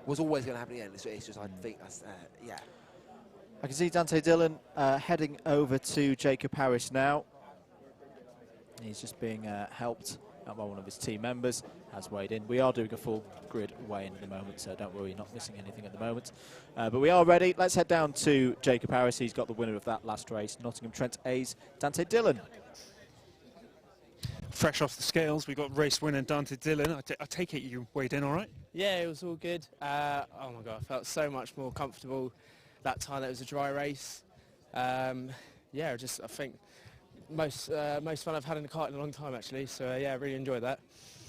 was always going to happen in the end. It's just I think that's I can see Dante Dillon heading over to Jacob Harris now. He's just being helped out by one of his team members, has weighed in. We are doing a full grid weigh-in at the moment, so don't worry, you're not missing anything at the moment. But we are ready. Let's head down to Jacob Harris. He's got the winner of that last race, Nottingham Trent A's Dante Dillon. Fresh off the scales, we got race winner Dante Dillon. I take it you weighed in all right? Yeah, it was all good. Oh my God, I felt so much more comfortable that time. That was a dry race. I think most fun I've had in the kart in a long time, actually. So yeah, I really enjoyed that.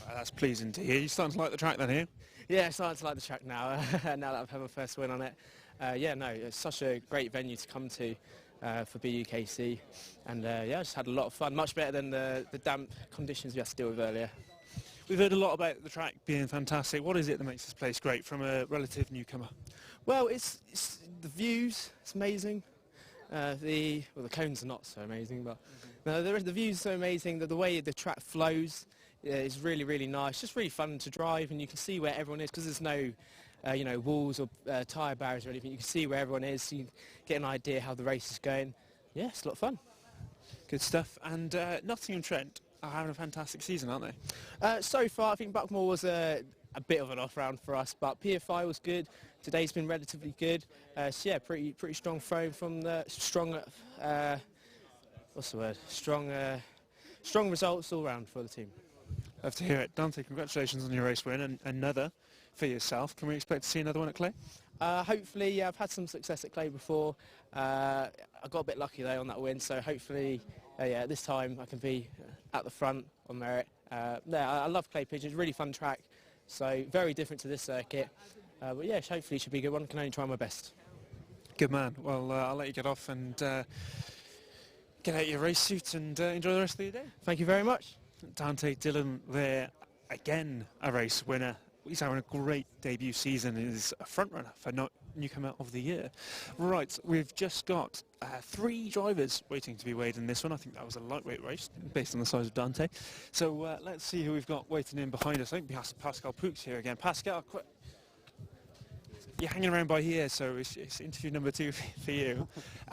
Well, that's pleasing to hear. You starting to like the track then, here? Yeah, I'm starting to like the track now. Now that I've had my first win on it. It's such a great venue to come to for BUKC, and I just had a lot of fun. Much better than the damp conditions we had to deal with earlier. We've heard a lot about the track being fantastic. What is it that makes this place great from a relative newcomer? Well, it's the views. It's amazing. The cones are not so amazing, but no, the views are so amazing that the way the track flows is really, really nice. Just really fun to drive, and you can see where everyone is because there's no, walls or tyre barriers or anything. You can see where everyone is, so you get an idea how the race is going. Yeah, it's a lot of fun. Good stuff. And Nottingham Trent are having a fantastic season, aren't they? So far, I think Buckmore was a bit of an off round for us, but PFI was good. Today's been relatively good. Pretty strong frame from the strong. Strong results all round for the team. Love to hear it. Dante, congratulations on your race win and another for yourself. Can we expect to see another one at Clay? Hopefully, I've had some success at Clay before. I got a bit lucky though on that win, so hopefully, this time I can be at the front on merit. I love Clay Pigeon. It's a really fun track, so very different to this circuit. Hopefully it should be a good one. I can only try my best. Good man. Well, I'll let you get off and get out your race suit and enjoy the rest of your day. Thank you very much. Dante Dillon there, again a race winner. He's having a great debut season. He's a front runner for newcomer of the year. Right, we've just got 3 drivers waiting to be weighed in this one. I think that was a lightweight race based on the size of Dante. So let's see who we've got waiting in behind us. I think Pascal Poux here again. Pascal, you're hanging around by here, so it's interview number 2 for you.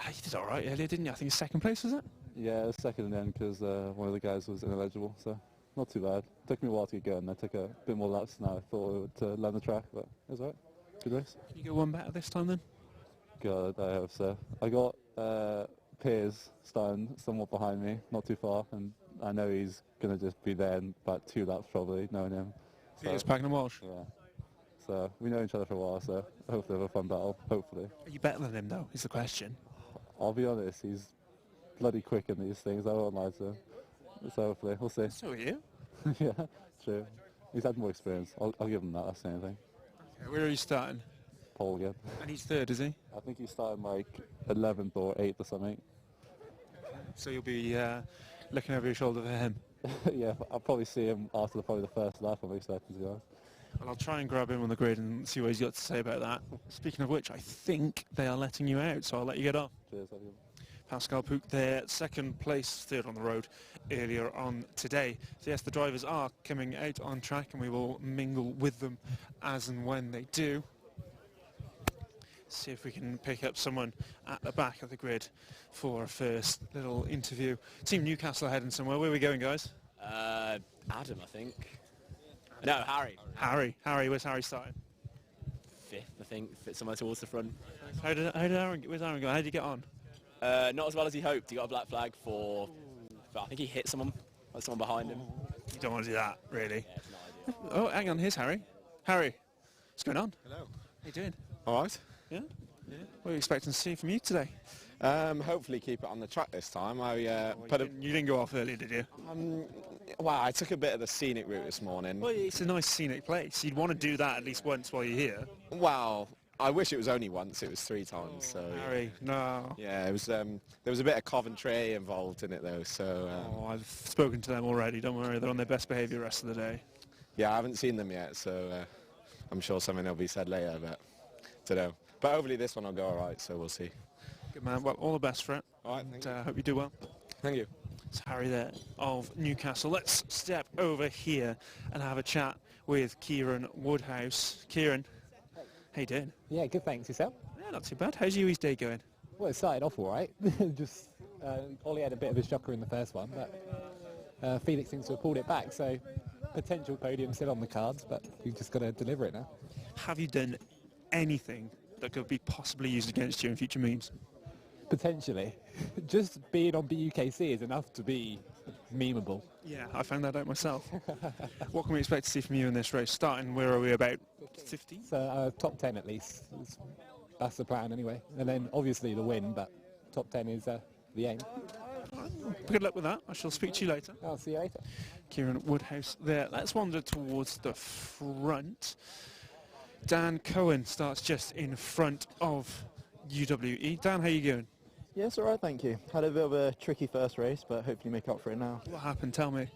You did all right earlier, didn't you? I think second place, was it? Yeah, it was second in the end because one of the guys was ineligible, so not too bad. Took me a while to get going. I took a bit more laps than I thought it would land the track, but it was all right. Good race. Can you go one better this time then? God, I hope so. I got Piers starting somewhat behind me, not too far, and I know he's going to just be there in about 2 laps probably, knowing him. Piers Pagnell Walsh? Yeah. So we know each other for a while, so hopefully we'll have a fun battle, hopefully. Are you better than him though, is the question? I'll be honest, he's bloody quick in these things, I won't lie to him. So hopefully, we'll see. So are you? Yeah, true. He's had more experience. I'll give him that, that's the only thing. Okay, where are you starting? Pole again. And he's third, is he? I think he's starting like 11th or 8th or something. So you'll be looking over your shoulder for him? Yeah, I'll probably see him after probably the first lap, I'm expecting, to be honest. Well, I'll try and grab him on the grid and see what he's got to say about that. Speaking of which, I think they are letting you out, so I'll let you get on. Cheers. Pascal Pook there, second place, third on the road earlier on today. So yes, the drivers are coming out on track and we will mingle with them as and when they do. See if we can pick up someone at the back of the grid for a first little interview. Team Newcastle heading somewhere. Where are we going, guys? Adam, I think. No, Harry. Harry, where's Harry starting? Fifth, I think. Somewhere towards the front. Where's Aaron go? How did you get on? Not as well as he hoped. He got a black flag for I think he hit someone behind him. You don't want to do that, really. Yeah, oh, hang on, here's Harry. Harry, what's going on? Hello. How you doing? All right. Yeah? What are you expecting to see from you today? Hopefully keep it on the track this time. You didn't go off early, did you? Well, I took a bit of the scenic route this morning. Well, it's a nice scenic place. You'd want to do that at least once while you're here. Well, I wish it was only once. It was 3 times. So Harry, no. Yeah, it was. There was a bit of Coventry involved in it though. So. I've spoken to them already. Don't worry, they're on their best behaviour the rest of the day. Yeah, I haven't seen them yet, so I'm sure something will be said later. But don't know. But hopefully this one will go all right. So we'll see. Good man. Well, all the best for it. All right. Thank you. Hope you do well. Thank you. It's Harry there of Newcastle. Let's step over here and have a chat with Kieran Woodhouse. Kieran, how you doing? Yeah, good, thanks. Yourself? Yeah, not too bad. How's your day going? Well, it started off all right. Just Ollie had a bit of a shocker in the first one, but Felix seems to have pulled it back, so potential podium still on the cards, but we've just got to deliver it now. Have you done anything that could be possibly used against you in future memes? Potentially. Just being on BUKC is enough to be memeable. Yeah, I found that out myself. What can we expect to see from you in this race? Starting, where are we, about 15? So top 10 at least. That's the plan anyway. And then obviously the win, but top 10 is the aim. Good luck with that. I shall speak to you later. I'll see you later. Kieran Woodhouse there. Let's wander towards the front. Dan Cohen starts just in front of UWE. Dan, how you going? Yeah, it's all right, thank you. Had a bit of a tricky first race, but hopefully make up for it now. What happened? Tell me.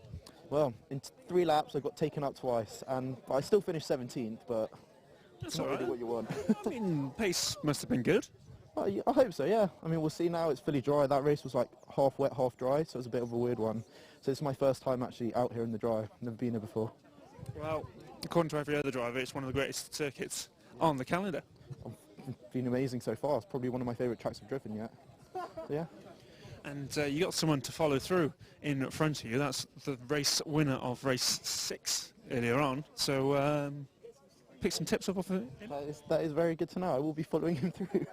Well, in 3 laps I got taken out twice, and I still finished 17th, but that's not all right. really what you want. I mean, pace must have been good. Well, I hope so, yeah. I mean, we'll see now. It's fully dry. That race was like half wet, half dry, so it was a bit of a weird one. So it's my first time actually out here in the dry. Never been here before. Well, according to every other driver, it's one of the greatest circuits on the calendar. It's been amazing so far. It's probably one of my favourite tracks I've driven yet. So, yeah. And you got someone to follow through in front of you. That's the race winner of race 6 earlier on. So pick some tips up off of it. That is very good to know. I will be following him through.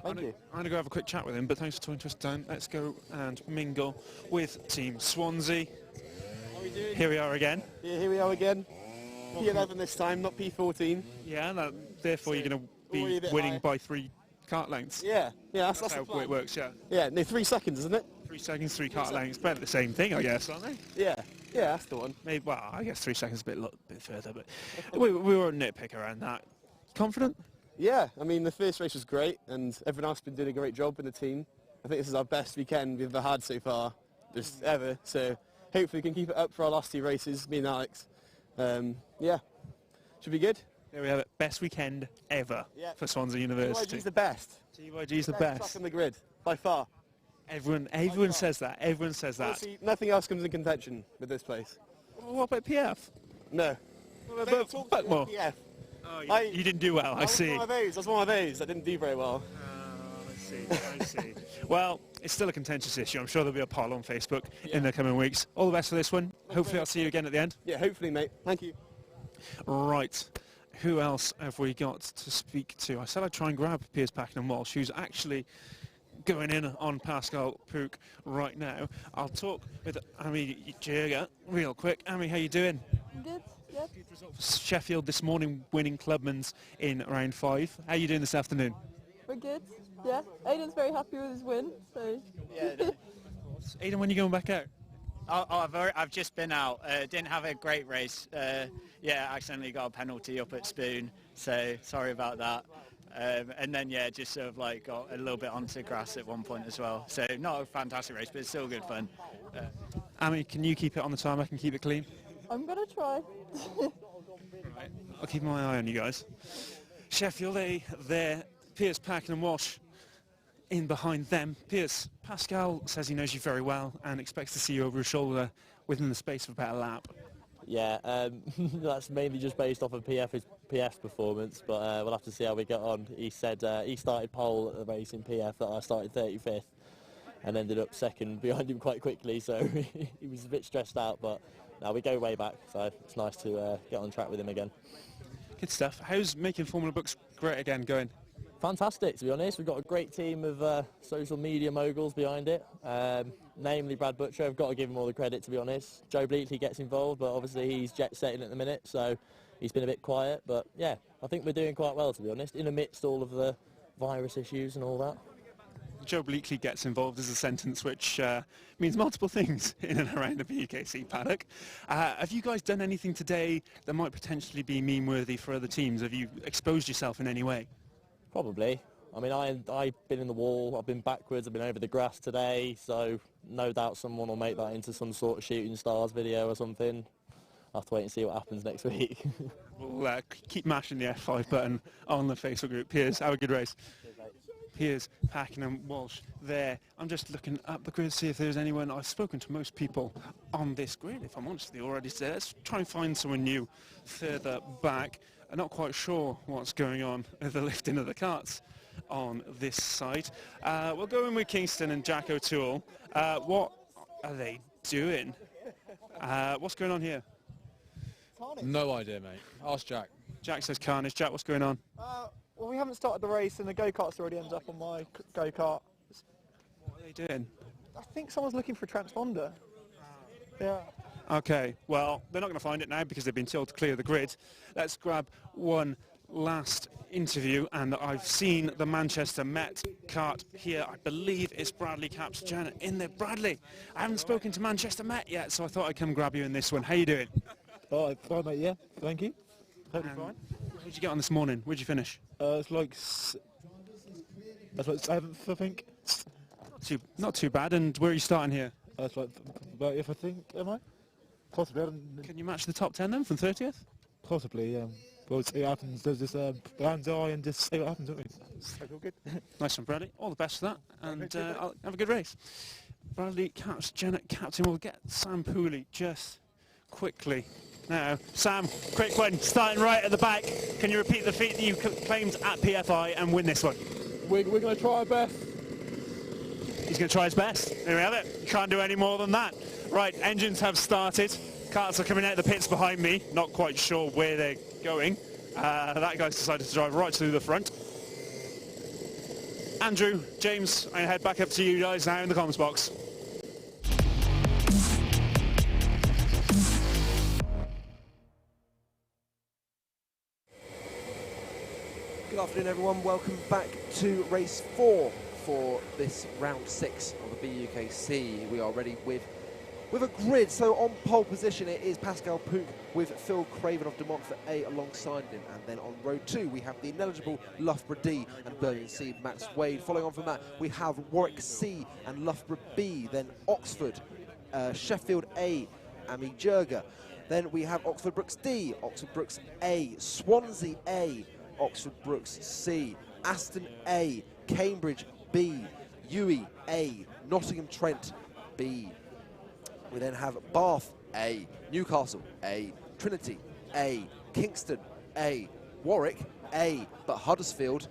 Thank you. I'm going to go have a quick chat with him, but thanks for talking to us, Dan. Let's go and mingle with Team Swansea. How are we doing? Here we are again. Yeah, here we are again. P11 this time, not P14. Yeah, therefore you're going to be winning by 3 kart lengths. Yeah, that's how it works, yeah. Yeah, no, 3 seconds, isn't it? 3 seconds, 3 kart lengths. Better the same thing, I guess, aren't they? Yeah, that's the one. Maybe, well, I guess 3 seconds is a bit further, but we were a nitpick around that. Confident? Yeah, I mean, the first race was great, and everyone else has been doing a great job in the team. I think this is our best weekend we've ever had so far, just ever. So hopefully we can keep it up for our last 2 races, me and Alex. Yeah, should be good. There we have it. Best weekend ever for Swansea University. GYG's the best. GYG's the best. Track on the grid, by far. Everyone says that. Everyone says that. Honestly, nothing else comes in contention with this place. What about PF? No. But more. PF. Oh, you didn't do well, I see. I was one of those. I didn't do very well. I see. Well, it's still a contentious issue. I'm sure there'll be a poll on Facebook in the coming weeks. All the best for this one. Hopefully I'll see you again at the end. Yeah, hopefully, mate. Thank you. Right. Who else have we got to speak to? I said I'd try and grab Piers Pakenham-Walsh, who's actually going in on Pascal Pook right now. I'll talk with Amy Jerger real quick. Amy, how you doing? Good, yeah. Good result for Sheffield this morning, winning Clubman's in round 5. How are you doing this afternoon? We're good, yeah. Aidan's very happy with his win, so... Yeah. Aidan, when are you going back out? I've just been out. Didn't have a great race. Accidentally got a penalty up at Spoon, so sorry about that. And then just sort of like got a little bit onto grass at one point as well. So not a fantastic race, but it's still good fun. Amy, can you keep it on the time? I can keep it clean. I'm gonna try. Right. I'll keep my eye on you guys. Sheffield A there, Pierce, Packen and Walsh in behind them. Pierce, Pascal says he knows you very well and expects to see you over his shoulder within the space of about a lap. Yeah, that's mainly just based off of PF's performance, but we'll have to see how we get on. He said he started pole at the race in PF, that I started 35th and ended up second behind him quite quickly, so he was a bit stressed out, but now we go way back, so it's nice to get on track with him again. Good stuff. How's making Formula Books Great Again going? Fantastic, to be honest. We've got a great team of social media moguls behind it, namely Brad Butcher. I've got to give him all the credit, to be honest. Joe Bleakley gets involved, but obviously he's jet-setting at the minute, so he's been a bit quiet. But yeah, I think we're doing quite well, to be honest, in amidst all of the virus issues and all that. Joe Bleakley gets involved is a sentence which means multiple things in and around the BUKC paddock. Have you guys done anything today that might potentially be meme-worthy for other teams? Have you exposed yourself in any way? Probably. I mean, I've been in the wall, I've been backwards, I've been over the grass today, so no doubt someone will make that into some sort of shooting stars video or something. I'll have to wait and see what happens next week. We'll keep mashing the F5 button on the Facebook group. Piers, have a good race. Piers, Packen and Walsh there. I'm just looking up the grid to see if there's anyone. I've spoken to most people on this grid, if I'm honest with you already. So let's try and find someone new further back. I'm not quite sure what's going on with the lifting of the carts on this site. We'll go in with Kingston and Jack O'Toole. What are they doing? What's going on here? No idea, mate. Ask Jack. Jack says carnage. Jack, what's going on? Well, we haven't started the race and the go-kart's already ended up on my go-kart. What are they doing? I think someone's looking for a transponder. Yeah. Okay, well, they're not going to find it now because they've been told to clear the grid. Let's grab one last interview, and I've seen the Manchester Met kart here. I believe it's Bradley Caps Janet in there. Bradley, I haven't spoken to Manchester Met yet, so I thought I'd come grab you in this one. How you doing? Oh, fine, mate, yeah. Thank you. Totally fine. What did you get on this morning? Where'd you finish? It's like... That's like 7th, I think. Not too bad, and where are you starting here? That's like 30th, I think, am I? Possibly. Can you match the top 10 then from 30th? Possibly, yeah. Well, see what happens. There's this band's eye and just see what happens, don't we? So all good. Nice one, Bradley. All the best for that, and I'll have a good race. Bradley Caps, Janet Captain. We'll get Sam Pooley just quickly now. Sam, quick one, starting right at the back. Can you repeat the feat that you claimed at PFI and win this one? We're going to try our best. He's going to try his best. There we have it. Can't do any more than that. Right, engines have started. Carts are coming out of the pits behind me. Not quite sure where they're going. That guy's decided to drive right through the front. Andrew, James, I head back up to you guys now in the comms box. Good afternoon, everyone. Welcome back to race 4 for this round 6 of the BUKC. We are ready with a grid. So on pole position it is Pascal Pook with Phil Craven of De Montfort A alongside him, and then on row 2 we have the ineligible Loughborough D and Birmingham C Max Wade. Following on from that we have Warwick C and Loughborough B, then Oxford, Sheffield A, Amy Jurger. Then we have Oxford Brooks D, Oxford Brooks A, Swansea A, Oxford Brooks C, Aston A, Cambridge B, Uwe A, Nottingham Trent B. We then have Bath A, Newcastle A, Trinity A, Kingston A, Warwick A, but Huddersfield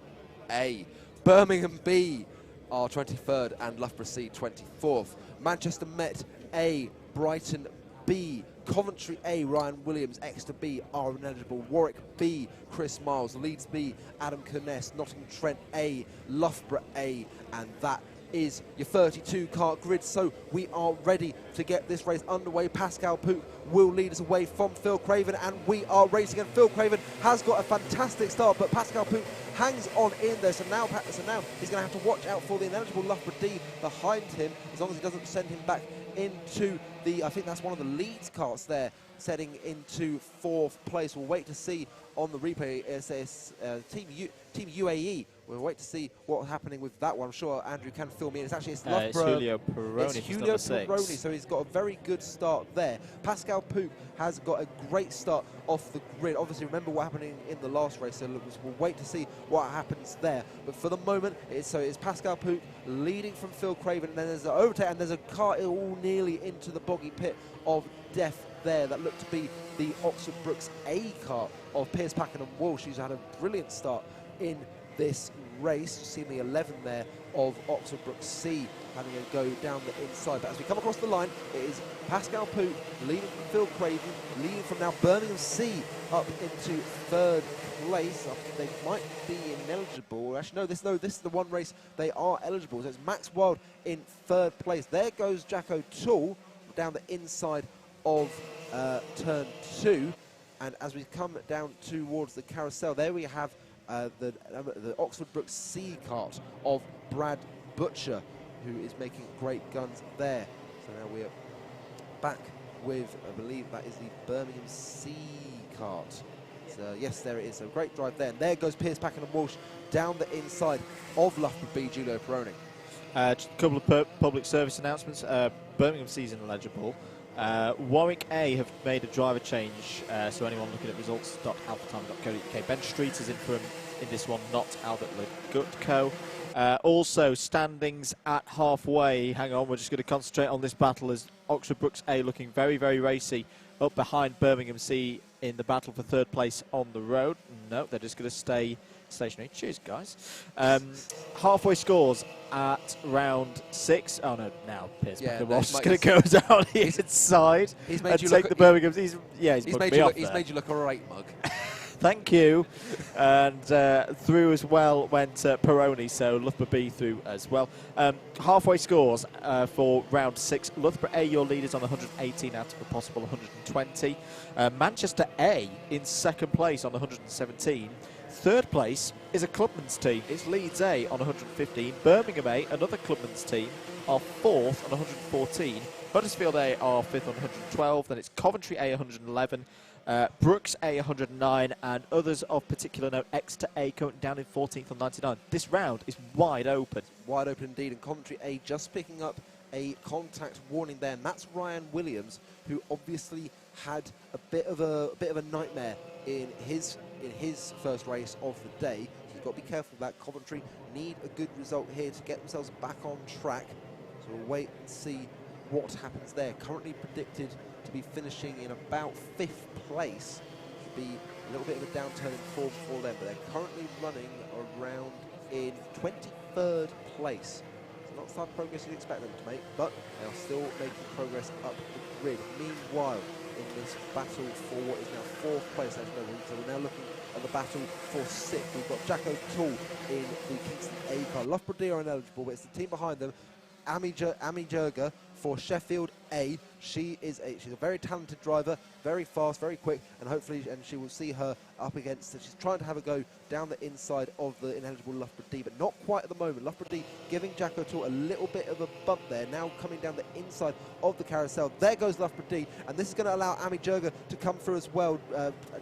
A, Birmingham B, are 23rd, and Loughborough C 24th. Manchester Met A, Brighton B, Coventry A, Ryan Williams, Exeter B are ineligible, Warwick B, Chris Miles, Leeds B, Adam Kerness, Nottingham Trent A, Loughborough A, and that is your 32 kart grid. So we are ready to get this race underway. Pascal Pook will lead us away from Phil Craven, and we are racing, and Phil Craven has got a fantastic start, but Pascal Pook hangs on in there. So now he's going to have to watch out for the ineligible Loughborough D behind him, as long as he doesn't send him back into I think that's one of the lead carts there, setting into 4th place. We'll wait to see on the replay. It's Team UAE. We'll wait to see what's happening with that one. I'm sure Andrew can fill me in. It's Julio Peroni. It's Julio Peroni, so he's got a very good start there. Pascal Pook has got a great start off the grid. Obviously, remember what happened in the last race, so we'll wait to see what happens there. But for the moment, it's Pascal Pook leading from Phil Craven, and then there's an overtake, and there's a car all nearly into the boggy pit of death there. That looked to be the Oxford Brooks A car of Piers Packen and Walsh, who's had a brilliant start in this race. You've seen the 11 there of Oxford Brooks C having a go down the inside. But as we come across the line, it is Pascal Pook leading from Phil Craven, leading from now Birmingham C up into 3rd place. I think they might be ineligible. Actually, no, this is the one race they are eligible. So it's Max Wild in 3rd place. There goes Jack O'Toole down the inside of turn 2. And as we come down towards the carousel, there we have the Oxford Brooks C kart of Brad Butcher, who is making great guns there. So now we're back with, I believe that is the Birmingham C kart. So yes, there it is. So great drive there. And there goes Piers Packen and Walsh down the inside of Loughborough B, Julio Peroni. Just a couple of public service announcements. Birmingham C is ineligible. Warwick A have made a driver change, so anyone looking at results.alphatime.co.uk. Ben Street is in this one, not Albert Legutko. Also, standings at halfway. Hang on, we're just going to concentrate on this battle as Oxford Brooks A looking very, very racy up behind Birmingham C in the battle for 3rd place on the road. No, they're just going to stay stationary. Cheers, guys. Halfway scores at round 6. Oh no, now Piers Packen-Walsh is going to go down the inside and take the Birmingham. He's made you look alright, Mug. Thank you. And through as well went Peroni, so Loughborough B through as well. Halfway scores for round 6. Loughborough A, your leaders on 118 out of a possible 120. Manchester A in 2nd place on 117. 3rd place is a Clubman's team. It's Leeds A on 115. Birmingham A, another Clubman's team, are 4th on 114. Huddersfield A are 5th on 112. Then it's Coventry A 111. Brooks A 109, and others of particular note, Exeter A going down in 14th on 99. This round is wide open. Wide open indeed, and Coventry A just picking up a contact warning there, and that's Ryan Williams, who obviously had a bit of a nightmare in his first race of the day. So you've got to be careful of that. Coventry need a good result here to get themselves back on track. So we'll wait and see what happens there. Currently predicted to be finishing in about 5th place. Should be a little bit of a downturn in form for them, but they're currently running around in 23rd place. It's not the type of progress you'd expect them to make, but they are still making progress up the grid. Meanwhile, in this battle for what is now 4th place, so we're now looking at the battle for 6th. We've got Jack O'Toole in the Kingston A car. Loughborough D are ineligible, but it's the team behind them, Amy Jurger for Sheffield A. She's a very talented driver, very fast, very quick, and hopefully she will see her up against. She's trying to have a go down the inside of the ineligible Loughborough D, but not quite at the moment. Loughborough D giving Jack O'Toole a little bit of a bump there. Now coming down the inside of the carousel. There goes Loughborough D, and this is going to allow Amy Jurger to come through as well.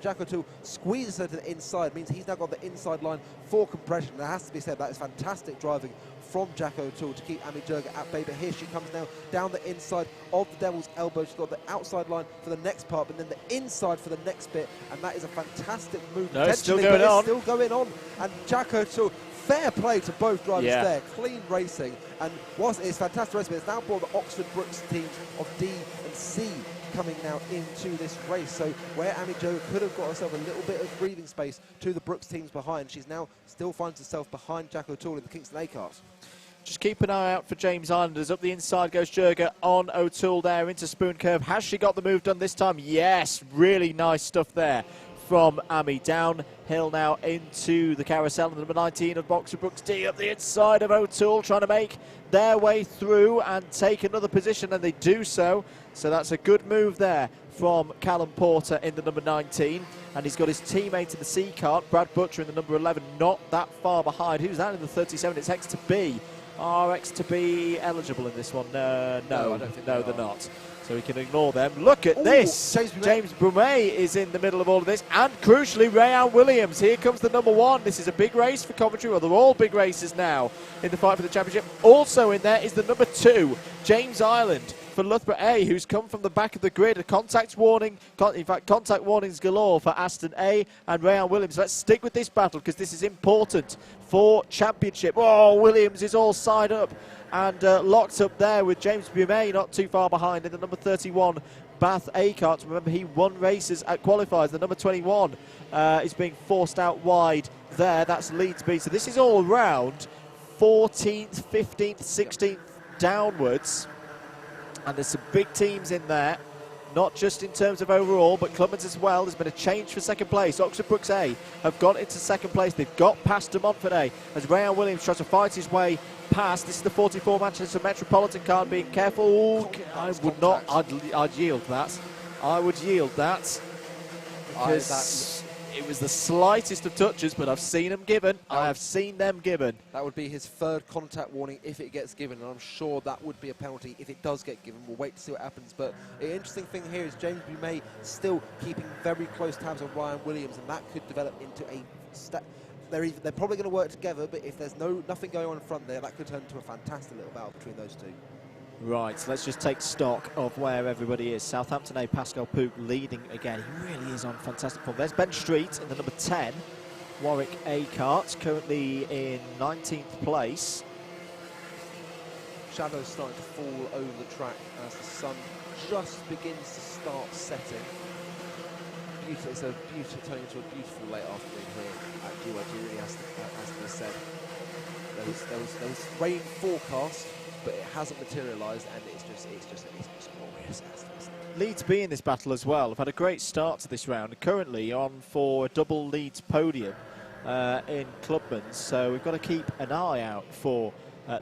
Jack O'Toole squeezes her to the inside, means he's now got the inside line for compression. That has to be said, that is fantastic driving from Jack O'Toole to keep Amy Jurger at bay. But here she comes now down the inside of the Devil's Elbow. She's got the outside line for the next part, but then the inside for the next bit, and that is a fantastic move. No, it's still going on. Still going on, and Jack O'Toole, fair play to both drivers there. Clean racing, and whilst it's fantastic racing, it's now brought the Oxford Brooks teams of D and C coming now into this race. So where Amy Jo could have got herself a little bit of breathing space to the Brooks teams behind, she's now still finds herself behind Jack O'Toole in the Kingston A cars. Just keep an eye out for James Islanders. Up the inside goes Jurger on O'Toole there into Spoon Curve. Has she got the move done this time? Yes, really nice stuff there from Amy. Downhill now into the carousel. And number 19 of Oxford Brooks D up the inside of O'Toole, trying to make their way through and take another position, and they do so. So that's a good move there from Callum Porter in the number 19. And he's got his teammate in the C kart, Brad Butcher in the number 11, not that far behind. Who's that in the 37? It's Exeter B. Are Exeter B eligible in this one? No, I don't think they're not. So we can ignore them. Look at this. James Brumet is in the middle of all of this. And crucially, Rayan Williams. Here comes the number 1. This is a big race for Coventry. Well, they're all big races now in the fight for the championship. Also in there is the number 2, James Ireland for Loughborough A, who's come from the back of the grid. A contact warning, in fact, contact warnings galore for Aston A and Rayan Williams. Let's stick with this battle because this is important for championship. Oh, Williams is all side up and locked up there with James Brumet not too far behind in the number 31 Bath A kart. Remember, he won races at qualifiers. The number 21 is being forced out wide there. That's Leeds B. So this is all around 14th, 15th, 16th downwards. And there's some big teams in there, not just in terms of overall, but Clubman's as well. There's been a change for second place. Oxford Brooks A have gone into second place. They've got past De Montfort A as Rayan Williams tries to fight his way past. This is the 44 Manchester Metropolitan car. Being careful. I would not. I'd yield that. I would yield that. Because it was the slightest of touches, but I've seen them given. I have seen them given. That would be his 3rd contact warning if it gets given, and I'm sure that would be a penalty if it does get given. We'll wait to see what happens. But the interesting thing here is James Brumet still keeping very close tabs on Rayan Williams, and that could develop into a they're probably going to work together, but if there's nothing going on in front there, that could turn into a fantastic little battle between those two. Right, so let's just take stock of where everybody is. Southampton A, Pascal Pook leading again. He really is on fantastic form. There's Ben Street in the number 10. Warwick A kart, currently in 19th place. Shadows starting to fall over the track as the sun just begins to start setting. It's a turning into a beautiful late afternoon here at GYG, really, as to be said. There was rain forecast, but it hasn't materialised, and it's just glorious. Leeds B in this battle as well. Have had a great start to this round. Currently on for a double Leeds podium in Clubman's, so we've got to keep an eye out for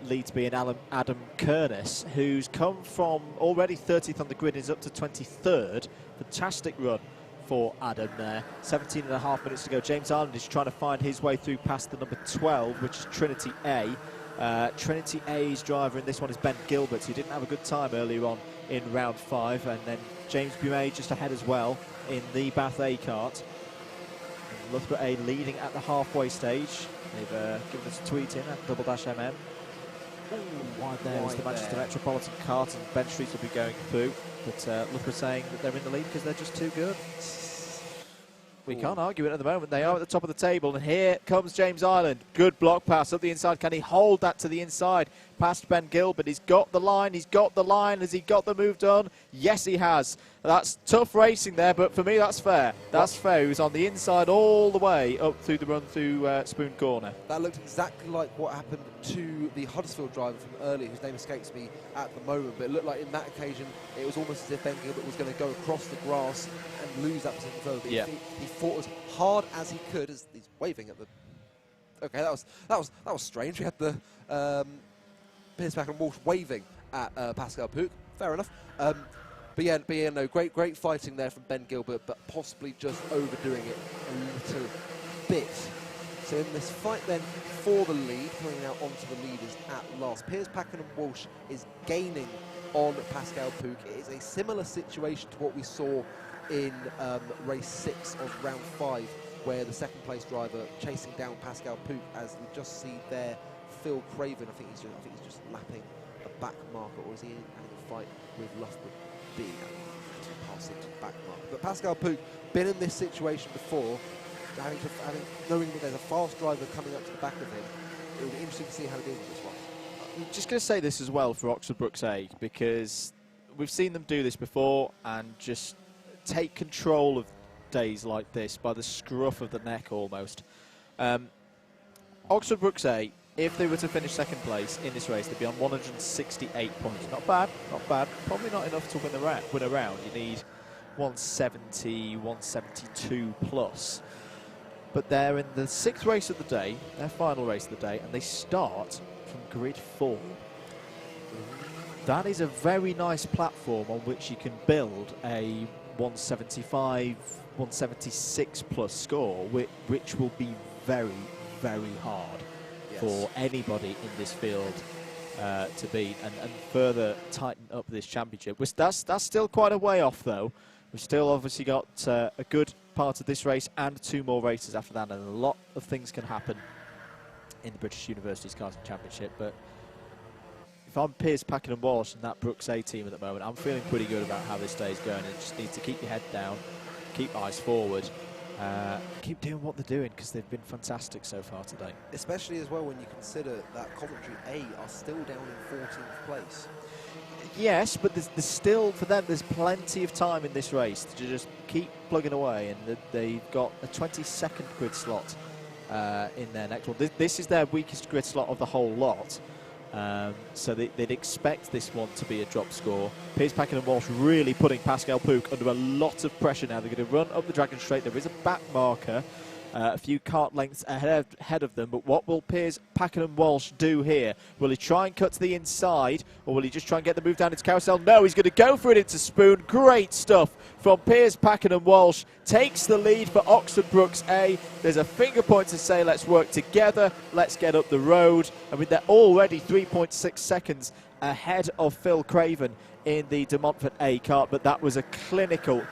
Leeds B and Adam Kernis, who's come from already 30th on the grid, is up to 23rd. Fantastic run for Adam there. 17.5 minutes to go. James Ireland is trying to find his way through past the number 12, which is Trinity A. Trinity A's driver in this one is Ben Gilbert, who didn't have a good time earlier on in round 5, and then James Brumet just ahead as well in the Bath A kart. And Loughborough A leading at the halfway stage. They've given us a tweet in at Double Dash MM. Wide there is the Manchester Metropolitan kart, and Ben Street will be going through, but Loughborough saying that they're in the lead because they're just too good. We can't argue it at the moment. They are at the top of the table, and here comes James Ireland. Good block pass up the inside. Can he hold that to the inside past Ben Gilbert? He's got the line. He's got the line. Has he got the move done? Yes, he has. That's tough racing there, but for me, that's fair. That's fair. He was on the inside all the way up through the run through Spoon Corner. That looked exactly like what happened to the Huddersfield driver from earlier, whose name escapes me at the moment, but it looked like in that occasion it was almost as if Ben Gilbert was going to go across the grass and lose that position further. Yeah. He fought as hard as he could, as he's waving at the... Okay, that was strange. We had the Pierce and Walsh waving at Pascal Pook. Fair enough. But yeah, no, great fighting there from Ben Gilbert, but possibly just overdoing it a little bit. So in this fight then for the lead, coming out onto the leaders at last, Piers, Packen and Walsh is gaining on Pascal Pook. It is a similar situation to what we saw in race 6 of round 5, where the second place driver chasing down Pascal Pook, as we just see there Phil Craven. I think he's just lapping a back marker, or is he having a fight with Loughborough B? Passing to the back marker. But Pascal Pook been in this situation before, knowing that there's a fast driver coming up to the back of him. It will be interesting to see how he deals with this one. I'm just going to say this as well for Oxford Brooks A, because we've seen them do this before and just take control of days like this by the scruff of the neck almost. Oxford Brooks A, if they were to finish second place in this race, they'd be on 168 points. Not bad, not bad. Probably not enough to win a round. You need 170, 172 plus. But they're in the 6th race of the day, their final race of the day, and they start from grid 4. That is a very nice platform on which you can build a 175, 176 plus score, which will be very, very hard for anybody in this field to beat and further tighten up this championship. That's still quite a way off, though. We've still obviously got a good part of this race and 2 more races after that, and a lot of things can happen in the British Universities Karting Championship. But if I'm Piers, Packen and Walsh and that BUKC team at the moment, I'm feeling pretty good about how this day is going. And just need to keep your head down, keep eyes forward, keep doing what they're doing, because they've been fantastic so far today. Especially as well when you consider that Coventry A are still down in 14th place. Yes, but there's still, for them, there's plenty of time in this race to just keep plugging away, and they've got a 22nd grid slot in their next one. This is their weakest grid slot of the whole lot, so they'd expect this one to be a drop score. Piers, Packen and Walsh really putting Pascal Pook under a lot of pressure now. They're going to run up the Dragon Straight. There is a back marker, a few kart lengths ahead of them, but what will Piers, Packen and Walsh do here? Will he try and cut to the inside, or will he just try and get the move down into carousel? No, he's going to go for it into Spoon. Great stuff from Piers, Packen and Walsh. Takes the lead for Oxford Brooks A. There's a finger point to say, let's work together, let's get up the road. I mean, they're already 3.6 seconds ahead of Phil Craven in the De Montfort A kart, but that was a clinical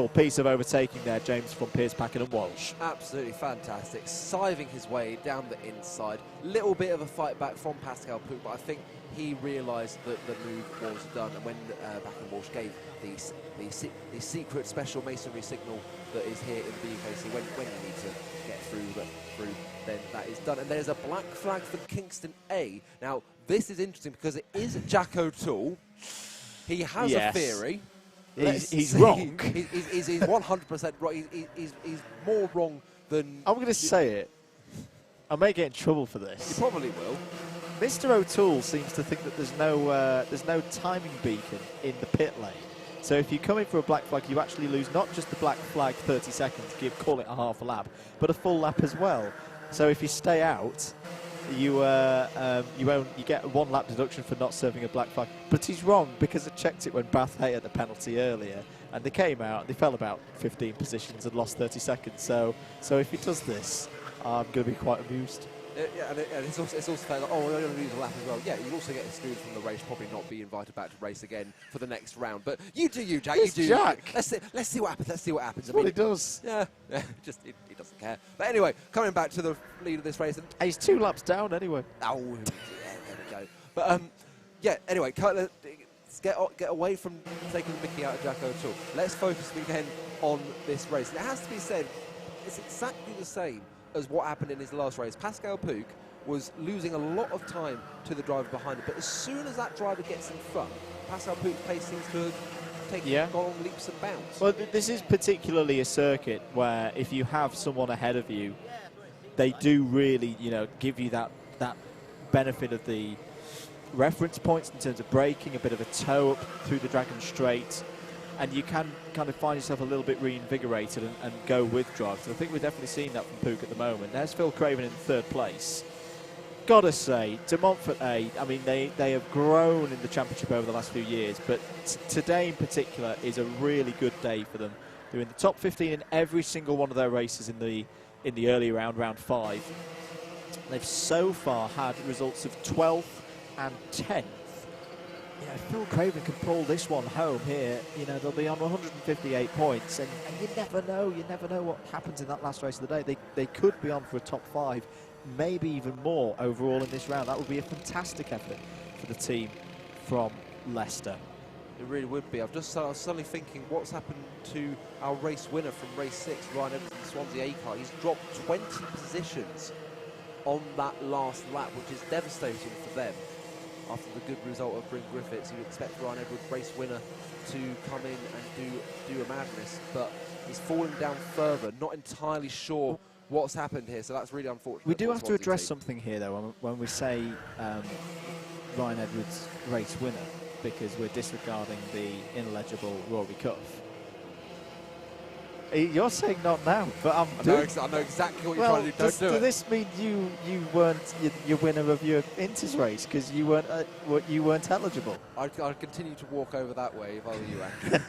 piece of overtaking there, James, from Piers, Packen and Walsh. Absolutely fantastic. Scything his way down the inside. Little bit of a fight back from Pascal Pook, but I think he realised that the move was done. And when Packen Walsh gave the secret special masonry signal that is here in BUKC, when you need to get through, then that is done. And there's a black flag for Kingston A. Now, this is interesting because it is Jack O'Toole. He has a theory. He's wrong. He's 100% wrong. He's more wrong than... I'm going to say it. I may get in trouble for this. You probably will. Mr. O'Toole seems to think that there's no timing beacon in the pit lane. So if you come in for a black flag, you actually lose not just the black flag 30 seconds, call it a half a lap, but a full lap as well. So if you stay out, you get a 1 lap deduction for not serving a black flag. But he's wrong, because I checked it when Bath had the penalty earlier, and they came out, they fell about 15 positions and lost 30 seconds. So if he does this, I'm going to be quite amused. Yeah, and it's also fair that, we're going to lose a lap as well. Yeah, you also get excluded from the race, probably not be invited back to race again for the next round. But you do you, Jack. It's you do. Jack. Let's see what happens. Let's see what happens. That's what he does. Yeah, just he doesn't care. But anyway, coming back to the lead of this race. And he's 2 laps down anyway. Oh, yeah, there we go. But yeah. Anyway, let's get away from taking the mickey out of Jack O'Toole. Let's focus again on this race. And it has to be said, it's exactly the same as what happened in his last race. Pascal Pook was losing a lot of time to the driver behind him, but as soon as that driver gets in front, Pascal Pook's pace seems to have gone on leaps and bounds. Well, this is particularly a circuit where if you have someone ahead of you, they do really, give you that benefit of the reference points in terms of braking, a bit of a toe up through the Dragon Straight, and you can kind of find yourself a little bit reinvigorated and go with drive. So I think we're definitely seeing that from Pook at the moment. There's Phil Craven in 3rd place. Gotta say, De Montfort A, I mean, they have grown in the championship over the last few years, but today in particular is a really good day for them. They're in the top 15 in every single one of their races in the early round 5. They've so far had results of 12th and 10th. Phil Craven can pull this one home here. They'll be on 158 points, and you never know what happens in that last race of the day. They could be on for a top 5, maybe even more overall in this round. That would be a fantastic effort for the team from Leicester. It really would be. I was suddenly thinking, what's happened to our race winner from race 6, Ryan Edwards, Swansea A-car? He's dropped 20 positions on that last lap, which is devastating for them. After the good result of Bryn Griffiths, you'd expect Ryan Edwards, race winner, to come in and do a madness, but he's fallen down further. Not entirely sure what's happened here, so that's really unfortunate. We do have to address something here, though, when we say Ryan Edwards race winner, because we're disregarding the ineligible Rory Cuff. You're saying not now, but I'm I know exactly what you're trying to do. Don't do does it. this mean you weren't your winner of your Inters race because you weren't eligible? I'd continue to walk over that way if I were you, Andrew.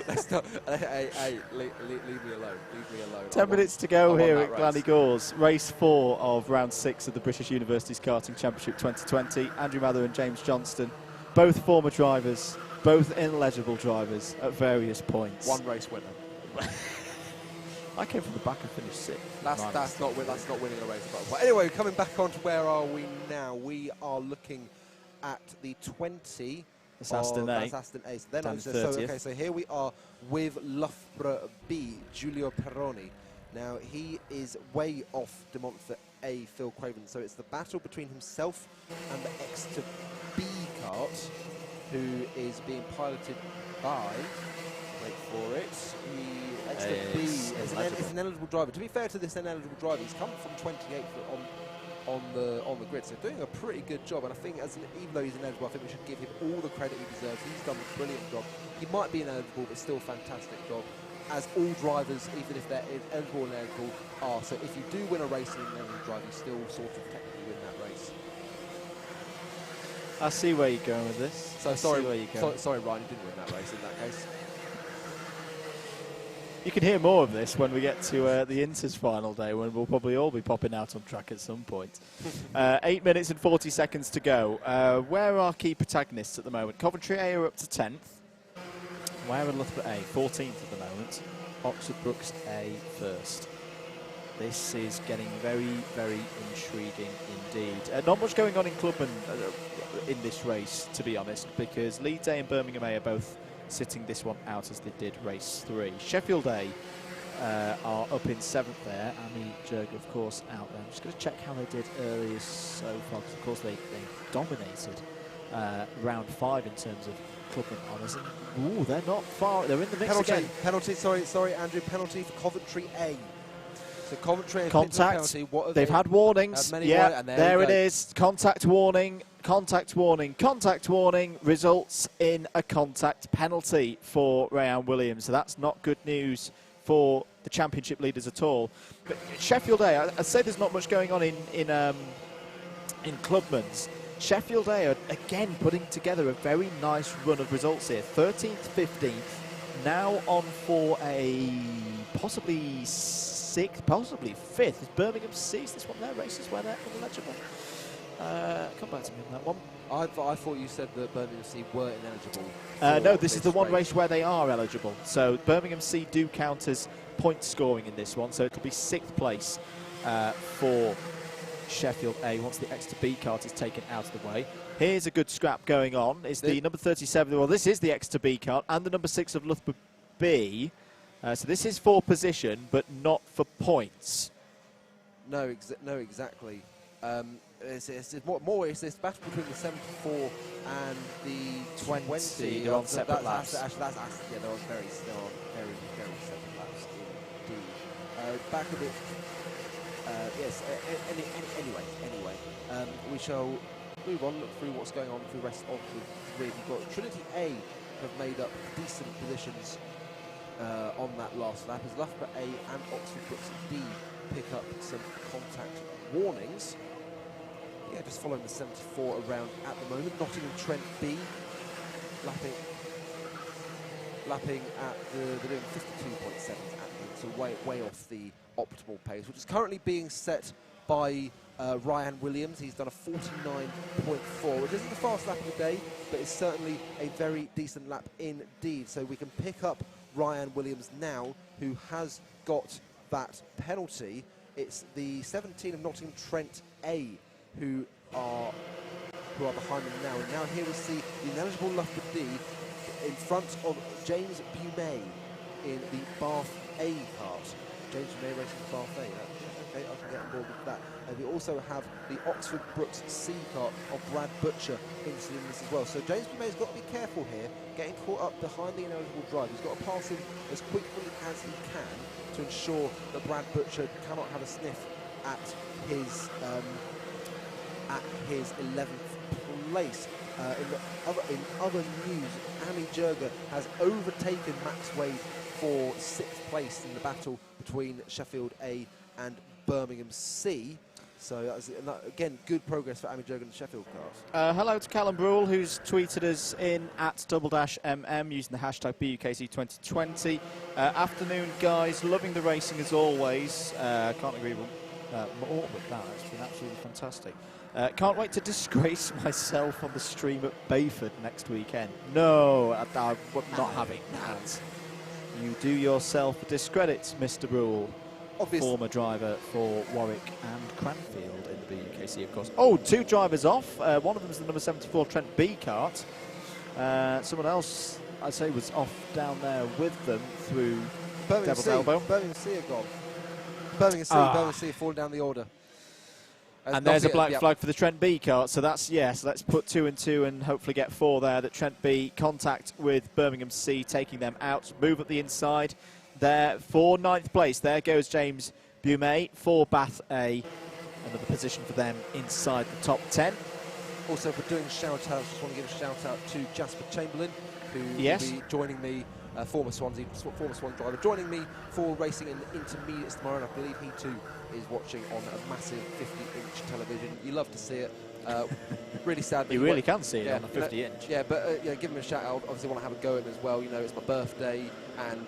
Let's not. Hey, leave me alone. Leave me alone. 10 minutes to go here at Glan race. Gors. Race 4 of round 6 of the British Universities Karting Championship 2020. Andrew Mather and James Johnston, both former drivers, both ineligible drivers at various points. One race winner. I came from the back and finished 6th. That's not winning a race. But anyway, coming back on to where are we now? We are looking at the 20. That's Aston A. That's Aston A. So here we are with Loughborough B, Giulio Perroni. Now he is way off De Montfort A, Phil Craven. So it's the battle between himself and the Exeter B kart, who is being piloted by. Wait for it. Exeter B is an ineligible driver. To be fair to this ineligible driver, he's come from 28th on the grid, so doing a pretty good job. And I think, even though he's ineligible, I think we should give him all the credit he deserves. He's done a brilliant job. He might be ineligible, but still a fantastic job, as all drivers, even if they're eligible and ineligible, are. So if you do win a race in an ineligible driver, you still sort of technically win that race. I see where you're going with this. Sorry, Ryan, you didn't win that race in that case. You can hear more of this when we get to the Inters final day, when we'll probably all be popping out on track at some point. 8 minutes and 40 seconds to go. Where are key protagonists at the moment? Coventry A are up to 10th. Where are Loughborough A? 14th at the moment. Oxford Brookes A first. This is getting very, very intriguing indeed. Not much going on in Clubman in this race, to be honest, because Leeds A and Birmingham A are both sitting this one out as they did race 3. Sheffield A are up in 7th there. Amy Jurg, of course, out there. I'm just going to check how they did earlier so far, because of course they dominated round 5 in terms of Clubman honours. Ooh, they're not far. They're in the mix again. Penalty. Sorry, Andrew. Penalty for Coventry A. So Coventry and contact. Penalty, They've had warnings. Yeah, and there it is. Contact warning. Contact warning. Contact warning results in a contact penalty for Ryan Williams. So that's not good news for the championship leaders at all. But Sheffield A, I say there's not much going on in Clubman's. Sheffield A are again putting together a very nice run of results here. 13th, 15th, now on for a possibly 6th, possibly 5th. Is Birmingham C? Is this one their races where they're ineligible? Come back to me on that one. I thought you said that Birmingham C were ineligible. No, this is the one race where they are eligible. So Birmingham C do count as point scoring in this one. So it'll be 6th place for Sheffield A once the Exeter B kart is taken out of the way. Here's a good scrap going on. It's the number 37. Well, this is the Exeter B kart and the number 6 of Loughborough B. So this is for position, but not for points. No, exactly. It's this battle between the 74 and the 20. They're on separate laps. They're on very separate laps indeed. Back a bit. Yes. Anyway, we shall move on, look through what's going on through the rest of the grid. We've got Trinity A have made up decent positions on that last lap, as Loughborough A and Oxford Brookes D pick up some contact warnings. Yeah, just following the 74 around at the moment. Nottingham Trent B lapping at they're doing 52.7 at the moment, so way off the optimal pace, which is currently being set by Ryan Williams. He's done a 49.4, which isn't the fast lap of the day, but it's certainly a very decent lap indeed. So we can pick up Ryan Williams now, who has got that penalty. It's the 17 of Nottingham Trent A who are behind him now. And now here we see the ineligible Loughborough D in front of James Bumet in the Bath A kart. James Bumet racing Bath A. Okay, I can get on board with that. And we also have the Oxford Brookes C kart of Brad Butcher in this as well. So James Bumet's got to be careful here, getting caught up behind the ineligible driver. He's got to pass him as quickly as he can to ensure that Brad Butcher cannot have a sniff at his at his 11th place. In other news, Amy Jurger has overtaken Max Wade for 6th place in the battle between Sheffield A and Birmingham C. So that was, again, good progress for Amy Jurgen and the Sheffield cars. Hello to Callum Brule, who's tweeted us in at Double Dash using the hashtag BUKC 2020. Afternoon, guys. Loving the racing as always. Can't agree more with that. It's been absolutely fantastic. Can't wait to disgrace myself on the stream at Bayford next weekend. No, I'm not having that. You do yourself a discredit, Mr. Brule. Former driver for Warwick and Cranfield in the BUKC, of course. Oh, 2 drivers off. One of them is the number 74 Trent B kart. Someone else, I'd say, was off down there with them through Devil's Elbow. Birmingham C are gone. Birmingham C have fallen down the order. And there's a black flag for the Trent B kart. So that's, so let's put 2 and 2 and hopefully get 4 there. That Trent B contact with Birmingham C, taking them out. Move up the inside. There for 9th place. There goes James Bumet for Bath A. Another position for them inside the top 10. Also, for doing shout-outs, just want to give a shout-out to Jasper Chamberlain, who will be joining me, former Swansea driver, joining me for racing in the intermediates tomorrow, and I believe he too is watching on a massive 50-inch television. You love to see it. Really sad that you really can see it on a 50-inch. But give him a shout out. Obviously, want to have a go at him as well. You know, it's my birthday, and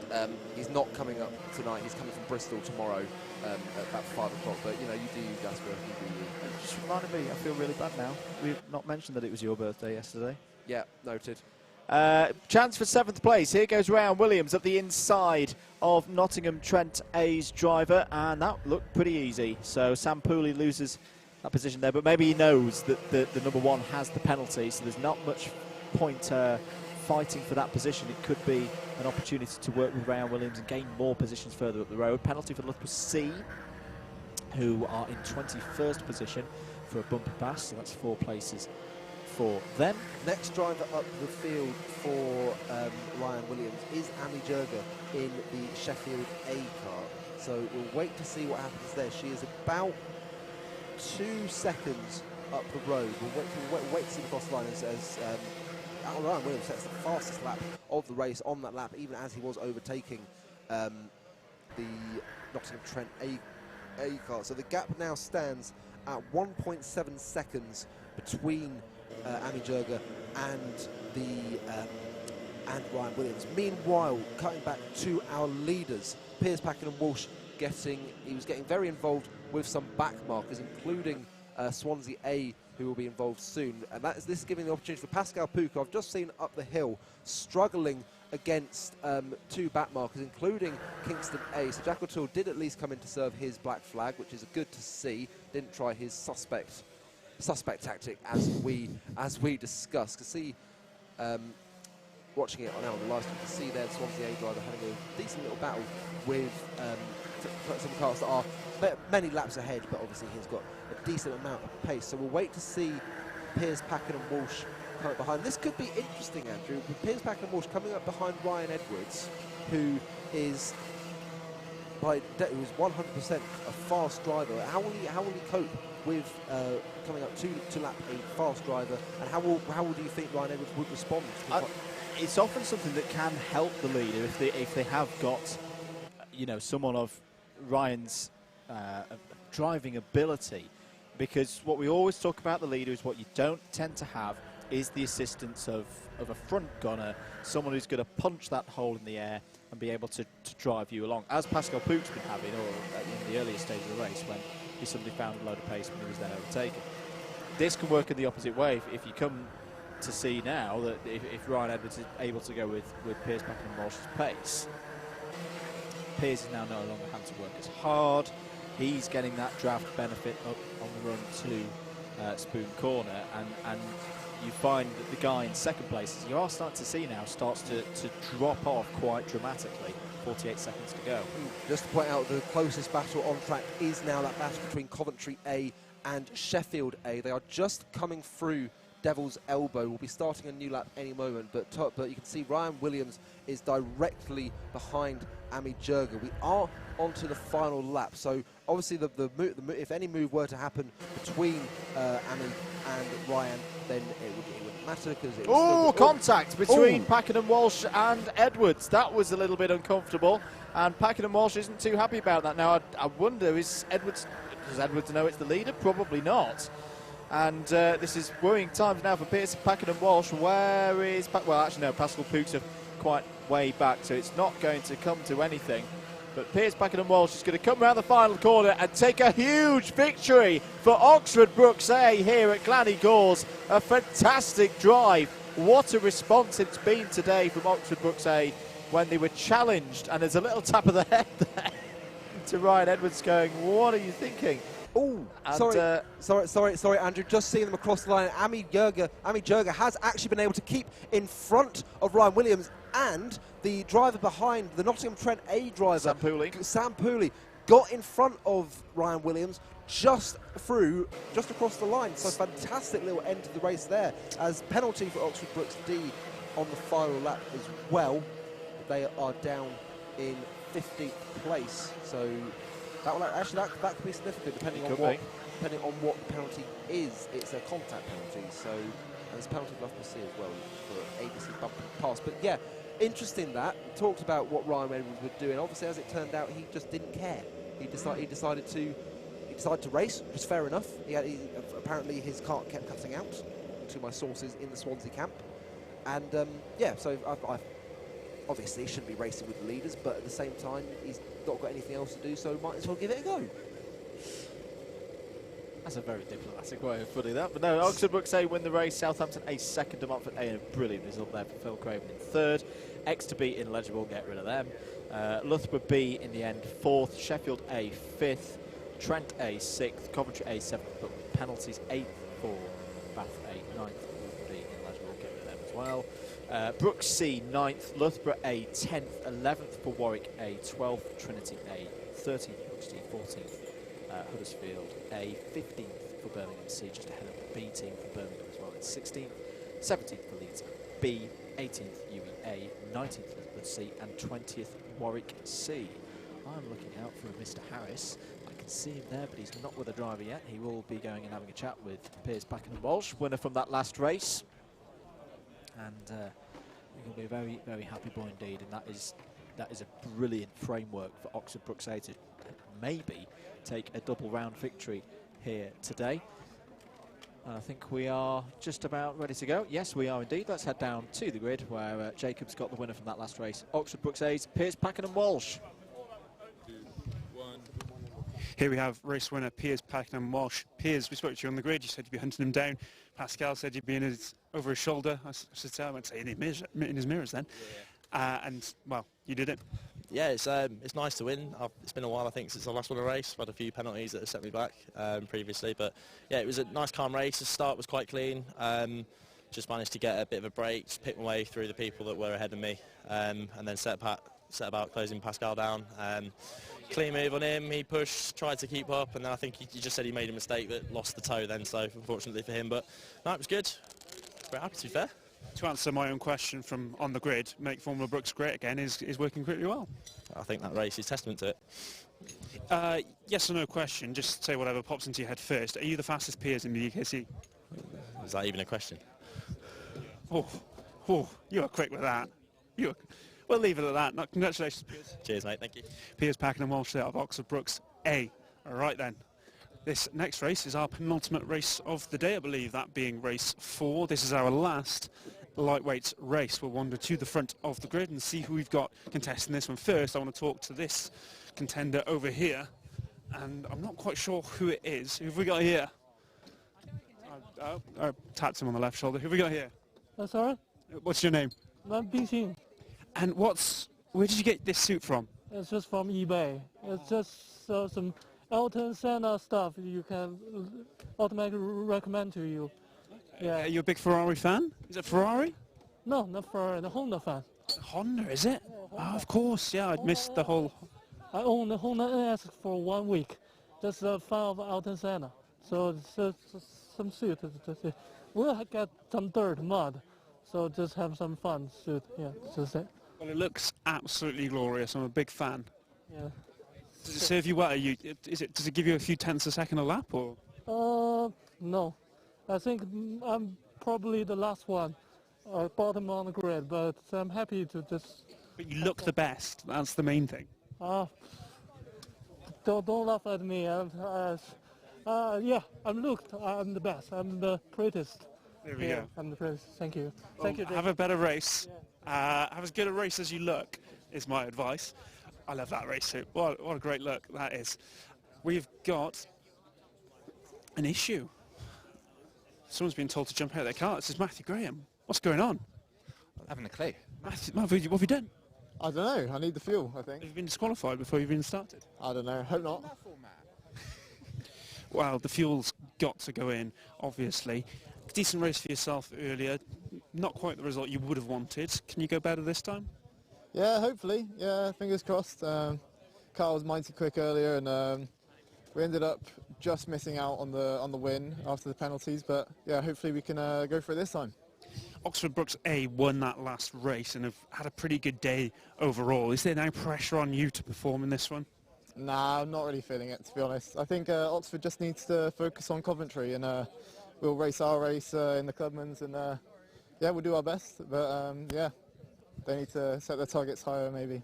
he's not coming up tonight. He's coming from Bristol tomorrow at about 5 o'clock. But you know, you do you, Jasper. You do you. It just reminded me. I feel really bad now. We've not mentioned that it was your birthday yesterday. Yeah, noted. Chance for 7th place. Here goes Ryan Williams at the inside of Nottingham Trent A's driver, and that looked pretty easy. So Sam Pooley loses that position there, but maybe he knows that the number 1 has the penalty, so there's not much point fighting for that position. It could be an opportunity to work with Ryan Williams and gain more positions further up the road. Penalty for Loughborough C, who are in 21st position for a bumper pass, so that's 4 places for them. Next driver up the field for Ryan Williams is Amy Jurger in the Sheffield A car. So we'll wait to see what happens there. She is about 2 seconds up the road. We'll wait to see the cross line as Ryan Williams sets the fastest lap of the race on that lap, even as he was overtaking the Nottingham Trent A car. So the gap now stands at 1.7 seconds between Amy Jurger and Ryan Williams. Meanwhile, cutting back to our leaders, Piers Packen and Walsh he was getting very involved with some back markers, including Swansea A, who will be involved soon. And this is giving the opportunity for Pascal Pouka, I've just seen up the hill, struggling against 2 back markers, including Kingston A. So Jack O'Toole did at least come in to serve his black flag, which is good to see. Didn't try his suspect tactic as we discussed. To see, watching it now on the live stream, to see there Swansea A driver having a decent little battle with some cars that are many laps ahead, but obviously he's got a decent amount of pace. So we'll wait to see Piers Packen and Walsh come up behind. This could be interesting, Andrew, with Piers Packen and Walsh coming up behind Ryan Edwards, who is 100% a fast driver. How will he cope with coming up to lap a fast driver, and how do you think Ryan Edwards would respond? It's often something that can help the leader if they have got, someone of Ryan's driving ability, because what we always talk about the leader is what you don't tend to have is the assistance of a front gunner, someone who's going to punch that hole in the air and be able to drive you along, as Pascal Pouck's been having in the earlier stage of the race when he suddenly found a load of pace when he was then overtaken. This can work in the opposite way if you come to see now that if Ryan Edwards is able to go with Piers Packen and Walsh's pace, Piers is now no longer having to work as hard. He's getting that draft benefit up on the run to Spoon Corner, and you find that the guy in second place, as you are starting to see now, starts to drop off quite dramatically. 48 seconds to go. Just to point out, the closest battle on track is now that battle between Coventry A and Sheffield A. They are just coming through Devil's Elbow will be starting a new lap any moment, but you can see Ryan Williams is directly behind Ami Jurga. We are onto the final lap, so obviously if any move were to happen between Ami and Ryan, then it wouldn't matter because it was contact between Pakenham Walsh and Edwards. That was a little bit uncomfortable, and Pakenham Walsh isn't too happy about that. Now I wonder, does Edwards know it's the leader? Probably not. And this is worrying times now for Pierce Pakenham Walsh. Where is Pascal Pooks are quite way back, so it's not going to come to anything. But Pierce Pakenham Walsh is going to come around the final corner and take a huge victory for Oxford Brookes A here at Glan Gors. A fantastic drive. What a response it's been today from Oxford Brookes A when they were challenged. And there's a little tap of the head there to Ryan Edwards going, what are you thinking? Oh, sorry, Andrew. Just seeing them across the line. Ami Jurga has actually been able to keep in front of Ryan Williams, and the driver behind, the Nottingham Trent A driver, Sam Pooley, got in front of Ryan Williams just across the line. So fantastic little end to the race there. As penalty for Oxford Brookes D on the final lap as well. They are down in 15th place. So that could be significant depending on what the penalty is. It's a contact penalty, so and it's penalty for BUKC as well for ABC bump and pass. But yeah, interesting that talked about what Ryan Edwards would do, and obviously as it turned out, he just didn't care. He decided to race, which is fair enough. Apparently his cart kept cutting out, to my sources in the Swansea camp, and so I obviously shouldn't be racing with the leaders, but at the same time he's not got anything else to do, so might as well give it a go. That's a very diplomatic way of putting that. But no, Oxford Brookes A win the race. Southampton A second, and Montfort A in a brilliant result there for Phil Craven in third. Exeter B illegible, get rid of them. Loughborough B in the end fourth. Sheffield A fifth. Trent A sixth. Coventry A seventh, but with penalties 8th for Bath A 9th. Loughborough B illegible, get rid of them as well. Brookes C 9th, Loughborough A 10th, 11th for Warwick A 12th, Trinity A 13th, Brookes D 14th, Huddersfield A 15th for Birmingham C, just ahead of the B team for Birmingham as well in 16th, 17th for Leeds B, 18th UEA, 19th Liverpool C, and 20th Warwick C. I'm looking out for Mr. Harris. I can see him there, but he's not with a driver yet. He will be going and having a chat with Piers Pakenham Walsh, winner from that last race. And he'll be a very, very happy boy indeed, and that is a brilliant framework for Oxford Brookes A to maybe take a double round victory here today. And I think we are just about ready to go. Yes, we are indeed. Let's head down to the grid where Jacobs got the winner from that last race. Oxford Brookes A's Piers Pakenham Walsh. Here we have race winner Piers Pakenham Walsh. Piers, we spoke to you on the grid. You said you'd be hunting him down. Pascal said you'd be over his shoulder. I should say, I won't say in his mirrors then. Yeah. And well, you did it. Yeah, it's nice to win. It's been a while, I think, since I last won a race. I've had a few penalties that have set me back previously, but yeah, it was a nice, calm race. The start was quite clean. Just managed to get a bit of a break, just pick my way through the people that were ahead of me, and then set about closing Pascal down. Clean move on him. He pushed, tried to keep up, and then I think he just said he made a mistake that lost the toe then. So unfortunately for him, but no, it was good. Very happy to be fair. To answer my own question from on the grid, make Formula Brookes great again is working pretty well. I think that race is testament to it. Yes or no question, just say whatever pops into your head first. Are you the fastest Piers in the BUKC? Is that even a question? Oh, you are quick with that. We'll leave it at that. No, congratulations, Piers. Cheers, mate. Thank you. Piers Pakenham Walsh there of Oxford Brookes A. All right, then. This next race is our penultimate race of the day, I believe, that being race 4. This is our last lightweight race. We'll wander to the front of the grid and see who we've got contesting this one. First, I want to talk to this contender over here, and I'm not quite sure who it is. Who have we got here? I tapped him on the left shoulder. Who have we got here? Sorry? What's your name? I'm BC. And where did you get this suit from? It's just from eBay. It's just some Ayrton Senna stuff you can automatically recommend to you. Yeah. Are you a big Ferrari fan? Is it Ferrari? No, not Ferrari, the Honda fan. Honda, is it? Yeah, of course, yeah, I'd missed the whole... I own the Honda NS for 1 week. Just a fan of Ayrton Senna. So some suit. We'll get some dirt, mud, so just have some fun suit. Yeah, just it. Well, it looks absolutely glorious. I'm a big fan. Yeah. Does it serve you well? Does it give you a few tenths a second a lap, or? No. I think I'm probably the last one, bottom on the grid, but I'm happy to just... But you look the best. That's the main thing. Don't laugh at me. Yeah, I'm the best. I'm the prettiest. There we go. I'm the prettiest. Thank you. Well, Thank you, Dave. have a better race. Have as good a race as you look, is my advice. I love that race suit. What a great look that is. We've got an issue. Someone's been told to jump out of their car. This is Matthew Graham. What's going on? Having a clue. Matthew, what have you done? I don't know. I need the fuel, I think. Have you been disqualified before you've even started? I don't know. Hope not. Well, the fuel's got to go in, obviously. Decent race for yourself earlier. Not quite the result you would have wanted. Can you go better this time? Yeah, hopefully. Yeah, fingers crossed. Car was mighty quick earlier, and we ended up just missing out on the win after the penalties. But yeah, hopefully we can go for it this time. Oxford Brooks A won that last race and have had a pretty good day overall. Is there now pressure on you to perform in this one? Nah, I'm not really feeling it, to be honest. I think Oxford just needs to focus on Coventry, and we'll race our race in the Clubmans, and yeah, we'll do our best. But yeah, they need to set their targets higher, maybe.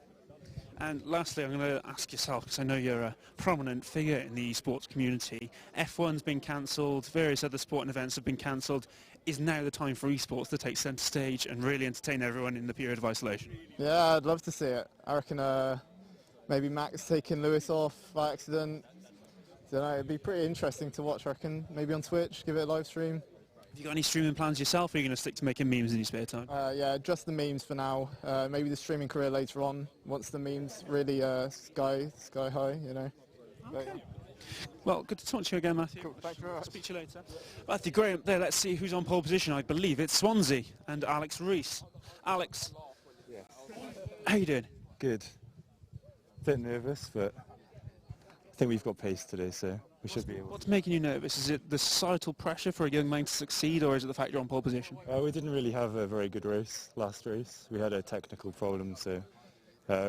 And lastly, I'm going to ask yourself, because I know you're a prominent figure in the esports community. F1's been cancelled, various other sporting events have been cancelled. Is now the time for esports to take centre stage and really entertain everyone in the period of isolation? Yeah, I'd love to see it. I reckon maybe Max taking Lewis off by accident. Don't know, it'd be pretty interesting to watch, I reckon. Maybe on Twitch, give it a live stream. Have you got any streaming plans yourself, or are you going to stick to making memes in your spare time? Yeah, just the memes for now. Maybe the streaming career later on, once the memes really sky high, you know. Okay. Well, good to talk to you again, Matthew. Cool. Thanks very much. I'll speak to you later. Matthew Graham there, let's see who's on pole position. I believe it's Swansea and Alex Rees. Alex, yes. How you doing? Good. A bit nervous, but I think we've got pace today, so we should be able to. What's making you nervous? Is it the societal pressure for a young man to succeed, or is it the fact you're on pole position? We didn't really have a very good race last race. We had a technical problem, so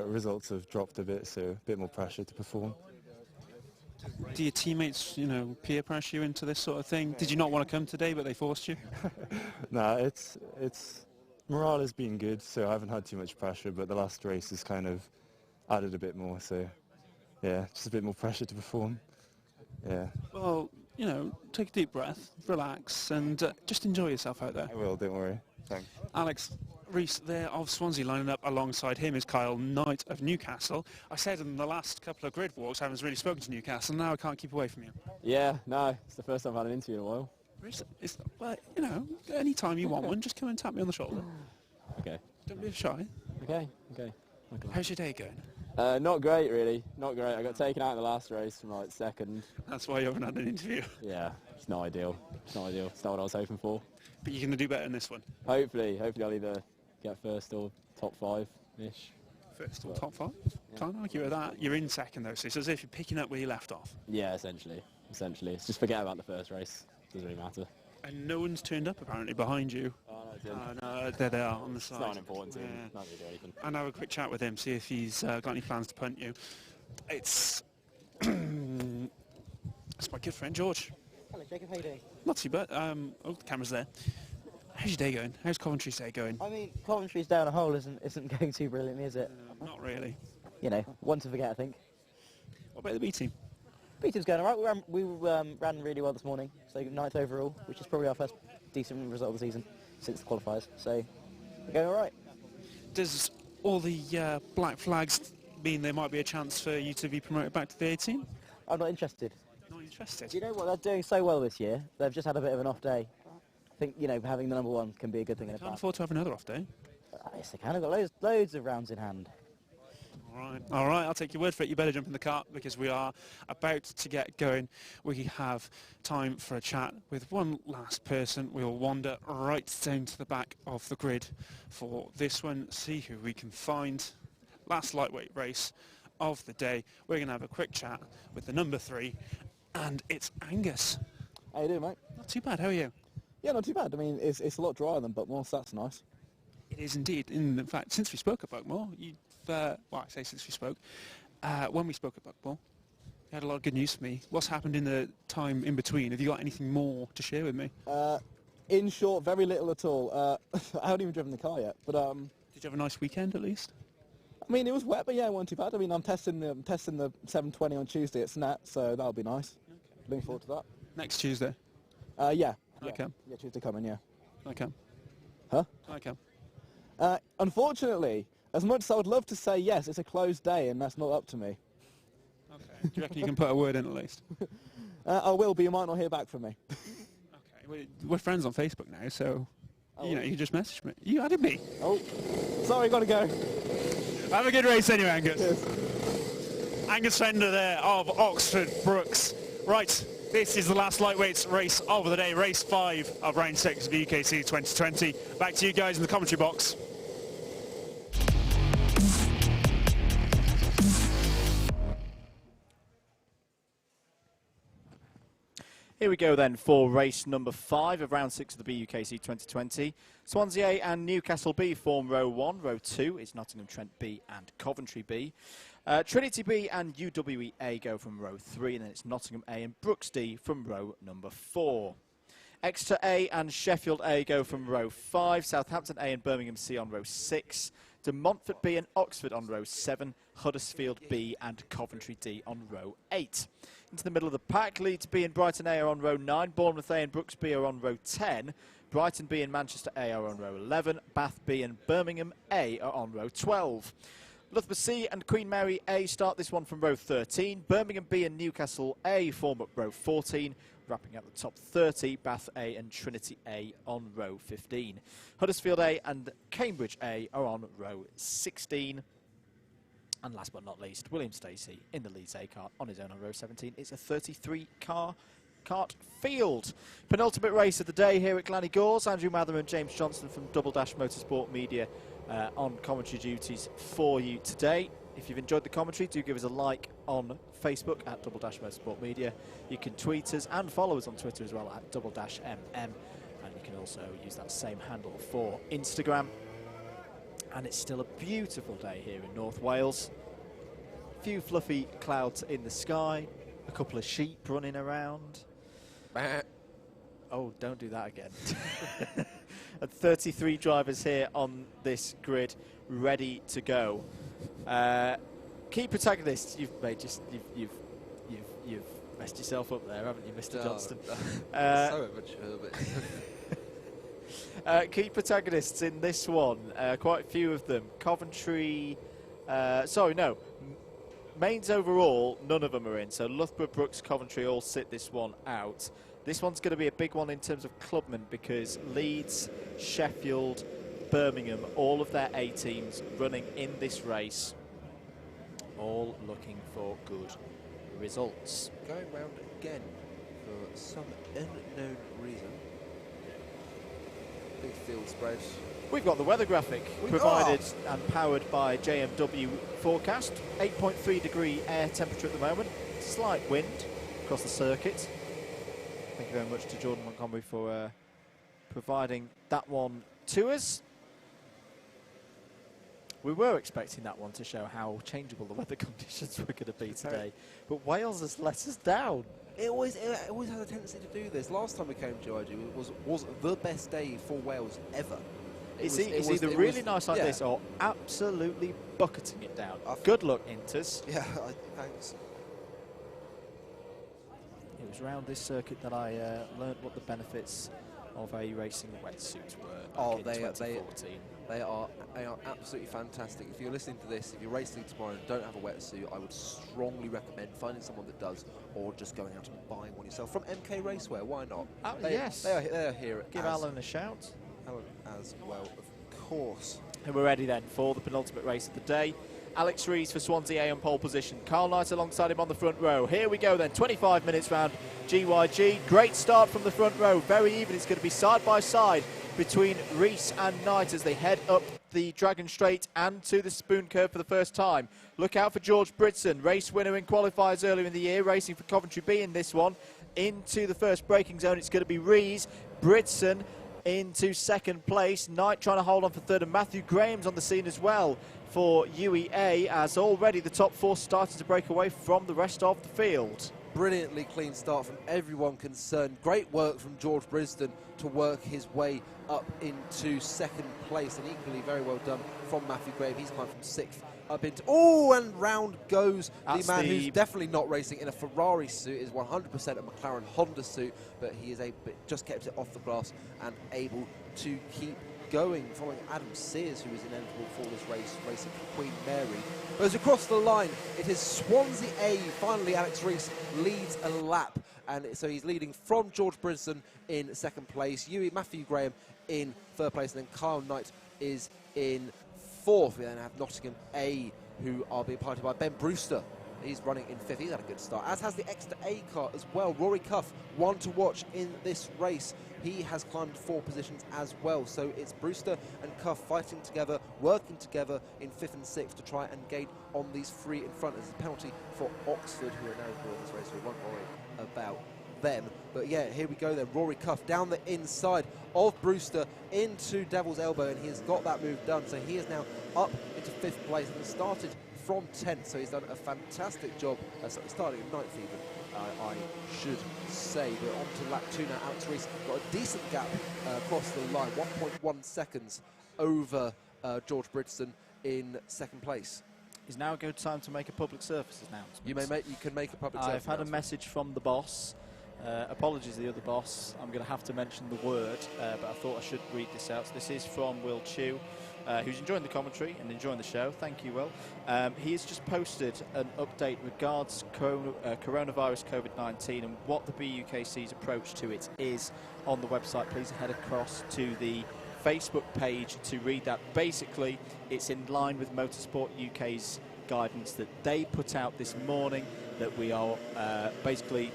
results have dropped a bit, so a bit more pressure to perform. Do your teammates, peer pressure you into this sort of thing? Did you not want to come today, but they forced you? Nah, it's morale has been good, so I haven't had too much pressure, but the last race has kind of added a bit more, so yeah, just a bit more pressure to perform. Yeah. Well, take a deep breath, relax, and just enjoy yourself out there. I will, don't worry. Thanks. Alex Rees there of Swansea, lining up alongside him is Kyle Knight of Newcastle. I said in the last couple of grid walks I haven't really spoken to Newcastle, now I can't keep away from you. Yeah, no, it's the first time I've had an interview in a while. Well, any time you want one, just come and tap me on the shoulder. Okay. Don't be shy. Okay. How's your day going? Not great, really. Not great. I got taken out in the last race from like second. That's why you haven't had an interview. Yeah, it's not ideal. It's not what I was hoping for. But you're going to do better in this one? Hopefully I'll either get first or top 5-ish. First or top 5? Yeah. Can't argue with that. You're in second though, so it's as if you're picking up where you left off. Yeah, essentially. It's just forget about the first race. Doesn't really matter. And no one's turned up apparently behind you. No, there they are on the side. It's not an important team. Not really do anything. And have a quick chat with him, see if he's got any plans to punt you. It's my good friend George. Hello Jacob, how you doing? Not too bad. The camera's there. How's your day going? How's Coventry's day going? I mean, Coventry's down a hole isn't going too brilliantly, is it? Not really. One to forget, I think. What about the B team? B team's going alright. We ran really well this morning, so 9th overall, which is probably our first decent result of the season since the qualifiers. So we're going alright. Does all the black flags mean there might be a chance for you to be promoted back to the A team? I'm not interested. Not interested? Do you know what? They're doing so well this year. They've just had a bit of an off day. I think, having the number 1 can be a good thing. Can't afford to have another off day. Yes, they can. They've got loads of rounds in hand. All right, I'll take your word for it. You better jump in the car because we are about to get going. We have time for a chat with one last person. We'll wander right down to the back of the grid for this one, see who we can find. Last lightweight race of the day. We're going to have a quick chat with the number 3, and it's Angus. How you doing, mate? Not too bad. How are you? Yeah, not too bad. I mean, it's a lot drier than Buckmore, so that's nice. It is indeed. In fact, since we spoke at Buckmore, well, I say since we spoke, when we spoke at Buckmore, you had a lot of good news for me. What's happened in the time in between? Have you got anything more to share with me? In short, very little at all. I haven't even driven the car yet, but did you have a nice weekend at least? I mean, it was wet, but yeah, it wasn't too bad. I mean, I'm testing the 720 on Tuesday at SNET, so that'll be nice. Okay. Looking forward to that. Next Tuesday? Yeah. Okay. Yeah, Tuesday coming, yeah. Okay. Huh? Okay. Unfortunately, as much as I would love to say yes, it's a closed day, and that's not up to me. Okay. Do you reckon you can put a word in at least? I will, but you might not hear back from me. Okay. We're friends on Facebook now, so you know, you just messaged me. You added me. Oh, sorry, gotta go. Have a good race anyway, Angus. Yes. Angus Fender there of Oxford Brooks. Right, this is the last lightweights race of the day, race 5 of round 6 of BUKC 2020. Back to you guys in the commentary box. Here we go then for race number 5 of round 6 of the BUKC 2020. Swansea A and Newcastle B form row 1. Row 2 is Nottingham Trent B and Coventry B. Trinity B and UWE A go from row 3, and then it's Nottingham A and Brooks D from row number 4. Exeter A and Sheffield A go from row 5. Southampton A and Birmingham C on row 6. De Montfort B and Oxford on row 7. Huddersfield B and Coventry D on row 8. Into the middle of the pack, Leeds B and Brighton A are on row 9. Bournemouth A and Brooks B are on row 10. Brighton B and Manchester A are on row 11. Bath B and Birmingham A are on row 12. Loughborough C and Queen Mary A start this one from row 13. Birmingham B and Newcastle A form up row 14. Wrapping up the top 30, Bath A and Trinity A on row 15. Huddersfield A and Cambridge A are on row 16. And last but not least, William Stacey in the Leeds A kart on his own on row 17. It's a 33-car kart field. Penultimate race of the day here at Glan Gors. Andrew Mather and James Johnstone from Double Dash Motorsport Media on commentary duties for you today. If you've enjoyed the commentary, do give us a like on Facebook at Double Dash Motorsport Media. You can tweet us and follow us on Twitter as well at Double Dash MM. And you can also use that same handle for Instagram. And it's still a beautiful day here in North Wales. A few fluffy clouds in the sky, a couple of sheep running around. Oh, don't do that again. And 33 drivers here on this grid, ready to go. Key protagonists, you've messed yourself up there, haven't you, Mr. Johnston? So immature, but key protagonists in this one, quite a few of them. Coventry, mains overall, none of them are in. So Loughborough, Brooks, Coventry all sit this one out. This one's going to be a big one in terms of clubmen because Leeds, Sheffield, Birmingham, all of their A teams running in this race, all looking for good results. Going round again for some unknown reason. Big field spread. We've got the weather graphic provided and powered by JMW Forecast. 8.3 degree air temperature at the moment. Slight wind across the circuit. Thank you very much to Jordan Montgomery for providing that one to us. We were expecting that one to show how changeable the weather conditions were going to be today, but Wales has let us down. It always has a tendency to do this. Last time we came to GYG was the best day for Wales ever. It's either really nice like this or absolutely bucketing it down. Good luck, Inters. Yeah, thanks. It was around this circuit that I learned what the benefits of a racing wetsuit were back in 2014. They are absolutely fantastic. If you're listening to this, if you're racing tomorrow and don't have a wetsuit, I would strongly recommend finding someone that does, or just going out and buying one yourself from MK Racewear. Why not? Yes, they are here. Give Alan a shout. Alan as well, of course. And we're ready then for the penultimate race of the day. Alex Rees for Swansea A on pole position. Carl Knight alongside him on the front row. Here we go then, 25 minutes round GYG. Great start from the front row, very even. It's going to be side by side between Rees and Knight as they head up the Dragon Straight and to the Spoon Curve for the first time. Look out for George Britson, race winner in qualifiers earlier in the year, racing for Coventry B in this one. into the first braking zone. It's going to be Rees, Bridson into second place. Knight trying to hold on for third, and Matthew Graham's on the scene as well for UEA, as already the top four started to break away from the rest of the field. Brilliantly clean start from everyone concerned. Great work from George Brisden to work his way up into second place, and equally very well done from Matthew Graham. He's climbed from sixth up into... Oh, and round goes the man who's definitely not racing in a Ferrari suit, is 100% a McLaren Honda suit, but he is just kept it off the grass and able to keep going, following Adam Sears, who is ineligible for this race, racing for Queen Mary. Goes across the line, it is Swansea A. Finally, Alex Rees leads a lap, and so he's leading from George Brisden in second place, Matthew Graham in third place, and then Kyle Knight is in fourth. We then have Nottingham A, who are being piloted by Ben Brewster. He's running in fifth. He's had a good start, as has the Exeter A car as well. Rory Cuff, one to watch in this race. He has climbed 4 positions as well. So it's Brewster and Cuff fighting together, working together in 5th and 6th to try and gate on these 3 in front. There's a penalty for Oxford, who are now doing this race. We won't worry about them. But yeah, here we go then. Rory Cuff down the inside of Brewster into Devil's Elbow, and he has got that move done. So he is now up into 5th place and started from 10th. So he's done a fantastic job, starting at 9th even, I should say. But on to lap 2 now. Alex Rees got a decent gap across the line, 1.1 seconds over George Bridson in second place. Is now a good time to make a public service announcement? You can make a public service I've had a message from the boss. Apologies to the other boss. I'm going to have to mention the word, but I thought I should read this out. So this is from Will Chew, who's enjoying the commentary and enjoying the show. Thank you, Will. He has just posted an update regards coronavirus COVID-19 and what the BUKC's approach to it is on the website. Please head across to the Facebook page to read that. Basically, it's in line with Motorsport UK's guidance that they put out this morning, that we are basically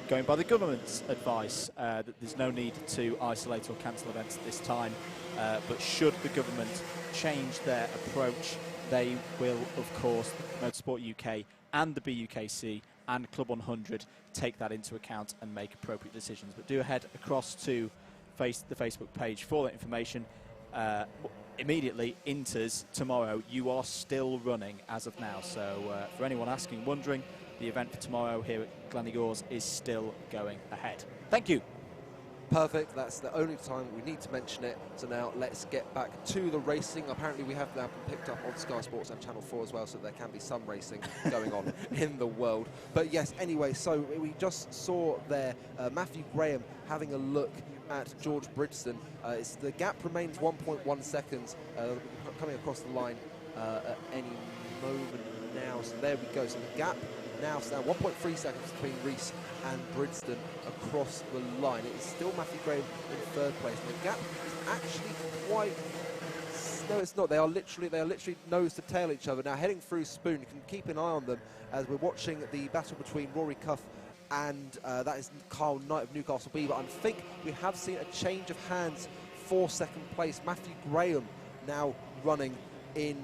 going by the government's advice, that there's no need to isolate or cancel events at this time, but should the government change their approach, they will, of course, Motorsport UK and the BUKC and Club 100 take that into account and make appropriate decisions. But do head across to the Facebook page for that information. Immediately, Inters tomorrow, you are still running as of now. So for anyone asking, wondering, the event for tomorrow here at Glan Gors is still going ahead. Thank you. Perfect. That's the only time we need to mention it. So now let's get back to the racing. Apparently we have now been picked up on Sky Sports and Channel 4 as well, so there can be some racing going on in the world. But yes, anyway, so we just saw there Matthew Graham having a look at George Bridson. The gap remains 1.1 seconds coming across the line at any moment now. So there we go. So the gap now stands 1.3 seconds between Rees and Bridson across the line. It is still Matthew Graham in third place, and the gap is actually quite... No, it's not. They are literally nose to tail each other. Now heading through Spoon, you can keep an eye on them as we're watching the battle between Rory Cuff and that is Kyle Knight of Newcastle B. But I think we have seen a change of hands for second place. Matthew Graham now running in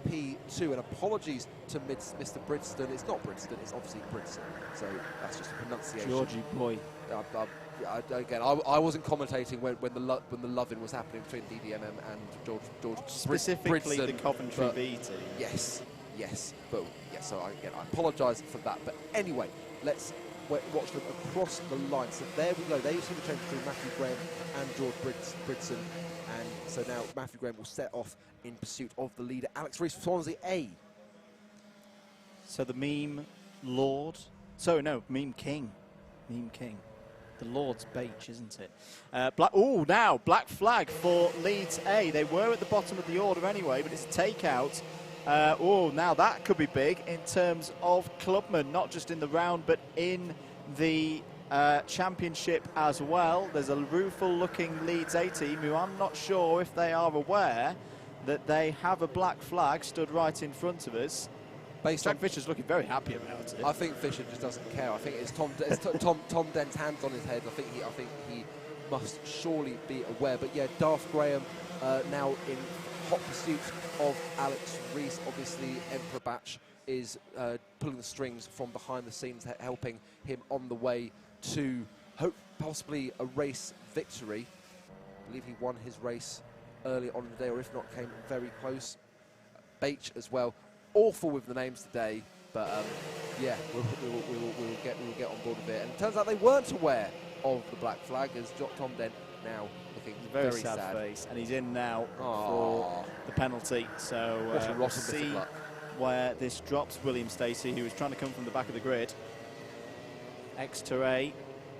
P2, and apologies to Mr. Bridson. It's not Bridson, it's obviously Bridson, so that's just a pronunciation. Georgie boy. Again, I wasn't commentating when the loving was happening between DDMM and George specifically Bridson, the Coventry B team. Yes, but yes. So I apologise for that. But anyway, let's watch them across the line. So there we go. There you see the change between Matthew Graham and George Bridson. And so now Matthew Graham will set off in pursuit of the leader, Alex Rees, Swansea A. So the meme Lord... meme King. Meme King. The Lord's Beach, isn't it? Now black flag for Leeds A. They were at the bottom of the order anyway, but it's a takeout. Now that could be big in terms of clubmen, not just in the round, but in the championship as well. There's a rueful-looking Leeds A team who I'm not sure if they are aware that they have a black flag stood right in front of us. Jack Fisher's looking very happy about it. I think Fisher just doesn't care. I think it's Tom Dent's hands on his head. I think he must surely be aware. But yeah, Darth Graham now in hot pursuit of Alex Rees. Obviously, Emperor Batch is pulling the strings from behind the scenes, helping him on the way to hope possibly a race victory. I believe he won his race early on in the day, or if not, came very close. Beach as well. Awful with the names today, but yeah, we'll get on board with it. And it turns out they weren't aware of the black flag, as Tom Dent now looking Very sad sad face, and he's in now for the penalty. So we'll see where this drops William Stacey, who was trying to come from the back of the grid. X-Terray,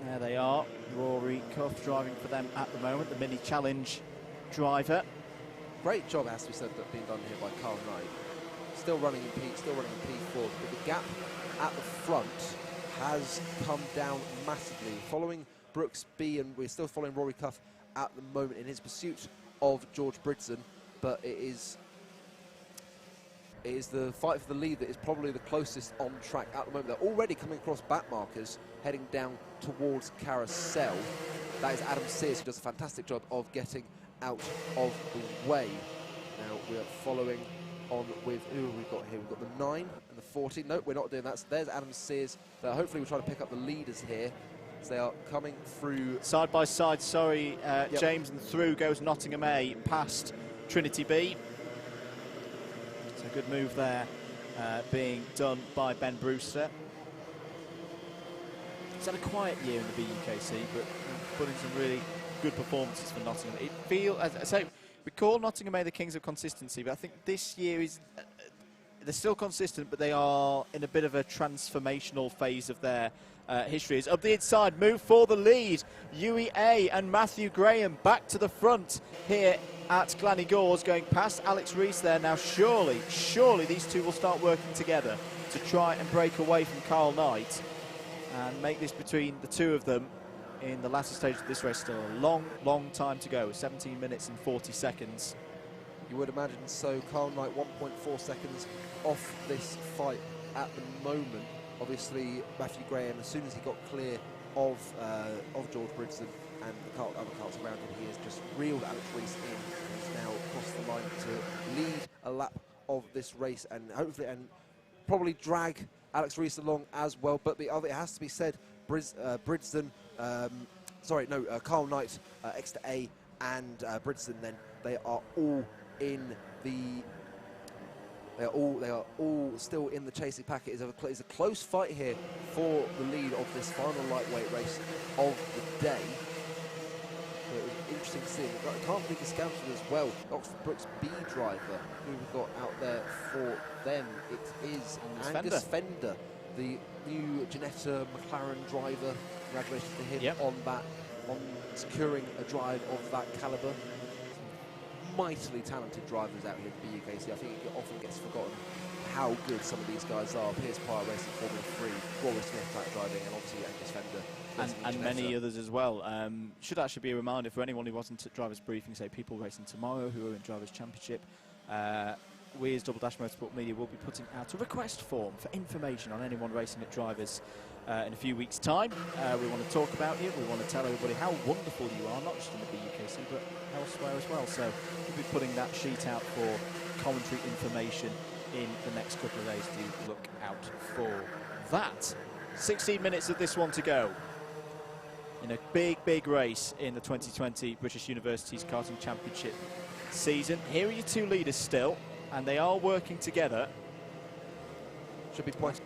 there they are. Rory Cuff driving for them at the moment, the mini challenge driver. Great job, has to be said, that being done here by Carl Knight. Still running in P4, but the gap at the front has come down massively. Following Brooks B, and we're still following Rory Cuff at the moment in his pursuit of George Bridson, but it is the fight for the lead that is probably the closest on track at the moment. They're already coming across back markers, heading down towards Carousel. That is Adam Sears, who does a fantastic job of getting out of the way. Now we are following on with, who have we got here? We've got the 9 and the 14. No, we're not doing that. So there's Adam Sears. Hopefully we'll try to pick up the leaders here. So they are coming through. Side by side, sorry, yep. James, and through goes Nottingham A past Trinity B. It's a good move there being done by Ben Brewster. He's had a quiet year in the BUKC, but putting some really good performances for Nottingham. It feels, as I say, we call Nottingham A the kings of consistency, but I think this year is they're still consistent, but they are in a bit of a transformational phase of their history. Is up the inside, move for the lead. UEA and Matthew Graham back to the front here at Gors, going past Alex Rees there. Now surely these two will start working together to try and break away from Carl Knight and make this between the two of them in the latter stage of this race. Still a long time to go, 17 minutes and 40 seconds. You would imagine so. Carl Knight 1.4 seconds off this fight at the moment. Obviously, Matthew Graham, as soon as he got clear of George Bridson and the other cars around him, he has just reeled Alex Rees in and is now across the line to lead a lap of this race and hopefully and probably drag Alex Rees along as well. But the other, it has to be said, Carl Knight, Exeter A, and Bridson. Then they are all in the. They are all still in the chasing packet. It's a close fight here for the lead of this final lightweight race of the day. So it was interesting to see. I can't believe discounted as well. Oxford Brooks B driver, who we've got out there for them. It is Angus Fender, the new Janetta McLaren driver. Congratulations to him on securing a drive of that calibre. Mightily talented drivers out here at the BUKC. I think it often gets forgotten how good some of these guys are. Piers Parr racing Formula 3, Rory Smith type driving, and obviously Angus Fender. And many others as well. Should actually be a reminder for anyone who wasn't at Drivers Briefing, say people racing tomorrow who are in Drivers Championship. We as Double Dash Motorsport Media will be putting out a request form for information on anyone racing at Drivers in a few weeks' time. We want to talk about you. We want to tell everybody how wonderful you are, not just in the BUKC, but elsewhere as well. So we'll be putting that sheet out for commentary information in the next couple of days. Do look out for that. 16 minutes of this one to go in a big race in the 2020 British Universities Karting Championship season. Here are your two leaders still, and they are working together. Should be points.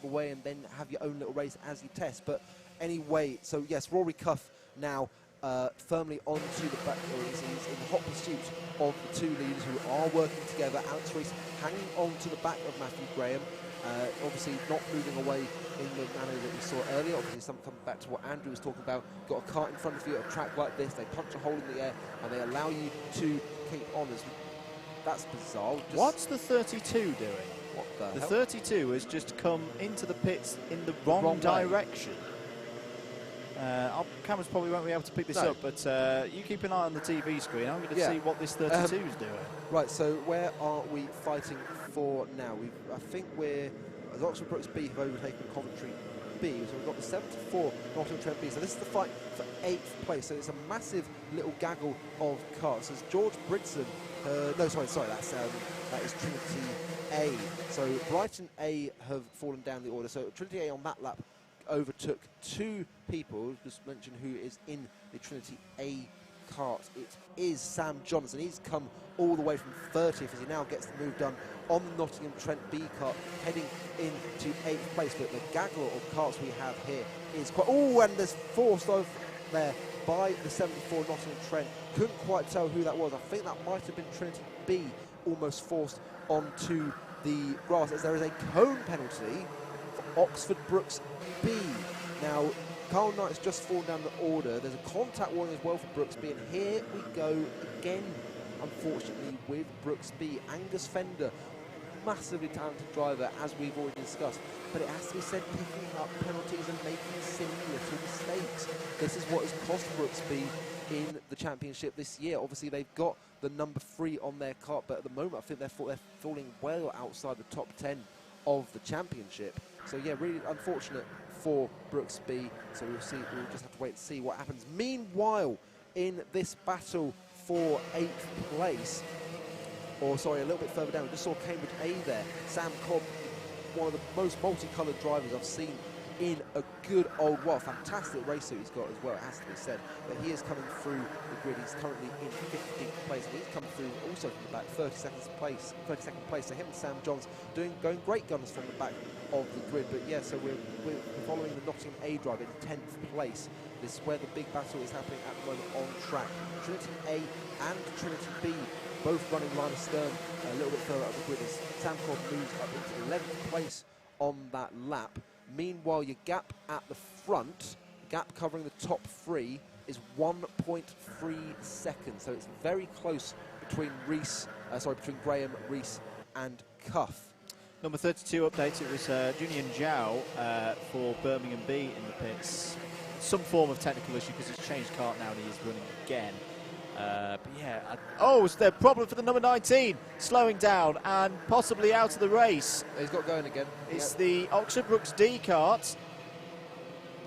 Away and then have your own little race as you test. But anyway, so yes, Rory Cuff now firmly onto the back. He's in the hot pursuit of the two leaders who are working together. Alex Rees hanging on to the back of Matthew Graham. Obviously not moving away in the manner that we saw earlier. Obviously something coming back to what Andrew was talking about. Got a cart in front of you at a track like this, they punch a hole in the air and they allow you to keep on. That's bizarre. What's the 32 doing? What the hell? 32 has just come into the pits in the wrong direction. Our cameras probably won't be able to pick this up, but you keep an eye on the TV screen. I'm going to see what this 32 is doing. Right, so where are we fighting for now? I think we're, as Oxford Brooks B have overtaken Coventry B. So we've got the 74 Nottingham Trent B. So this is the fight for 8th place. So it's a massive little gaggle of cars. As George Bridson, no, sorry, that is Trinity A. So Brighton A have fallen down the order. So Trinity A on that lap overtook 2 people. Just mention who is in the Trinity A kart. It is Sam Johnson. He's come all the way from 30th as he now gets the move done on the Nottingham Trent B kart, heading into 8th place. But the gaggle of karts we have here is quite... Oh, and there's forced over there by the 74 Nottingham Trent. Couldn't quite tell who that was. I think that might have been Trinity B, almost forced onto the grass, as there is a cone penalty for Oxford Brooks B. Now, Carl Knight's just fallen down the order. There's a contact warning as well for Brooks B, and here we go again, unfortunately, with Brooks B. Angus Fender, massively talented driver, as we've already discussed, but it has to be said, picking up penalties and making silly little mistakes. This is what has cost Brooks B in the championship this year. Obviously, they've got the number 3 on their kart, but at the moment, I think they're falling well outside the top 10 of the championship. So yeah, really unfortunate for Brooks B. So we'll see. We'll just have to wait and see what happens. Meanwhile, in this battle for 8th place, or sorry, a little bit further down, we just saw Cambridge A there. Sam Cobb, one of the most multicolored drivers I've seen in a good old while. Fantastic race suit he's got as well, it has to be said. But he is coming through the grid. He's currently in 15th place, and he's come through also from the back, 32nd place. So him and Sam Johns going great guns from the back of the grid. But yeah, so we're following the Nottingham A driver in 10th place. This is where the big battle is happening at the moment on track. Trinity A and Trinity B both running line of stern a little bit further up the grid as Sam Cobb moves up into 11th place on that lap. Meanwhile, your gap at the front, gap covering the top 3, is 1.3 seconds. So it's very close between between Graham, Rees and Cuff. Number 32 update, it was Junior Zhao for Birmingham B in the pits. Some form of technical issue because he's changed kart now and he is running again. But yeah, it's the problem for the number 19, slowing down and possibly out of the race. He's got going again. It's the Oxford Brooks D kart.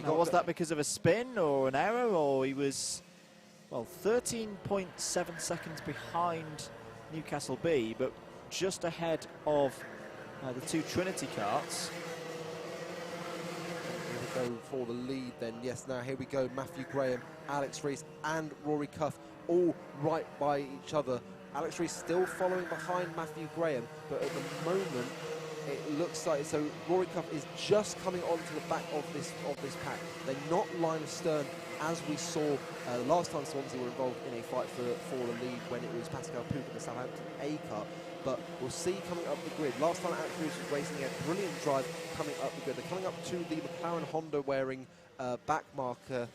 Now, was that because of a spin or an error, or he was, well, 13.7 seconds behind Newcastle B, but just ahead of the 2 Trinity karts. Here we go for the lead then. Yes, now here we go. Matthew Graham, Alex Rees and Rory Cuff all right by each other. Alex Rees still following behind Matthew Graham, but at the moment it looks like, so Rory Cuff is just coming onto the back of this pack. They're not line of stern as we saw last time Swansea were involved in a fight for the lead when it was Pascal Pook in the Southampton A car. But we'll see coming up the grid. Last time Alex Rees was racing, he had a brilliant drive coming up the grid. They're coming up to the McLaren Honda wearing back marker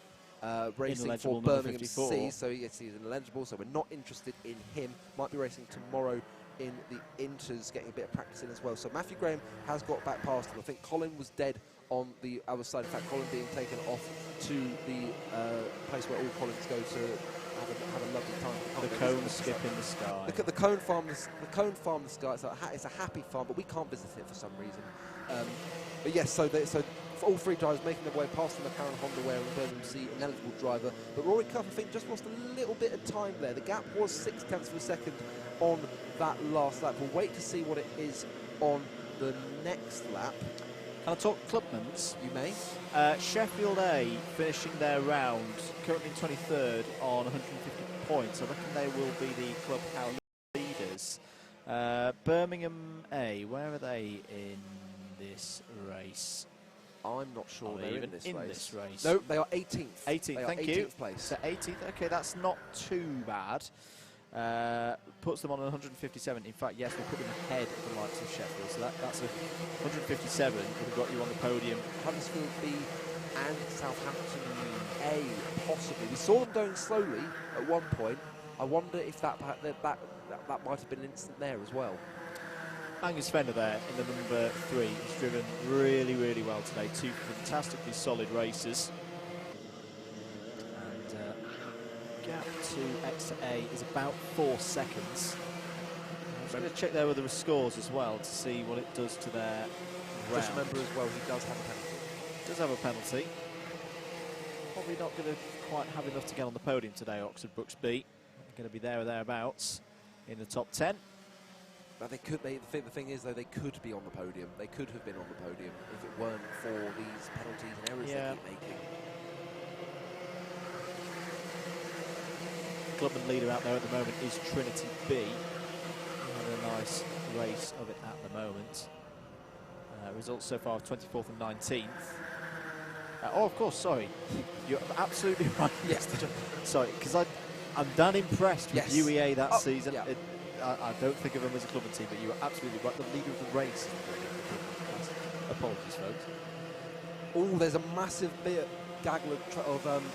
racing for Birmingham 54. C, so yes, he's ineligible, so we're not interested in him. Might be racing tomorrow in the Inters, getting a bit of practice in as well. So Matthew Graham has got back past him. I think Colin was dead on the other side. In fact, Colin being taken off to the place where all Collins go to have a lovely time. The cone skip in the sky. Look at the cone farm. The cone farm in the sky. It's a happy farm, but we can't visit it for some reason. But yes, so for all 3 drivers making their way past the McLaren Honda wearing Birmingham C ineligible driver. But Rory Cuff, I think, just lost a little bit of time there. The gap was 0.6 of a second on that last lap. We'll wait to see what it is on the next lap. Can I talk Clubman's? You may. Sheffield A finishing their round, currently 23rd on 150 points. I reckon they will be the club power leaders. Birmingham A, where are they in this race? I'm not sure they're even in this race. No, they are 18th. 18th, thank you. 18th place. So 18th, okay, that's not too bad. Puts them on 157. In fact, yes, we put them ahead of the likes of Sheffield. So that's a 157 would have got you on the podium. Huddersfield B and Southampton A, possibly. We saw them going slowly at one point. I wonder if that might have been an instant there as well. Angus Fender there in the number 3. He's driven really, really well today. 2 fantastically solid races. And gap to X to A is about 4 seconds. I'm going to check there with the scores as well to see what it does to their round. Just remember as well, he does have a penalty. Does have a penalty. Probably not going to quite have enough to get on the podium today, Oxford Brooksby. Going to be there or thereabouts in the top 10. But they could. The thing is, though, they could be on the podium. They could have been on the podium if it weren't for these penalties and errors they keep making. Clubman leader out there at the moment is Trinity B. Having a nice race of it at the moment. Results so far 24th and 19th. Oh, of course, sorry. You're absolutely right. Yes. Sorry, because I'm done impressed with Yes. UEA that Oh, season. yeah. I don't think of them as a club and team, but you were absolutely right. The leader of the race. Apologies, folks. Oh, there's a massive bit gaggle of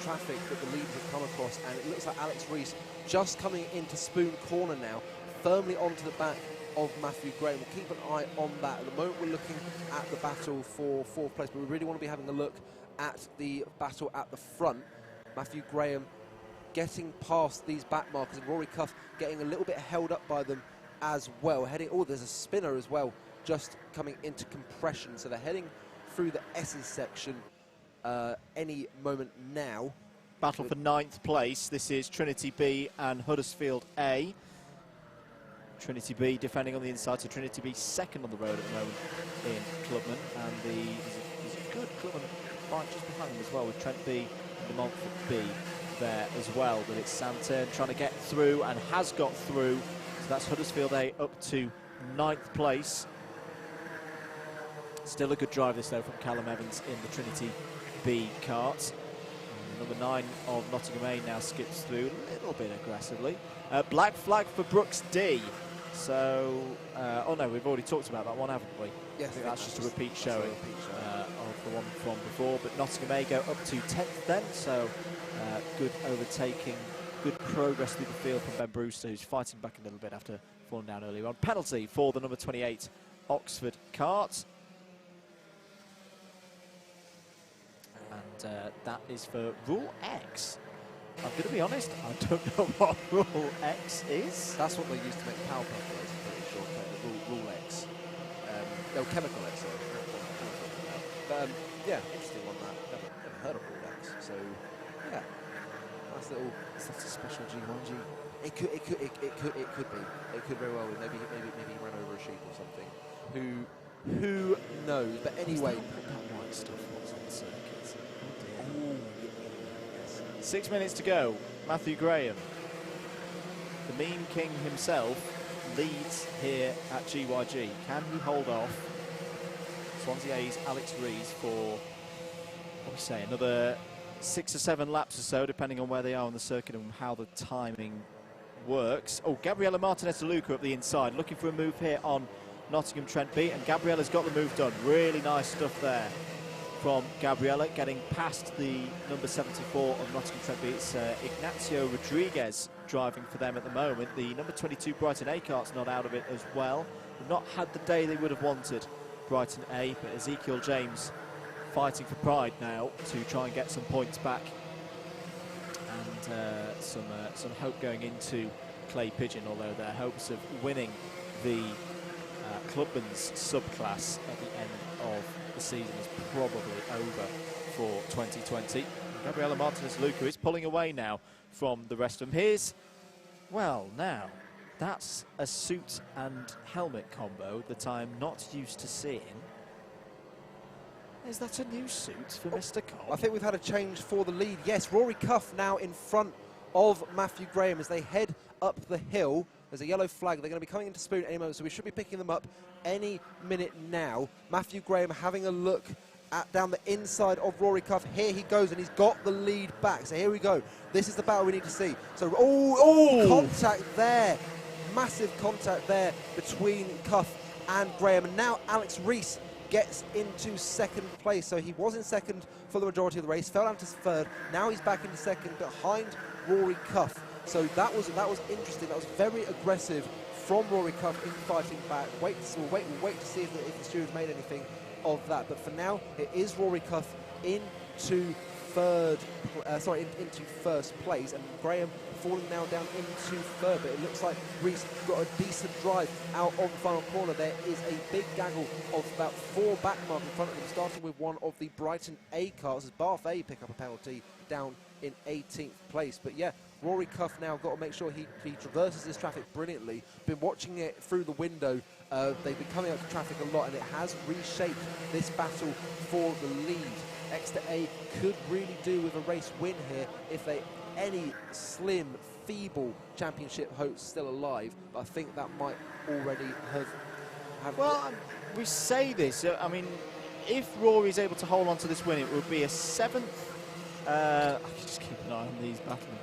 traffic that the leaders have come across, and it looks like Alex Rees just coming into Spoon Corner now, firmly onto the back of Matthew Graham. We'll keep an eye on that. At the moment, we're looking at the battle for 4th place, but we really want to be having a look at the battle at the front. Matthew Graham getting past these back markers, and Rory Cuff getting a little bit held up by them as well. There's a spinner as well, just coming into compression, so they're heading through the S's section any moment now. Battle for 9th place. This is Trinity B and Huddersfield A. Trinity B defending on the inside, so Trinity B second on the road at the moment in Clubman, and there's a good Clubman right just behind them as well, with Trent B and the Montfort B there as well. But it's Santurn trying to get through and has got through, so that's Huddersfield A up to 9th place. Still a good drive this though from Callum Evans in the Trinity B kart. Number 9 of Nottingham A now skips through a little bit aggressively. Black flag for Brooks D. So, oh no, we've already talked about that one, haven't we? Yes. I think that's just a repeat showing of the one from before. But Nottingham A go up to 10th then, so good overtaking, good progress through the field from Ben Brewster, who's fighting back a little bit after falling down earlier on. Penalty for the number 28 Oxford kart. And that is for Rule X. I'm going to be honest, I don't know what Rule X is. That's what they used to make Powerpuff Girls, I'm pretty sure. Rule X. No, Chemical X, sorry. But yeah, interesting one that. Never heard of Rule X. So yeah, nice little. Is that a special GYG? It could be. It could very well. Maybe he ran over a sheep or something. Who knows? But anyway, that white stuff was on the circuit. 6 minutes to go. Matthew Graham, the Meme King himself, leads here at GYG. Can he hold off Swansea A's Alex Rees for, what we say, another 6 or 7 laps or so, depending on where they are on the circuit and how the timing works. Oh, Gabriella Martinez-Luca up the inside, looking for a move here on Nottingham Trent B, and Gabriella's got the move done. Really nice stuff there from Gabriella, getting past the number 74 of Nottingham Trent B. It's Ignacio Rodriguez driving for them at the moment. The number 22 Brighton A kart's not out of it as well. They've not had the day they would have wanted, Brighton A, but Ezekiel James fighting for pride now to try and get some points back, and some hope going into Clay Pigeon, although their hopes of winning the Clubman's subclass at the end of the season is probably over for 2020. Gabriella Martinez-Luca is pulling away now from the rest of them. Here's, well, now, that's a suit and helmet combo that I'm not used to seeing. Is that a new suit for Mr. Cobb? I think we've had a change for the lead. Yes, Rory Cuff now in front of Matthew Graham as they head up the hill. There's a yellow flag. They're going to be coming into Spoon any moment, so we should be picking them up any minute now. Matthew Graham having a look down the inside of Rory Cuff. Here he goes, and he's got the lead back. So here we go. This is the battle we need to see. So, contact there. Massive contact there between Cuff and Graham. And now Alex Rees gets into second place. So he was in second for the majority of the race, fell down to third. Now he's back into second behind Rory Cuff. So that was interesting. That was very aggressive from Rory Cuff in fighting back. We'll wait to see if the stewards made anything of that. But for now, it is Rory Cuff into into first place, and Graham falling now down into third. But it looks like Reese got a decent drive out on the final corner. There is a big gaggle of about 4 back marks in front of them, starting with one of the Brighton A cars as Bath A pick up a penalty down in 18th place. But yeah, Rory Cuff now got to make sure he traverses this traffic brilliantly. Been watching it through the window. They've been coming out to traffic a lot, and it has reshaped this battle for the lead. Exeter A could really do with a race win here if they any slim, feeble championship hopes still alive. But I think that might already have well, we say this. I mean, if Rory's able to hold on to this win, it would be a 7th. I just keep an eye on these battling.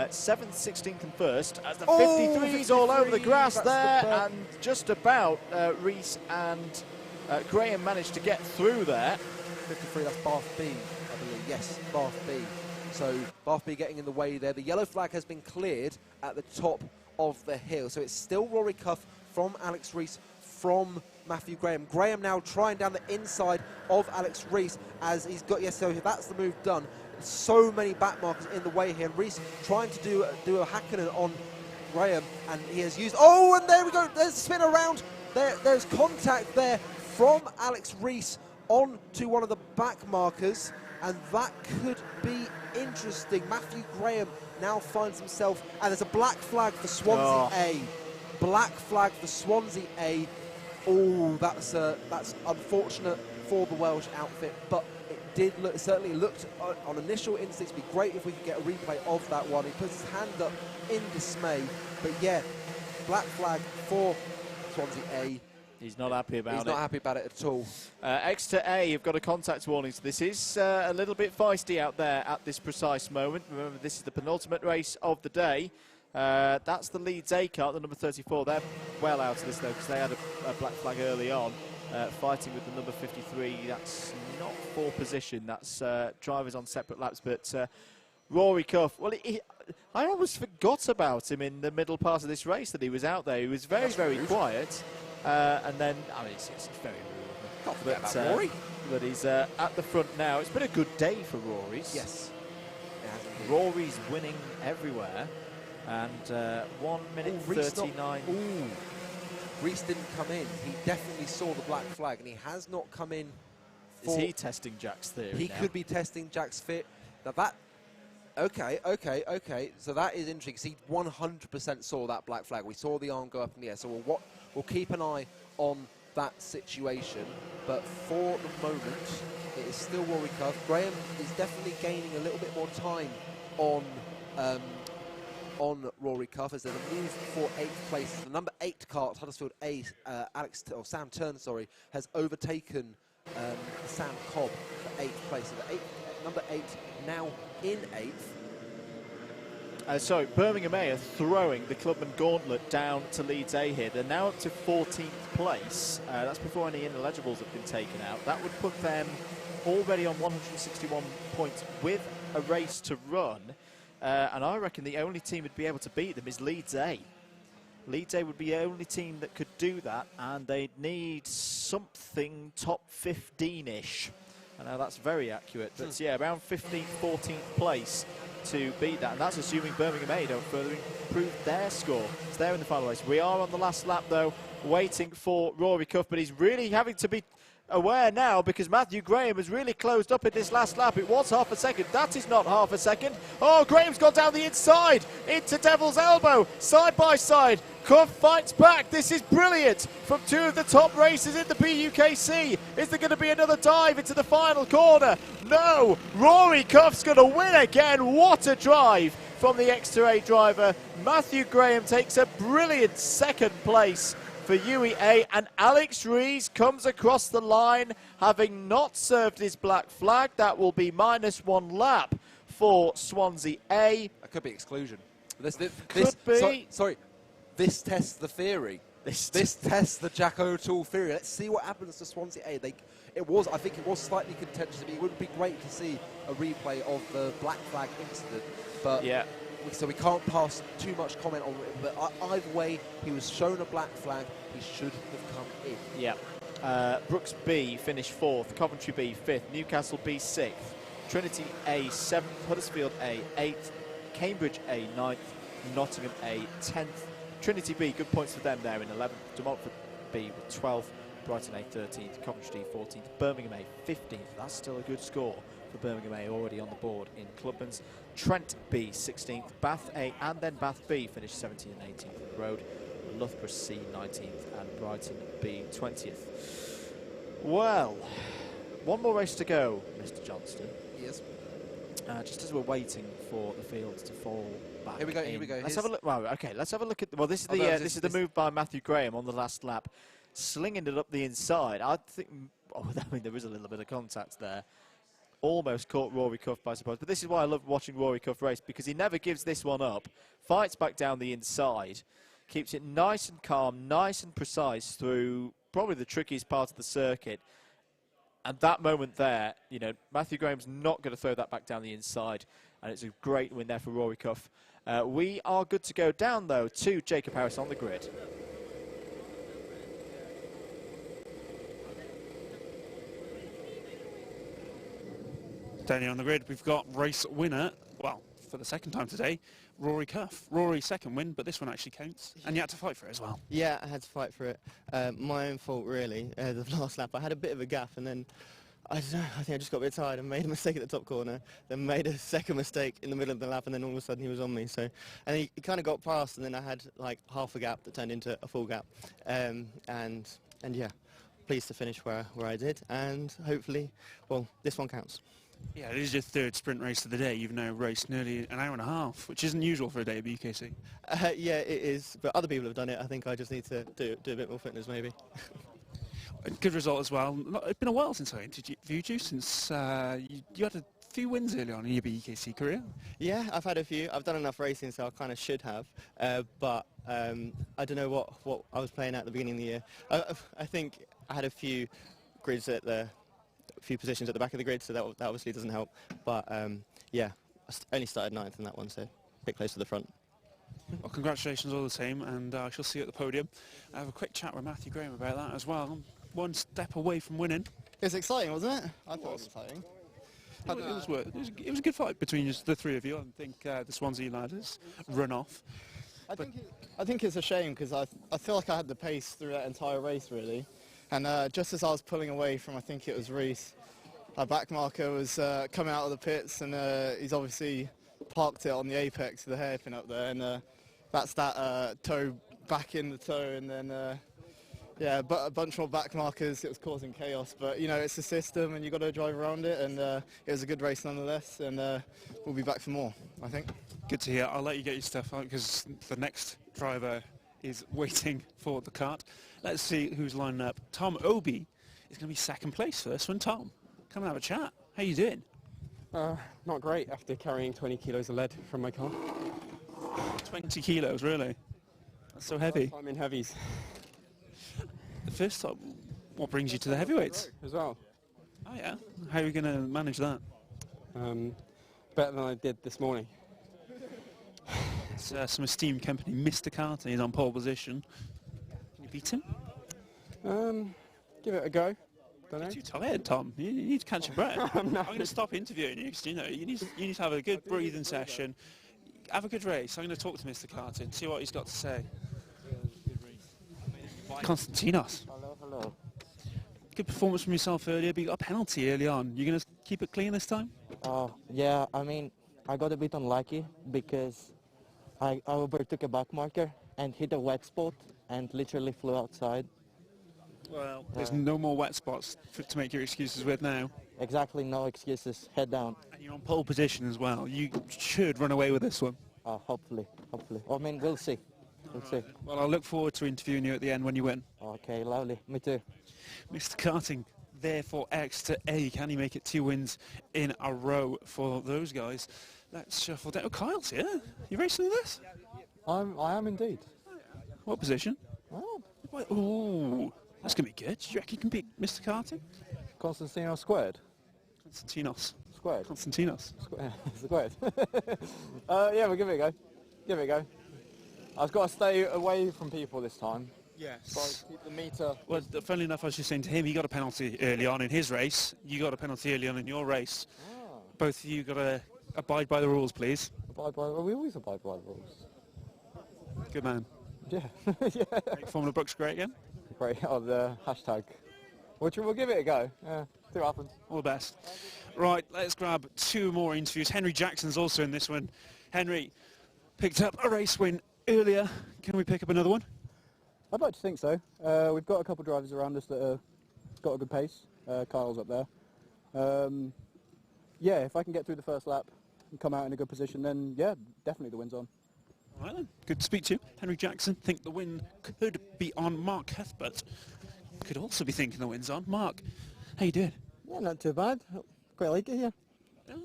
7th, 16th and 1st as the 53's all over the grass there, and just about Reese and Graham managed to get through there. 53, that's Bath B, I believe. Yes, Bath B. So Bath B getting in the way there. The yellow flag has been cleared at the top of the hill. So it's still Rory Cuff from Alex Reese from Matthew Graham. Graham now trying down the inside of Alex Reese as he's got, yes, so that's the move done. So many back markers in the way here, and Reese trying to do a Hakkinen on Graham, and he has used, oh, and there we go, there's a spin around, there's contact there from Alex Reese onto one of the back markers, and that could be interesting. Matthew Graham now finds himself, and there's a black flag for Swansea A. Black flag for Swansea A. Oh, that's unfortunate for the Welsh outfit, but it certainly looked on initial instincts. It'd be great if we could get a replay of that one. He puts his hand up in dismay, but yeah, black flag for Swansea A. He's not happy about it. He's not happy about it at all. Exeter A have got a contact warning, so this is a little bit feisty out there at this precise moment. Remember, this is the penultimate race of the day. That's the Leeds A car, the number 34. They're well out of this, though, because they had a black flag early on, fighting with the number 53. That's not for position. That's drivers on separate laps. But Rory Cuff, well, I almost forgot about him in the middle part of this race, that he was out there. He was very, very quiet. And then, I mean, it's very rude. Can't forget about Rory. But he's at the front now. It's been a good day for Rory's. Yes. Rory's winning everywhere. And 1 minute 39. Reese didn't come in. He definitely saw the black flag, and he has not come in. Is he testing Jack's theory He now? could be testing Jack's fit. Now that... Okay. So that is interesting, because he 100% saw that black flag. We saw the arm go up in the air. So we'll keep an eye on that situation. But for the moment, it is still Rory Cuff. Graham is definitely gaining a little bit more time on Rory Cuff as there's a move for 8th place. The number 8 car, Huddersfield A, Sam Turner, has overtaken Sam Cobb for 8th place. So number 8 now in 8th. Sorry, Birmingham A are throwing the Clubman gauntlet down to Leeds A here. They're now up to 14th place. That's before any ineligibles have been taken out. That would put them already on 161 points with a race to run. And I reckon the only team would be able to beat them is Leeds A. Leeds A would be the only team that could do that, and they'd need something top 15-ish. I know that's very accurate, but yeah, around 15th, 14th place to beat that, and that's assuming Birmingham A don't further improve their score. It's there in the final race. We are on the last lap, though, waiting for Rory Cuff, but he's really having to be aware now because Matthew Graham has really closed up in this last lap. It was half a second. That is not half a second. Oh, Graham's gone down the inside into Devil's Elbow, side by side. Cuff fights back. This is brilliant from two of the top racers in the BUKC. Is there going to be another dive into the final corner? No. Rory Cuff's going to win again. What a drive from the Exeter A driver. Matthew Graham takes a brilliant second place for UEA, and Alex Rees comes across the line having not served his black flag. That will be -1 lap for Swansea A. That could be exclusion. Could be. Sorry, this tests the theory. This tests the Jack O'Toole theory. Let's see what happens to Swansea A. I think it was slightly contentious. It would be great to see a replay of the black flag incident, but yeah. So we can't pass too much comment on it, but either way, he was shown a black flag. He should have come in. Yeah. Brooks B finished 4th, Coventry B 5th, Newcastle B 6th, Trinity A 7th, Huddersfield A 8th, Cambridge A 9th, Nottingham A 10th, Trinity B, good points for them there in 11th, De Montfort B with 12th, Brighton A 13th, Coventry D 14th, Birmingham A 15th. That's still a good score for Birmingham A, already on the board in Clubman's. Trent B 16th, Bath A and then Bath B finished 17th and 18th on the road. Loughborough C 19th and Brighton B 20th. Well, one more race to go, Mr. Johnston. Yes. Just as we're waiting for the fields to fall back. Here we go. Here we go. Let's have a look. Right, okay, let's have a look at. Well, this is the this is the move by Matthew Graham on the last lap, slinging it up the inside. I think. Oh, I mean, there is a little bit of contact there. Almost caught Rory Cuff, I suppose. But this is why I love watching Rory Cuff race, because he never gives this one up. Fights back down the inside, keeps it nice and calm, nice and precise through probably the trickiest part of the circuit. And that moment there, you know, Matthew Graham's not going to throw that back down the inside. And it's a great win there for Rory Cuff. We are good to go down, though, to Jacob Harris on the grid. Down here on the grid, we've got race winner, well, for the second time today, Rory Cuff. Rory's second win, but this one actually counts. And you had to fight for it as well. Yeah, I had to fight for it. My own fault, really. The last lap, I had a bit of a gaff, and then, I don't know, I think I just got a bit tired and made a mistake at the top corner, then made a second mistake in the middle of the lap, and then all of a sudden he was on me. So, and he kind of got past, and then I had like half a gap that turned into a full gap. And yeah, pleased to finish where I did, and hopefully, well, this one counts. Yeah, it is your third sprint race of the day. You've now raced nearly an hour and a half, which isn't usual for a day at BUKC. Yeah, it is, but other people have done it. I think I just need to do a bit more fitness, maybe. A good result as well. It's been a while since I interviewed you, since you had a few wins early on in your BUKC career. Yeah, I've had a few. I've done enough racing, so I kind of should have. But I don't know what I was playing at the beginning of the year. I think I had a few grids at the few positions at the back of the grid, so that obviously doesn't help. But yeah, I only started 9th in that one, so a bit close to the front. Well, congratulations all the same, and I shall see you at the podium. I have a quick chat with Matthew Graham about that as well. One step away from winning. It was exciting, wasn't it? I thought it was exciting. It was a good fight between just the three of you. I think the Swansea lad has run off. I think it's a shame, because I feel like I had the pace through that entire race, really. And just as I was pulling away from, I think it was Reese, our back marker was coming out of the pits, and he's obviously parked it on the apex of the hairpin up there, and that's that toe back in the toe, and then yeah, but a bunch more back markers. It was causing chaos, but you know, it's a system, and you've got to drive around it, and it was a good race nonetheless, and we'll be back for more, I think. Good to hear. I'll let you get your stuff out, because the next driver is waiting for the kart. Let's see who's lining up. Tom Obi is going to be second place for this one. Tom, come and have a chat. How you doing? Not great after carrying 20 kilos of lead from my car. 20 kilos, really? That's so heavy. I'm in heavies. The first time, what brings you to the heavyweights? As well. Oh yeah? How are you going to manage that? Better than I did this morning. It's some esteemed company. Mr. Karting is on pole position. Can you beat him? Give it a go. Don't know. You're too tired, Tom. You need to catch your breath. I'm going to stop interviewing you, because you know you need to have a good breathing session. Have a good race. I'm going to talk to Mr. Karting, see what he's got to say. Konstantinos. Hello. Good performance from yourself earlier, but you got a penalty early on. You going to keep it clean this time? Yeah, I mean, I got a bit unlucky because I overtook a back marker and hit a wet spot and literally flew outside. Well, there's no more wet spots to make your excuses with now. Exactly, no excuses. Head down. And you're on pole position as well. You should run away with this one. Hopefully. I mean, we'll see. We'll see. Well, I'll look forward to interviewing you at the end when you win. Okay, lovely. Me too. Mr. Karting, therefore X to A. Can he make it 2 wins in a row for those guys? Let's shuffle down. Oh, Kyle's here. You racing in this? I am indeed. What position? Oh. Ooh, that's going to be good. Do you reckon you can beat Mr. Karting? Konstantinos squared. Konstantinos. Squared. Konstantinos. Squared. Yeah, we'll give it a go. I've got to stay away from people this time. Yes. So keep the meter. Well, funnily enough, I was just saying to him, he got a penalty early on in his race. You got a penalty early on in your race. both of you got to abide by the rules, please. We always abide by the rules. Good man. Yeah. Yeah. Make Formula Brooks great again. Great on the hashtag. We'll give it a go. Yeah, see what happens. All the best. Right, let's grab 2 more interviews. Henry Jackson's also in this one. Henry picked up a race win earlier. Can we pick up another one? I'd like to think so. We've got a couple of drivers around us that have got a good pace. Kyle's up there. Yeah, if I can get through the first lap and come out in a good position, then yeah, definitely the win's on. All right then, good to speak to you. Henry Jackson, think the win could be on. Mark Cuthbert could also be thinking the win's on. Mark, how you doing? Yeah, not too bad. Quite like it here. Yeah.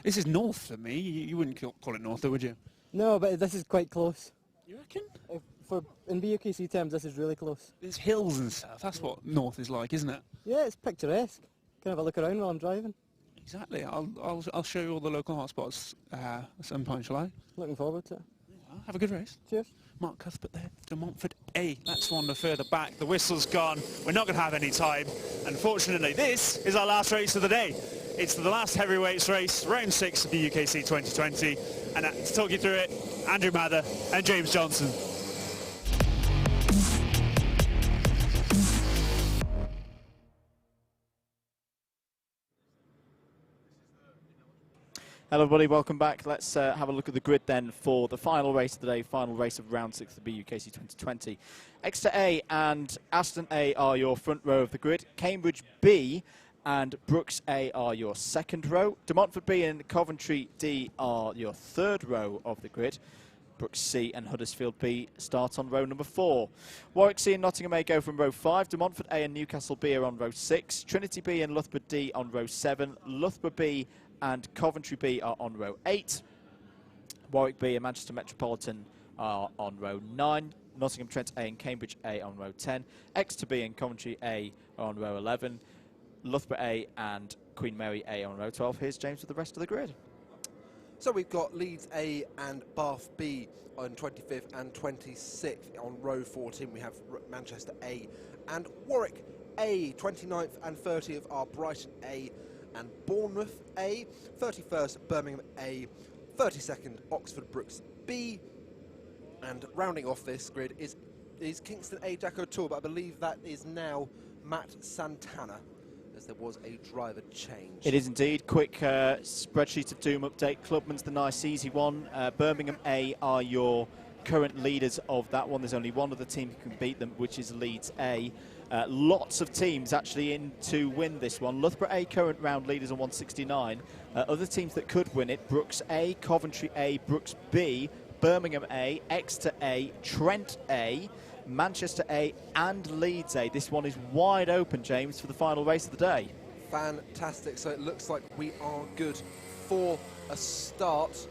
This is north for me. You wouldn't call it north though, would you? No, but this is quite close. You reckon? In BUKC terms, this is really close. There's hills and stuff. That's what north is like, isn't it? Yeah, it's picturesque. Can have a look around while I'm driving. Exactly. I'll show you all the local hotspots at some point, shall I? Looking forward to it. Have a good race. Cheers. Mark Cuthbert there, De Montfort A. That's one further back. The whistle's gone. We're not going to have any time. Unfortunately, this is our last race of the day. It's the last heavyweights race, round 6 of the UKC 2020. And to talk you through it, Andrew Mather and James Johnson. Hello everybody, welcome back. Let's have a look at the grid then for the final race of the day, final race of round 6 of the BUKC 2020. Exeter A and Aston A are your front row of the grid. Cambridge B and Brooks A are your second row. De Montfort B and Coventry D are your third row of the grid. Brooks C and Huddersfield B start on row number 4. Warwick C and Nottingham A go from row 5. De Montfort A and Newcastle B are on row 6. Trinity B and Loughborough D on row 7. Loughborough B and Coventry B are on row 8. Warwick B and Manchester Metropolitan are on row 9. Nottingham Trent A and Cambridge A on row 10. Exeter B and Coventry A are on row 11. Loughborough A and Queen Mary A on row 12. Here's James with the rest of the grid. So we've got Leeds A and Bath B on 25th and 26th. On row 14 we have Manchester A and Warwick A. 29th and 30th are Brighton A and Bournemouth A. 31st Birmingham A. 32nd Oxford Brooks B. And rounding off this grid is Kingston A. Jacko Tour, but I believe that is now Matt Santana, as there was a driver change. It is indeed. Quick spreadsheet of doom update. Clubman's the nice easy one. Birmingham A are your current leaders of that one. There's only one other team who can beat them, which is Leeds A. Lots of teams actually in to win this one. Loughborough A current round leaders on 169. Other teams that could win it: Brooks A, Coventry A, Brooks B, Birmingham A, Exeter A, Trent A, Manchester A and Leeds A. This one is wide open, James, for the final race of the day. Fantastic. So it looks like we are good for a start.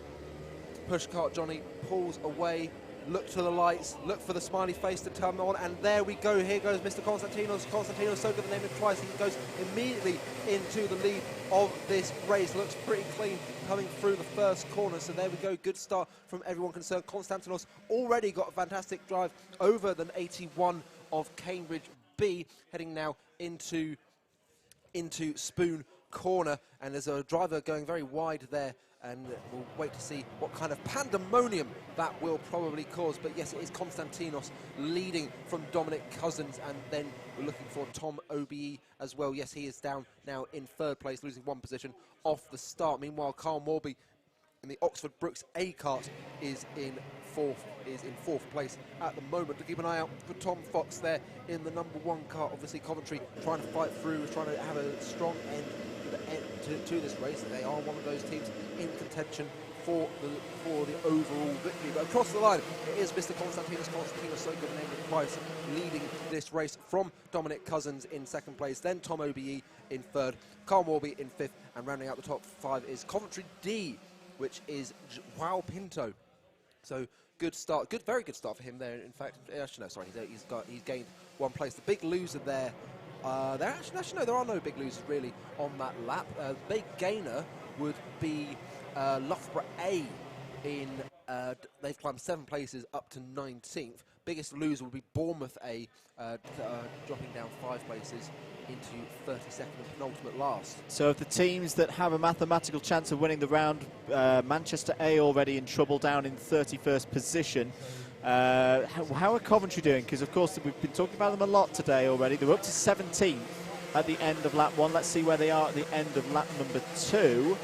Pushcart Johnny pulls away. Look to the lights, look for the smiley face to turn on, and there we go. Here goes Mr. Konstantinos. Konstantinos, so good the name implies, he goes immediately into the lead of this race. Looks pretty clean coming through the first corner, so there we go. Good start from everyone concerned. Konstantinos already got a fantastic drive over the 81 of Cambridge B, heading now into Spoon Corner, and there's a driver going very wide there, and we'll wait to see what kind of pandemonium that will probably cause. But yes, it is Konstantinos leading from Dominic Cousins, and then we're looking for Tom OBE as well. Yes, he is down now in third place, losing one position off the start. Meanwhile, Carl Morby in the Oxford Brooks A kart is in fourth place at the moment. To keep an eye out for Tom Fox there in the number 1 car. Obviously Coventry trying to fight through, trying to have a strong end to this race. They are one of those teams in contention for the overall victory. But across the line, it is Mr. Konstantinos, so good name of Price, leading this race from Dominic Cousins in second place, then Tom OBE in third, Carl Morby in fifth, and rounding out the top 5 is Coventry D, which is Joao Pinto. So good start, very good start for him there. In fact, actually no, sorry, he's gained 1 place. The big loser there. There are no big losers really on that lap. Big gainer would be Loughborough A in they've climbed 7 places up to 19th. Biggest loser would be Bournemouth A, dropping down 5 places into 32nd and penultimate last. So of the teams that have a mathematical chance of winning the round, Manchester A already in trouble, down in 31st position. How are Coventry doing? Because of course we've been talking about them a lot today already. They're up to 17th at the end of lap 1. Let's see where they are at the end of lap number 2.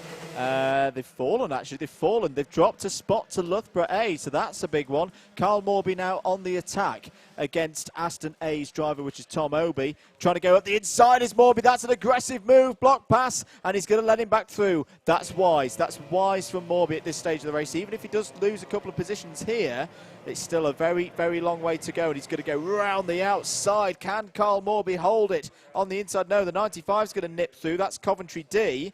They've fallen, actually. They've fallen. They've dropped a spot to Loughborough A, so that's a big one. Carl Morby now on the attack against Aston A's driver, which is Tom Oby. Trying to go up the inside is Morby. That's an aggressive move, block pass, and he's going to let him back through. That's wise. That's wise from Morby at this stage of the race. Even if he does lose a couple of positions here, it's still a very, very long way to go, and he's going to go round the outside. Can Carl Morby hold it on the inside? No, the 95 is going to nip through. That's Coventry D.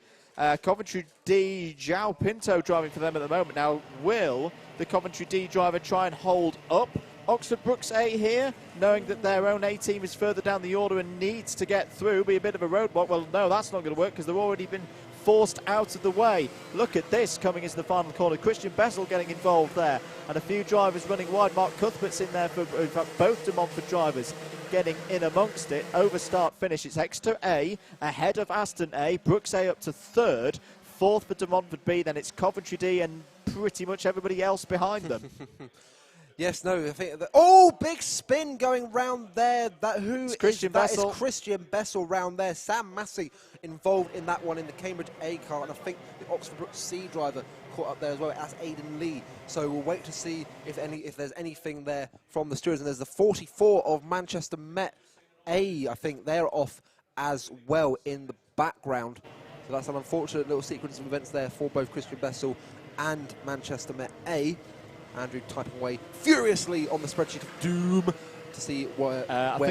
Coventry D, João Pinto driving for them at the moment. Now, will the Coventry D driver try and hold up Oxford Brookes A here, knowing that their own A team is further down the order and needs to get through, be a bit of a roadblock? Well, no, that's not going to work because they've already been forced out of the way. Look at this coming into the final corner. Christian Bessel getting involved there, and a few drivers running wide. Mark Cuthbert's in there for, in fact, both De Montfort drivers getting in amongst it. Over start finish, it's Exeter A ahead of Aston A, Brookes A up to 3rd, 4th for De Montfort B, then it's Coventry D and pretty much everybody else behind them. Yes, no, I think that, oh, big spin going round there. That is Christian Bessel. Christian Bessel round there. Sam Massey involved in that one in the Cambridge A car, and I think the Oxford Brookes C driver caught up there as well as Aidan Lee. So we'll wait to see if there's anything there from the stewards. And there's the 44 of Manchester Met A. I think they're off as well in the background. So that's an unfortunate little sequence of events there for both Christian Bessel and Manchester Met A. Andrew typing away furiously on the spreadsheet of doom to see where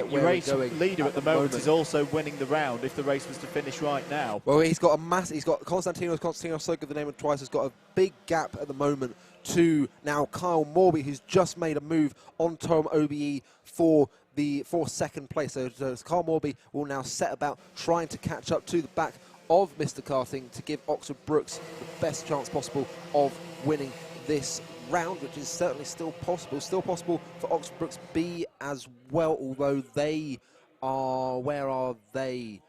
your race leader at the moment is also winning the round if the race was to finish right now. Well, he's got Constantinos, so good the name of twice, has got a big gap at the moment to now Kyle Morby, who's just made a move on Tom OBE for 2nd place. So Kyle Morby will now set about trying to catch up to the back of Mr. Karting to give Oxford Brookes the best chance possible of winning this round, which is certainly still possible for Oxford Brookes B as well, although they are, where are they?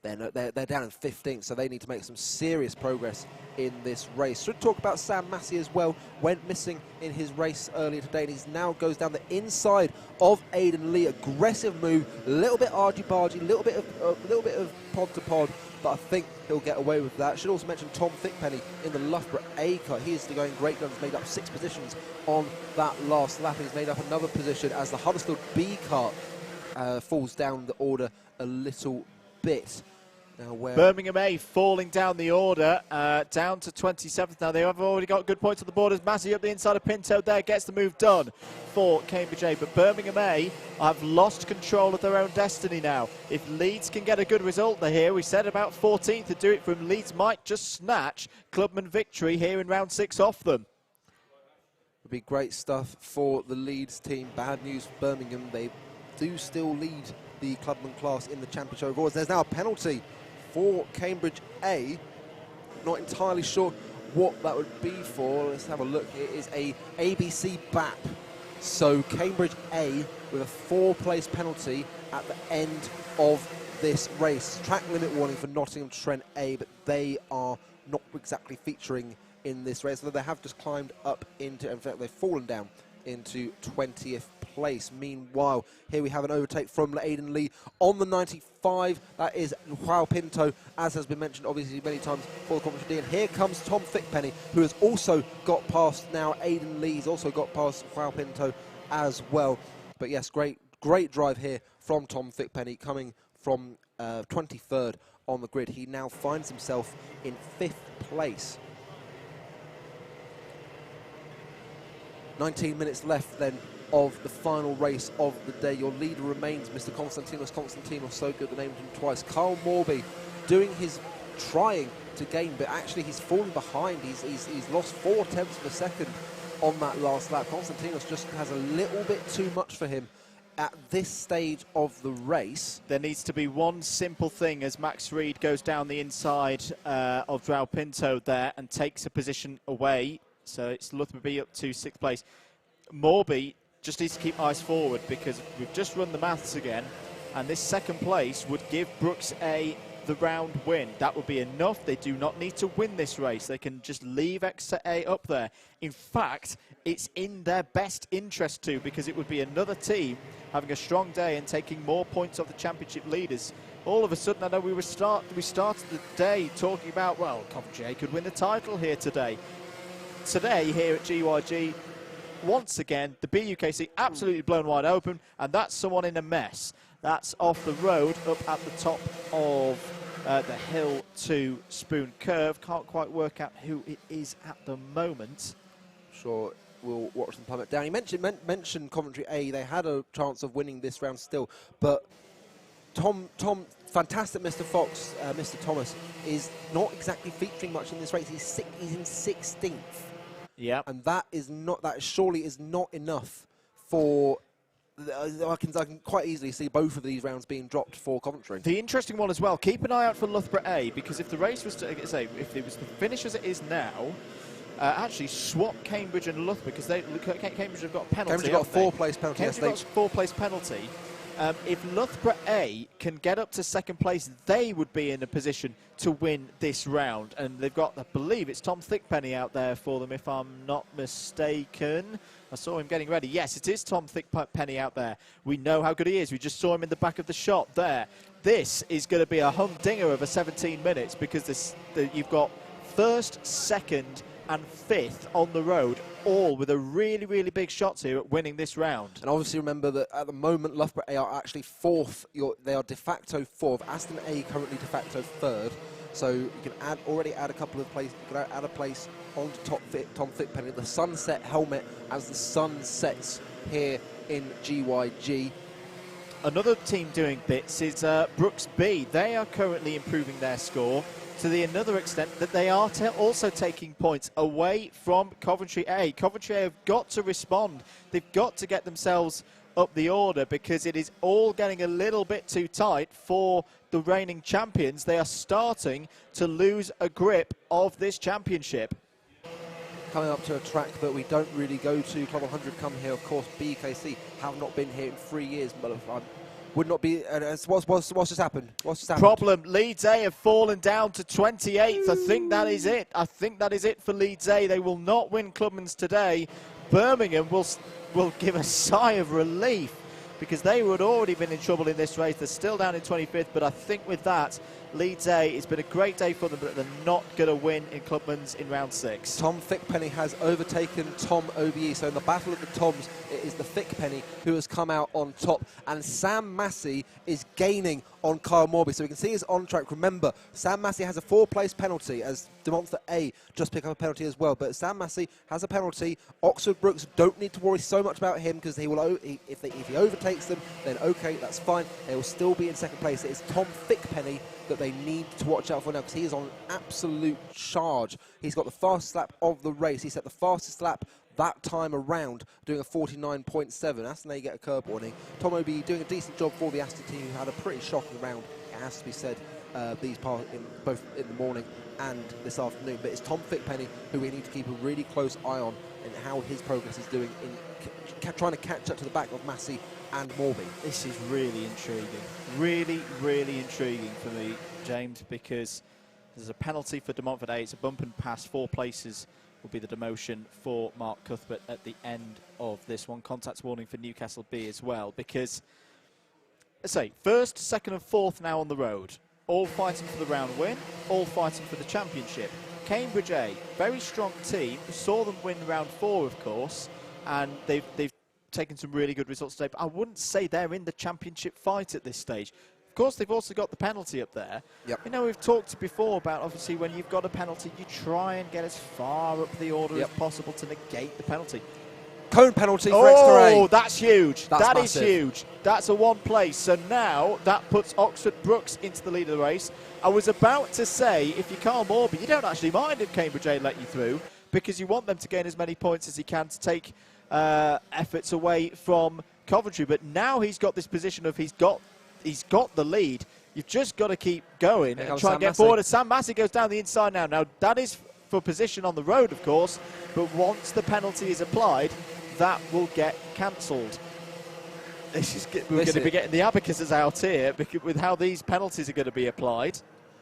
They're down in 15th, so they need to make some serious progress in this race. Should talk about Sam Massey as well. Went missing in his race earlier today, and he now goes down the inside of Aidan Lee. Aggressive move, a little bit argy-bargy, a little bit of pod to pod, but I think he'll get away with that. Should also mention Tom Thickpenny in the Loughborough A car. He is going great guns, made up 6 positions on that last lap. He's made up another position as the Huddersfield B car falls down the order a little bit. Now Birmingham A falling down the order, down to 27th now. They have already got good points on the board as Massey up the inside of Pinto there gets the move done for Cambridge A. But Birmingham A have lost control of their own destiny now. If Leeds can get a good result here, we said about 14th to do it from Leeds might just snatch Clubman victory here in round 6 off them. Would be great stuff for the Leeds team. Bad news for Birmingham. They do still lead the Clubman class in the championship awards. There's now a penalty for Cambridge A. Not entirely sure what that would be for. Let's have a look. It is a ABC BAP. So Cambridge A with a 4-place penalty at the end of this race. Track limit warning for Nottingham Trent A, but they are not exactly featuring in this race. Although they have just climbed up into, in fact, they've fallen down into 20th place. Meanwhile, here we have an overtake from Aidan Lee on the 95. That is João Pinto, as has been mentioned obviously many times for the Coventry D. And here comes Tom Thickpenny, who has also got past now Aidan Lee. He's also got past João Pinto as well. But yes, great drive here from Tom Thickpenny, coming from 23rd on the grid. He now finds himself in 5th place. 19 minutes left then of the final race of the day. Your leader remains Mr. Constantinos, so good the name of him twice. Carl Morby trying to gain, but actually he's fallen behind. He's lost 4/10 of a second on that last lap. Constantinos just has a little bit too much for him at this stage of the race. There needs to be one simple thing as Max Reed goes down the inside of João Pinto there and takes a position away So it's Loughborough B up to 6th place. Morby just needs to keep eyes forward because we've just run the maths again, and this 2nd place would give Brooks A the round win. That would be enough. They do not need to win this race. They can just leave Exeter A up there. In fact, it's in their best interest to, because it would be another team having a strong day and taking more points off the championship leaders. All of a sudden, I know we started the day talking about, well, Coventry A could win the title here today. Today, here at GYG, once again, the BUKC absolutely blown wide open, and that's someone in a mess. That's off the road, up at the top of the hill to Spoon Curve. Can't quite work out who it is at the moment. Sure, we'll watch them plummet down. You mentioned Coventry A. They had a chance of winning this round still, but Tom, fantastic Mr. Fox, Mr. Thomas, is not exactly featuring much in this race. He's in 16th. Yeah, and that surely is not enough for. I can quite easily see both of these rounds being dropped for Coventry. The interesting one as well, keep an eye out for Loughborough A, because if the race was to, say, if it was to finish as it is now, actually swap Cambridge and Loughborough, because Cambridge have got a penalty. Cambridge have got a 4-place penalty. Cambridge have got a 4-place penalty. If Loughborough A can get up to 2nd place, they would be in a position to win this round. And they've got, I believe it's Tom Thickpenny out there for them, if I'm not mistaken. I saw him getting ready. Yes, it is Tom Thickpenny out there. We know how good he is. We just saw him in the back of the shot there. This is going to be a humdinger of a 17 minutes, because you've got 1st, 2nd and 5th on the road, all with a really, really big shots here at winning this round. And obviously remember that at the moment Loughborough A are actually 4th. They are de facto 4th. Aston A currently de facto 3rd. So you can already add a couple of places. You can add a place on to Tom Thickpenny. The sunset helmet as the sun sets here in GYG. Another team doing bits is Brooks B. They are currently improving their score to another extent that they are also taking points away from Coventry A. Coventry A have got to respond. They've got to get themselves up the order, because it is all getting a little bit too tight for the reigning champions. They are starting to lose a grip of this championship. Coming up to a track that we don't really go to, Club 100 come here, of course. BUKC have not been here in 3 years, but would not be. What's just happened? What's just happened? Problem. Leeds A have fallen down to 28th. I think that is it. I think that is it for Leeds A. They will not win Clubman's today. Birmingham will give a sigh of relief, because they would already been in trouble in this race. They're still down in 25th, but I think with that, Leeds A, it's been a great day for them, but they're not going to win in Clubman's in round 6. Tom Thickpenny has overtaken Tom OBE. So in the battle of the Toms, it is the Thickpenny who has come out on top. And Sam Massey is gaining on Kyle Morby. So we can see he's on track. Remember, Sam Massey has a 4-place penalty, as Demonster A just picked up a penalty as well. But Sam Massey has a penalty. Oxford Brooks don't need to worry so much about him, because he will, if he overtakes them, then okay, that's fine. They will still be in 2nd place. It is Tom Thickpenny that they need to watch out for now, because he is on absolute charge. He's got the fastest lap of the race. He set the fastest lap that time around, doing a 49.7. Aston A get a curb warning. Tom Obi doing a decent job for the Aston team, who had a pretty shocking round, it has to be said, both in the morning and this afternoon. But it's Tom Thickpenny who we need to keep a really close eye on, and how his progress is doing in trying to catch up to the back of Massey and Morby. This is really intriguing. Really, really intriguing for me, James, because there's a penalty for De Montfort A. It's a bump and pass. 4 places will be the demotion for Mark Cuthbert at the end of this one. Contact warning for Newcastle B as well, because, let's say, 1st, 2nd and 4th now on the road. All fighting for the round win, all fighting for the championship. Cambridge A, very strong team. We saw them win round 4, of course, and they've taken some really good results today, but I wouldn't say they're in the championship fight at this stage. Of course, they've also got the penalty up there. Yep. You know, we've talked before about, obviously, when you've got a penalty, you try and get as far up the order as possible to negate the penalty. Cone penalty for Exeter A. Oh, that's huge. That is massive. huge. That's a 1 place. So now that puts Oxford Brooks into the lead of the race. I was about to say, if you're Carl Morby, you don't actually mind if Cambridge A let you through, because you want them to gain as many points as he can to take efforts away from Coventry. But now he's got this position of he's got the lead. You've just got to keep going and try and get forward. As Sam Massey goes down the inside now. Now that is for position on the road, of course, but once the penalty is applied, that will get cancelled. We're going to be getting the abacuses out here with how these penalties are going to be applied.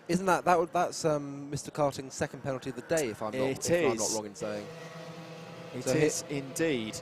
Isn't that's Mr. Karting's second penalty of the day, if I'm not wrong in saying. It is indeed.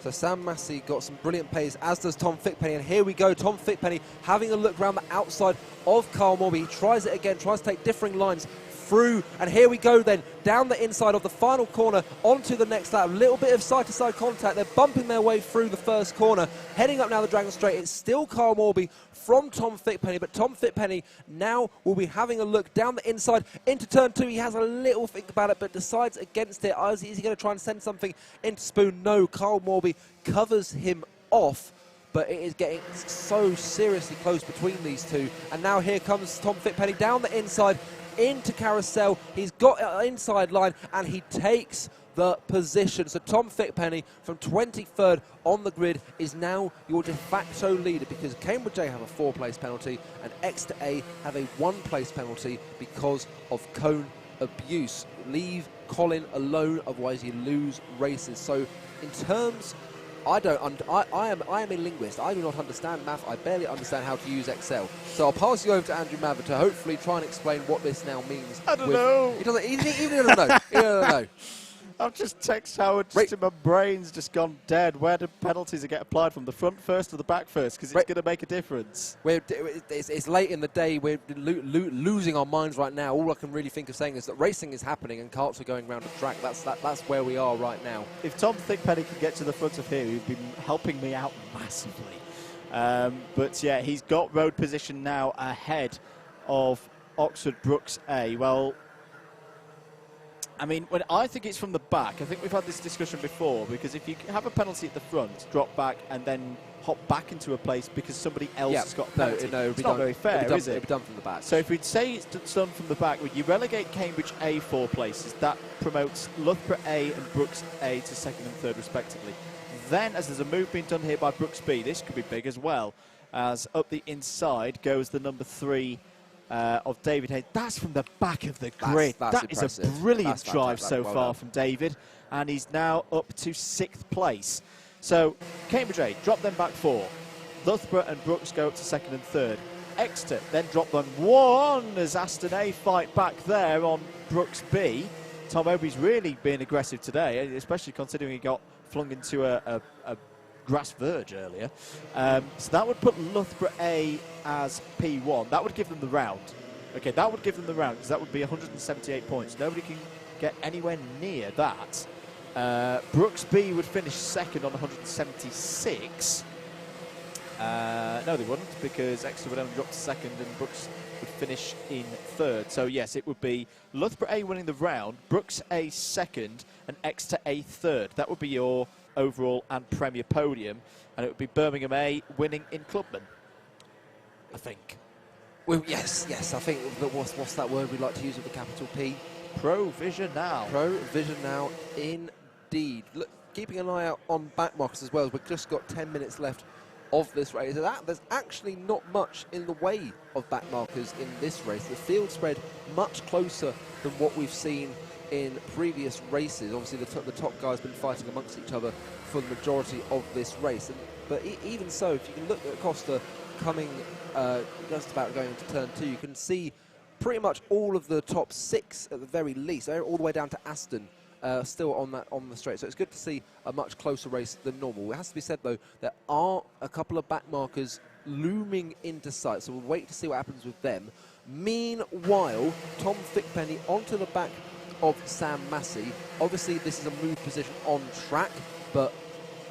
So Sam Massey got some brilliant pace, as does Tom Fickpenny. And here we go, Tom Fickpenny having a look around the outside of Kyle Morby. He tries it again, tries to take differing lines through. And here we go then, down the inside of the final corner, onto the next lap. A little bit of side-to-side contact. They're bumping their way through the first corner. Heading up now the Dragon Straight. It's still Kyle Morby from Tom Fickpenny, but Tom Fickpenny now will be having a look down the inside into turn 2. He has a little think about it, but decides against it. Is he going to try and send something into Spoon? No, Kyle Morby covers him off, but it is getting so seriously close between these two. And now here comes Tom Fickpenny down the inside into Carousel. He's got an inside line, and he takes the position. So Tom Fickpenny from 23rd on the grid is now your de facto leader, because Cambridge A have a 4-place penalty and Exeter A have a 1-place penalty because of cone abuse. Leave Colin alone, otherwise you lose races. So in terms, I am a linguist. I do not understand math. I barely understand how to use Excel. So I'll pass you over to Andrew Mather to hopefully try and explain what this now means. I don't know. He doesn't even know. He doesn't know. I've just texted Howard, my brain's just gone dead. Where do penalties get applied from? The front first or the back first? Because it's going to make a difference. It's late in the day. We're losing our minds right now. All I can really think of saying is that racing is happening and carts are going around the track. That's where we are right now. If Tom Fickpenny can get to the front of here, he'd be helping me out massively. But yeah, he's got road position now ahead of Oxford Brooks A. Well, I mean, I think it's from the back. I think we've had this discussion before, because if you have a penalty at the front, drop back and then hop back into a place because somebody else has got a penalty, it's not very fair, is it? It'll be done from the back. So if we'd say it's done from the back, when you relegate Cambridge A 4 places, that promotes Loughborough A and Brooks A to 2nd and 3rd respectively. Then, as there's a move being done here by Brooks B, this could be big as well, as up the inside goes the number 3 of David Hayes. That's from the back of the grid. That is a brilliant drive so far from David, and he's now up to 6th place. So Cambridge A drop them back 4. Loughborough and Brooks go up to 2nd and 3rd. Exeter then drop them 1 as Aston A fight back there on Brooks B. Tom Obrey's really been aggressive today, especially considering he got flung into a grass verge earlier. So that would put Loughborough A as P1. That would give them the round. Okay, that would give them the round, because that would be 178 points. Nobody can get anywhere near that. Brooks B would finish 2nd on 176. No, they wouldn't, because Exeter would only drop to 2nd and Brooks would finish in 3rd. So yes, it would be Loughborough A winning the round, Brooks A 2nd, and Exeter A 3rd. That would be your overall and Premier podium, and it would be Birmingham A winning in Clubman, I think. Well, yes, I think, but what's that word we like to use with the capital P? Provisional. Provisional, indeed. Look, keeping an eye out on backmarkers as well, as we've just got 10 minutes left of this race. There's actually not much in the way of backmarkers in this race. The field spread much closer than what we've seen in previous races. Obviously, the top guys have been fighting amongst each other for the majority of this race. But even so, if you can look at Costa coming just about going into turn 2, you can see pretty much all of the top 6 at the very least, all the way down to Aston, still on the straight. So it's good to see a much closer race than normal. It has to be said, though, there are a couple of back markers looming into sight, so we'll wait to see what happens with them. Meanwhile, Tom Fickpenny onto the back of Sam Massey. Obviously, this is a move position on track, but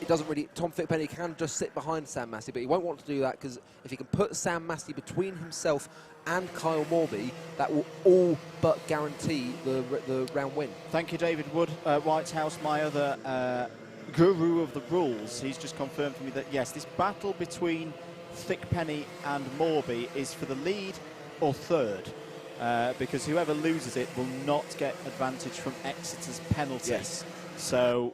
it doesn't really. Tom Fickpenny can just sit behind Sam Massey, but he won't want to do that, because if he can put Sam Massey between himself and Kyle Morby, that will all but guarantee the round win. Thank you, David Wood, Whitehouse, my other guru of the rules. He's just confirmed for me that yes, this battle between Fickpenny and Morby is for the lead or 3rd. Because whoever loses it will not get advantage from Exeter's penalty. Yes. So,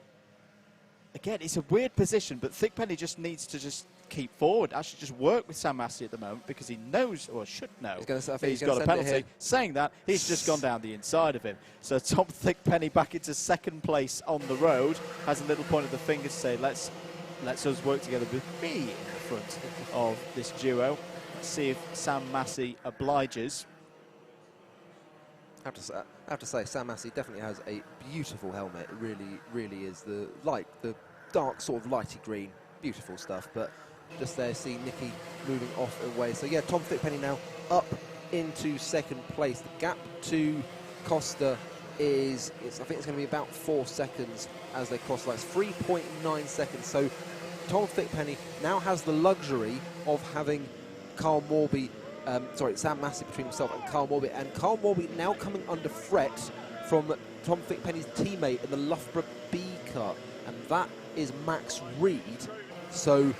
again, it's a weird position, but Fickpenny just needs to just keep forward, actually just work with Sam Massey at the moment because he knows, or should know, I think he's got a penalty. Saying that, he's just gone down the inside of him. So Tom Thickpenny back into second place on the road, has a little point of the finger to say, let's us work together with me in the front of this duo. Let's see if Sam Massey obliges. I have to say, Sam Massey definitely has a beautiful helmet. It really is the dark sort of lighty green, beautiful stuff. But just there, see Nicky moving off away. So yeah, Tom Thickpenny now up into second place. The gap to Costa is, I think it's going to be about 4 seconds as they cross. That's 3.9 seconds. So Tom Thickpenny now has the luxury of having Sam Massey between himself and Carl Morby. And Carl Morby now coming under threat from Tom Thickpenny's teammate in the Loughborough B car. And that is Max Reed. So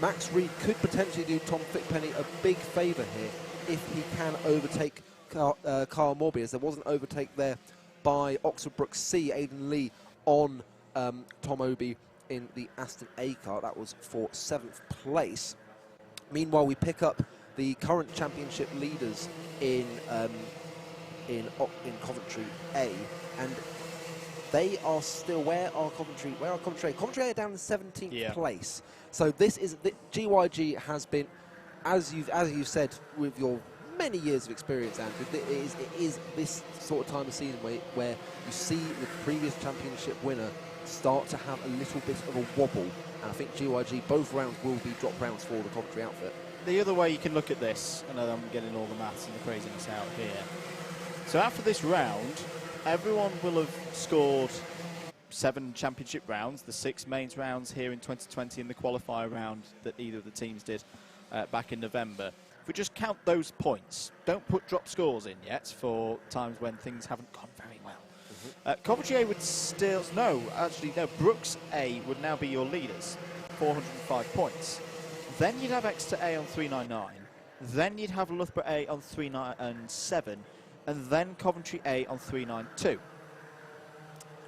Max Reed could potentially do Tom Thickpenny a big favour here if he can overtake Carl Morby, as there was an overtake there by Oxford Brook C, Aidan Lee, on Tom Oby in the Aston A car. That was for 7th place. Meanwhile, we pick up the current championship leaders in Coventry A, and they are still, where are Coventry? Coventry are down in 17th place. So this is, GYG has been, as you've said with your many years of experience, Andrew, it is this sort of time of season where you see the previous championship winner start to have a little bit of a wobble. And I think GYG, both rounds will be drop rounds for the Coventry outfit. The other way you can look at this, I know I'm getting all the maths and the craziness out here. So after this round, everyone will have scored 7 championship rounds, the 6 mains rounds here in 2020 and the qualifier round that either of the teams did back in November. If we just count those points, don't put drop scores in yet for times when things haven't gone very well. Coventry A would still, no, Brooks A would now be your leaders, 405 points. Then you'd have Exeter A on 399, then you'd have Loughborough A on 397, and then Coventry A on 392.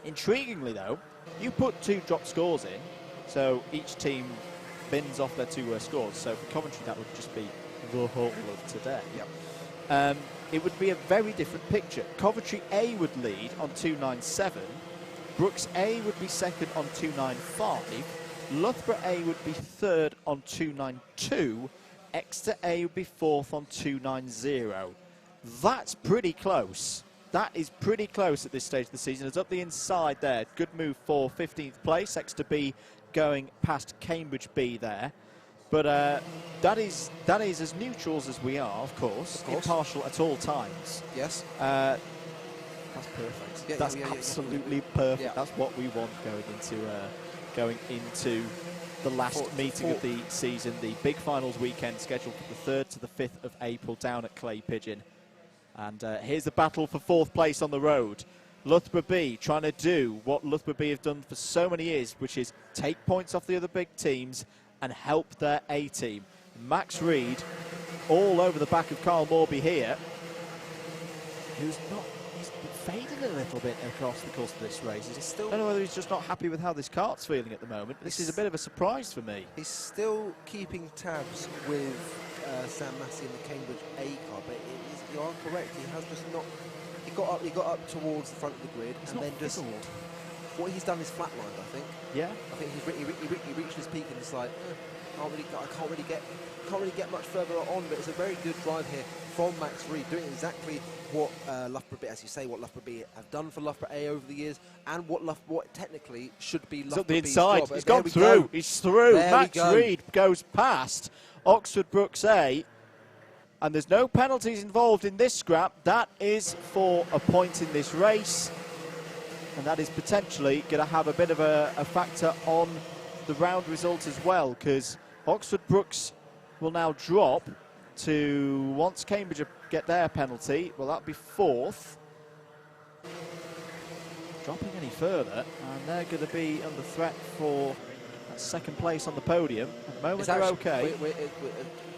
Intriguingly though, you put 2 drop scores in, so each team bins off their 2 worst scores, so for Coventry that would just be the whole of today. Yep. It would be a very different picture. Coventry A would lead on 297, Brooks A would be second on 295, Loughborough A would be third on 292, Exeter A would be fourth on 290. That's pretty close. That is pretty close at this stage of the season. It's up the inside there. Good move for 15th place. Exeter B going past Cambridge B there. But that is as neutrals as we are, of course. Impartial at all times. Yes. That's perfect. That's absolutely perfect. Yeah. That's what we want going into the last meeting of the season. The big finals weekend scheduled for the 3rd to the 5th of April down at Clay Pigeon. And here's the battle for 4th place on the road. Loughborough B trying to do what Loughborough B have done for so many years, which is take points off the other big teams and help their A team. Max Reed all over the back of Carl Morby here, he's faded a little bit across the course of this race. He's still, I don't know whether he's just not happy with how this kart's feeling at the moment. This is a bit of a surprise for me. He's still keeping tabs with Sam Massey in the Cambridge A car, but you are correct. He has just not. He got up towards the front of the grid, and then just what he's done is flatlined. I think. Yeah. I think he reached his peak and it's like I can't really get much further on. But it's a very good drive here from Max Reed, doing exactly what Loughborough B, as you say, what Loughborough B have done for Loughborough A over the years, and what technically should be Loughborough B's inside. job. He's gone through. He's through. Max Reed goes past Oxford Brooks A. And there's no penalties involved in this scrap. That is for a point in this race. And that is potentially going to have a bit of a factor on the round result as well, because Oxford Brooks will now drop to, once Cambridge get their penalty, well, that'll be 4th. Dropping any further, and they're going to be under threat for that 2nd place on the podium. At the moment, they're okay.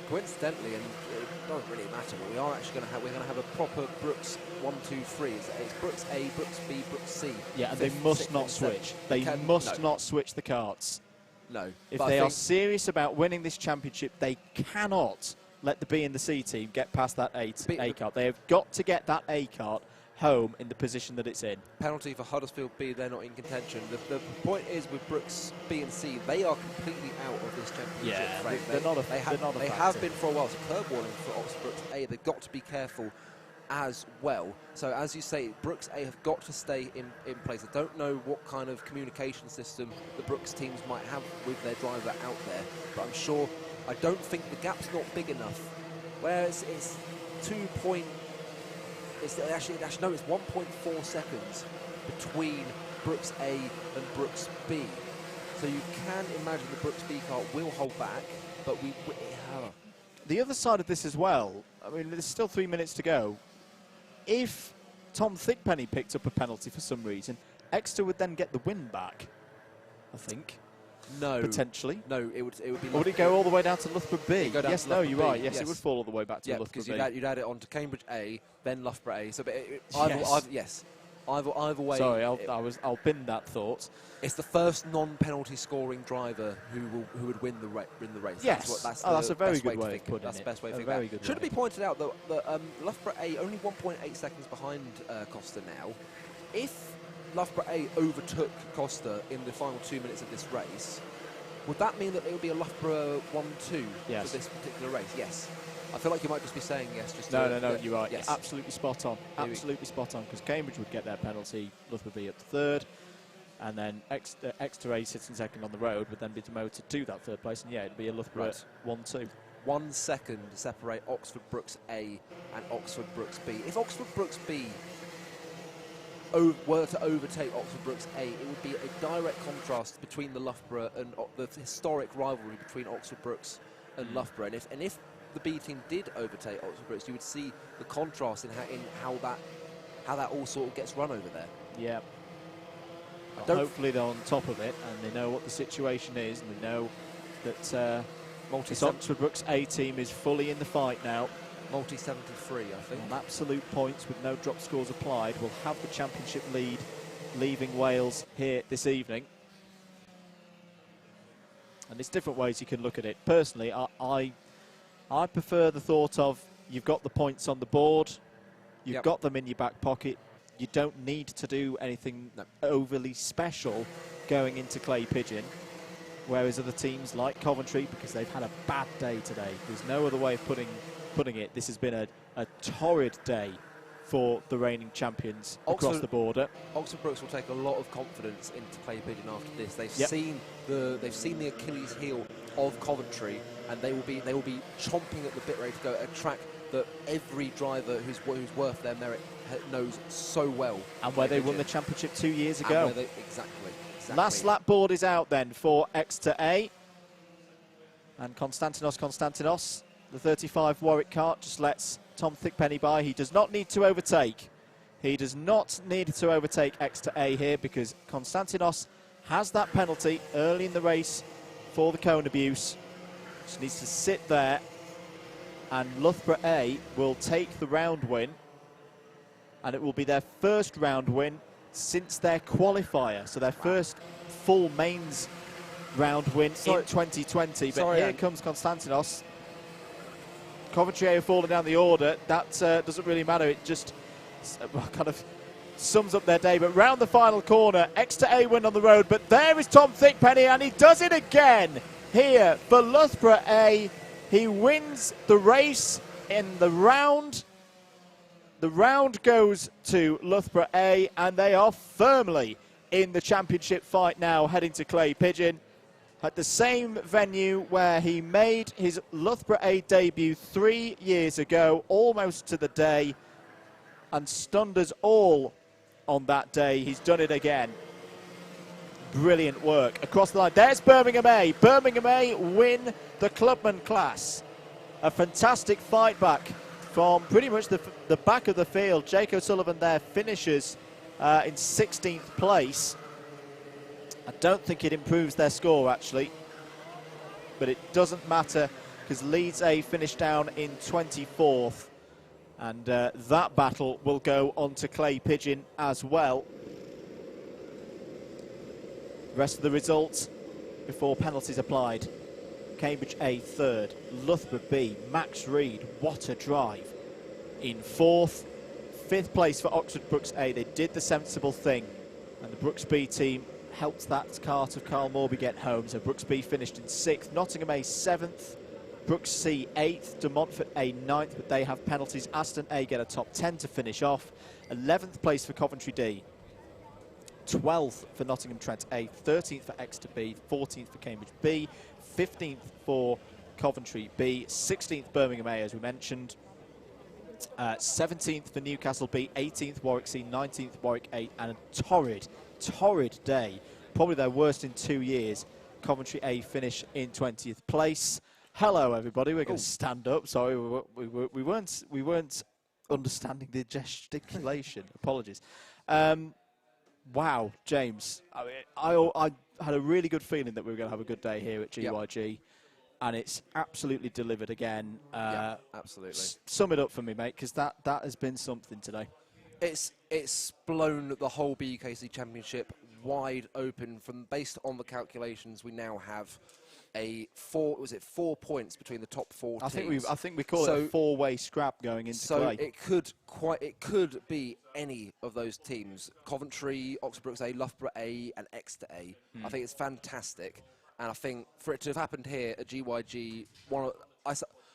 Coincidentally, and it doesn't really matter, but we are actually going to have a proper Brooks 1, 2, 3. It's Brooks A, Brooks B, Brooks C. Yeah, and they must not switch. They must not switch the carts. No. If But they are serious about winning this championship, they cannot let the B and the C team get past that A cart. They have got to get that A cart home in the position that it's in. Penalty for Huddersfield B, they're not in contention. The point is with Brooks B and C, they are completely out of this championship frame. They're not a They have been for a while. So curb warning for Oxford Brooks A, they've got to be careful as well. So as you say, Brooks A have got to stay in place. I don't know what kind of communication system the Brooks teams might have with their driver out there, but I'm sure, I don't think the gap's not big enough. Where it's 1.4 seconds between Brooks A and Brooks B. So you can imagine the Brooks B car will hold back, but The other side of this as well, I mean, there's still 3 minutes to go. If Tom Thickpenny picked up a penalty for some reason, Exeter would then get the win back, I think. No. Potentially. No, it would be... Or would it go all the way down to Loughborough B? Yes, no, you're right. Yes, it would fall all the way back to Loughborough because B. you'd add it on to Cambridge A, then Loughborough A. So, either way... Sorry, I'll bin that thought. It's the first non-penalty scoring driver who would win the race. Yes. That's a very good way of putting it. That's the best way to think of it. Should it be pointed out that Loughborough A only 1.8 seconds behind Costa now. If Loughborough A overtook Costa in the final 2 minutes of this race, would that mean that it would be a Loughborough 1-2 for this particular race? Yes. I feel like you might just be saying yes. Just No, you're right. Yes. Absolutely spot on. Absolutely spot on, because Cambridge would get their penalty, Loughborough B at the third, and then Exeter A sits in second on the road would then be demoted to that third place, and it'd be a Loughborough 1-2. 1 second to separate Oxford Brooks A and Oxford Brooks B. If Oxford Brooks B were to overtake Oxford Brooks A, it would be a direct contrast between the Loughborough and the historic rivalry between Oxford Brooks and Loughborough. And if the B team did overtake Oxford Brooks, you would see the contrast in how that all sort of gets run over there. Yeah. Well, hopefully they're on top of it and they know what the situation is, and they know that this Oxford Brooks A team is fully in the fight now. Multi-73, I think. On absolute points with no drop scores applied, will have the championship lead leaving Wales here this evening. And there's different ways you can look at it. Personally, I prefer the thought of you've got the points on the board, you've got them in your back pocket, you don't need to do anything overly special going into Clay Pigeon, whereas other teams like Coventry, because they've had a bad day today, there's no other way of putting it, this has been a torrid day for the reigning champions across the border. Oxford Brooks will take a lot of confidence into Clay Pigeon after this. They've seen the Achilles heel of Coventry, and they will be chomping at the bit ready to go at a track that every driver who's worth their merit knows so well. And where they won the championship 2 years ago. Exactly. Last lap board is out then for Exeter A. And Konstantinos, the 35 Warwick kart, just lets Tom Thickpenny by. He does not need to overtake. He does not need to overtake Exeter A here, because Konstantinos has that penalty early in the race for the cone abuse. Just needs to sit there, and Loughborough A will take the round win, and it will be their first round win since their qualifier, so their first full mains round win in 2020. But here comes Konstantinos. Coventry A have fallen down the order. That doesn't really matter. It just kind of sums up their day. But round the final corner, Exeter A win on the road. But there is Tom Thickpenny, and he does it again here for Loughborough A. He wins the race in the round. The round goes to Loughborough A, and they are firmly in the championship fight now, heading to Clay Pigeon. At the same venue where he made his Loughborough A debut 3 years ago, almost to the day, and stunned us all on that day. He's done it again. Brilliant work across the line. There's Birmingham A. Birmingham A win the Clubman class. A fantastic fight back from pretty much the back of the field. Jake O'Sullivan there finishes in 16th place. I don't think it improves their score, actually, but it doesn't matter, because Leeds A finished down in 24th, and that battle will go on to Clay Pigeon as well. The rest of the results before penalties applied. Cambridge A third, Loughborough B, Max Reed, what a drive. In fourth, fifth place for Oxford Brooks A. They did the sensible thing, and the Brooks B team helped that cart of Carl Morby get home. So Brooks B finished in sixth, Nottingham A seventh, Brooks C 8th, De Montfort A 9th, but they have penalties. Aston A get a top 10 to finish off. 11th place for Coventry D. 12th for Nottingham Trent A, 13th for Exeter B, 14th for Cambridge B, 15th for Coventry B, 16th Birmingham A, as we mentioned, 17th for Newcastle B, 18th Warwick C, 19th Warwick A, and a torrid day, probably their worst in 2 years. Coventry A finish in 20th place. Hello, everybody. We're going to stand up. Sorry, we weren't understanding the gesticulation. Apologies. Wow, James. I had a really good feeling that we were going to have a good day here at GYG, and it's absolutely delivered again. Yeah, absolutely. Sum it up for me, mate, because that has been something today. It's blown the whole BUKC Championship wide open. Based on the calculations, we now have a 4 points between the top 4 teams. I think we call it a 4-way scrap going into play. It could be any of those teams: Coventry, Oxford Brooks A, Loughborough A, and Exeter A. I think it's fantastic, and I think for it to have happened here at GYG,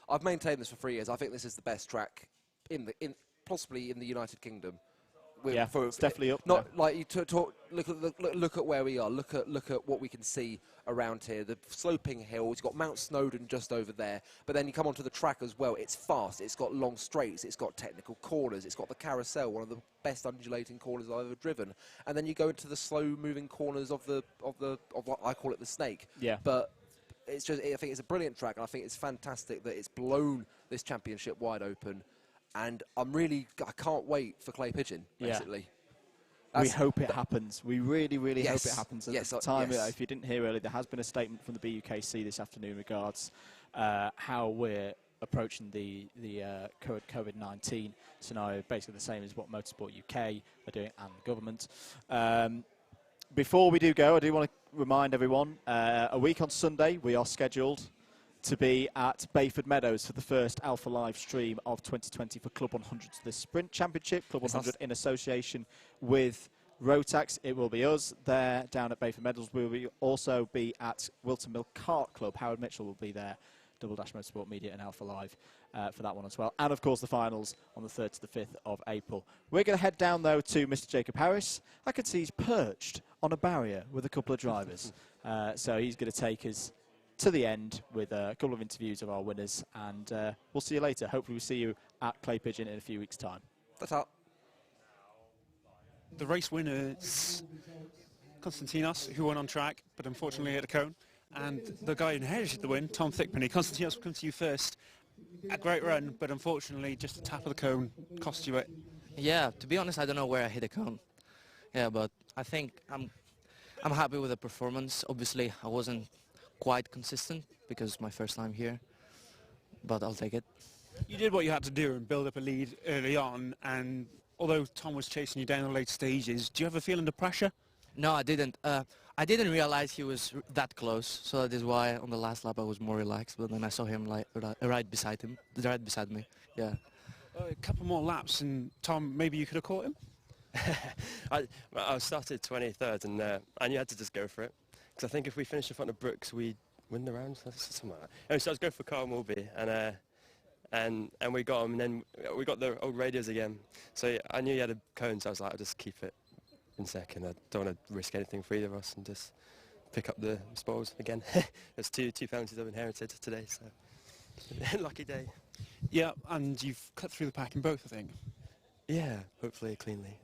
I've maintained this for 3 years. I think this is the best track possibly in the United Kingdom. It's definitely up. Not like you talk. Look at where we are. Look at what we can see around here. The sloping hills. You've got Mount Snowdon just over there. But then you come onto the track as well. It's fast. It's got long straights. It's got technical corners. It's got the carousel, one of the best undulating corners I've ever driven. And then you go into the slow-moving corners of what I call it the snake. Yeah. But it's just. I think it's a brilliant track, and I think it's fantastic that it's blown this championship wide open. And I can't wait for Clay Pigeon, basically. We hope it happens. We really, really hope it happens. At the time, if you didn't hear earlier, there has been a statement from the BUKC this afternoon regards how we're approaching the current COVID-19 scenario, basically the same as what Motorsport UK are doing and the government. Before we do go, I do want to remind everyone, a week on Sunday, we are scheduled to be at Bayford Meadows for the first Alpha Live stream of 2020 for Club 100, the Sprint Championship. Club 100 in association with Rotax. It will be us there down at Bayford Meadows. We will also be at Wilton Mill Kart Club. Howard Mitchell will be there. Double Dash Motorsport Media and Alpha Live for that one as well. And, of course, the finals on the 3rd to the 5th of April. We're going to head down, though, to Mr. Jacob Harris. I can see he's perched on a barrier with a couple of drivers. So he's going to take us to the end with a couple of interviews of our winners, and we'll see you later. Hopefully we'll see you at Clay Pigeon in a few weeks' time. That's up. The race winners, Konstantinos, who won on track, but unfortunately at a cone, and the guy who inherited the win, Tom Thickpenny. Konstantinos, we'll come to you first. A great run, but unfortunately just a tap of the cone cost you it. Yeah, to be honest, I don't know where I hit a cone. Yeah, but I think I'm happy with the performance. Obviously, I wasn't quite consistent because it's my first time here, but I'll take it. You did what you had to do and build up a lead early on, and although Tom was chasing you down the late stages, do you ever feel under pressure? No, I didn't. I didn't realize he was that close, so that is why on the last lap I was more relaxed, but then I saw him right beside me. Yeah. A couple more laps, and Tom, maybe you could have caught him? I started 23rd, and you had to just go for it. Because I think if we finished in front of Brooks, we'd win the round, something like that. Anyway, so I was going for Carl Morby, and we got him, and then we got the old radios again. So I knew he had a cone, so I was like, I'll just keep it in second. I don't want to risk anything for either of us and just pick up the spoils again. There's two penalties I've inherited today, so lucky day. Yeah, and you've cut through the pack in both, I think. Yeah, hopefully cleanly.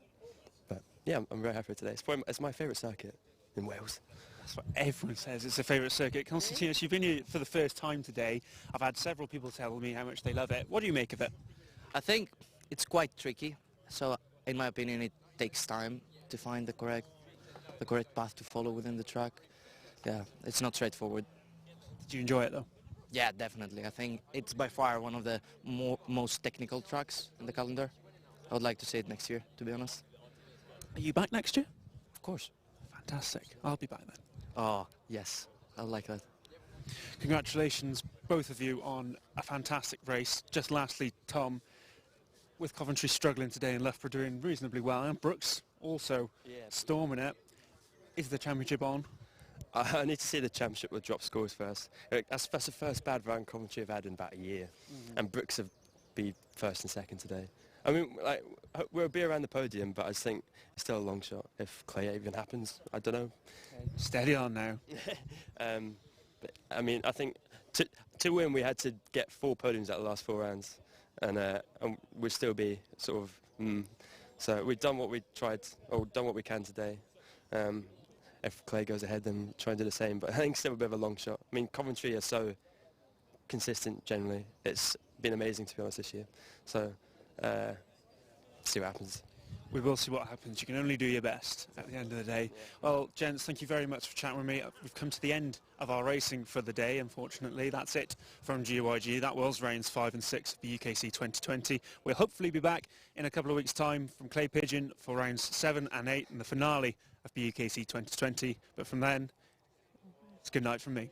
But yeah, I'm very happy with today. It's my favourite circuit in Wales. That's what everyone says. It's a favourite circuit. Konstantinos, you've been here for the first time today. I've had several people tell me how much they love it. What do you make of it? I think it's quite tricky. So, in my opinion, it takes time to find the correct path to follow within the track. Yeah, it's not straightforward. Did you enjoy it, though? Yeah, definitely. I think it's by far one of the most technical tracks in the calendar. I would like to see it next year, to be honest. Are you back next year? Of course. Fantastic. I'll be back then. Oh, yes. I like that. Congratulations, both of you, on a fantastic race. Just lastly, Tom, with Coventry struggling today and Loughborough doing reasonably well, and Brooks also storming it, is the championship on? I need to see the championship with drop scores first. That's the first bad run Coventry have had in about a year, and Brooks have been first and second today. I mean, like, we'll be around the podium, but I just think it's still a long shot if clay even happens. I don't know. Steady on now. But, I mean, I think to win we had to get 4 podiums out of the last 4 rounds, and we'd still be sort of. So we've done what we tried, or done what we can today. If Clay goes ahead, then try and do the same. But I think it's still a bit of a long shot. I mean, Coventry are so consistent generally. It's been amazing, to be honest, this year. So see what happens. We will see what happens. You can only do your best at the end of the day. Well, gents, thank you very much for chatting with me. We've come to the end of our racing for the day, unfortunately. That's it from GYG. That was rounds 5 and 6 of the UKC 2020. We'll hopefully be back in a couple of weeks' time from Clay Pigeon for rounds 7 and 8 and the finale of BUKC 2020. But from then, it's good night from me.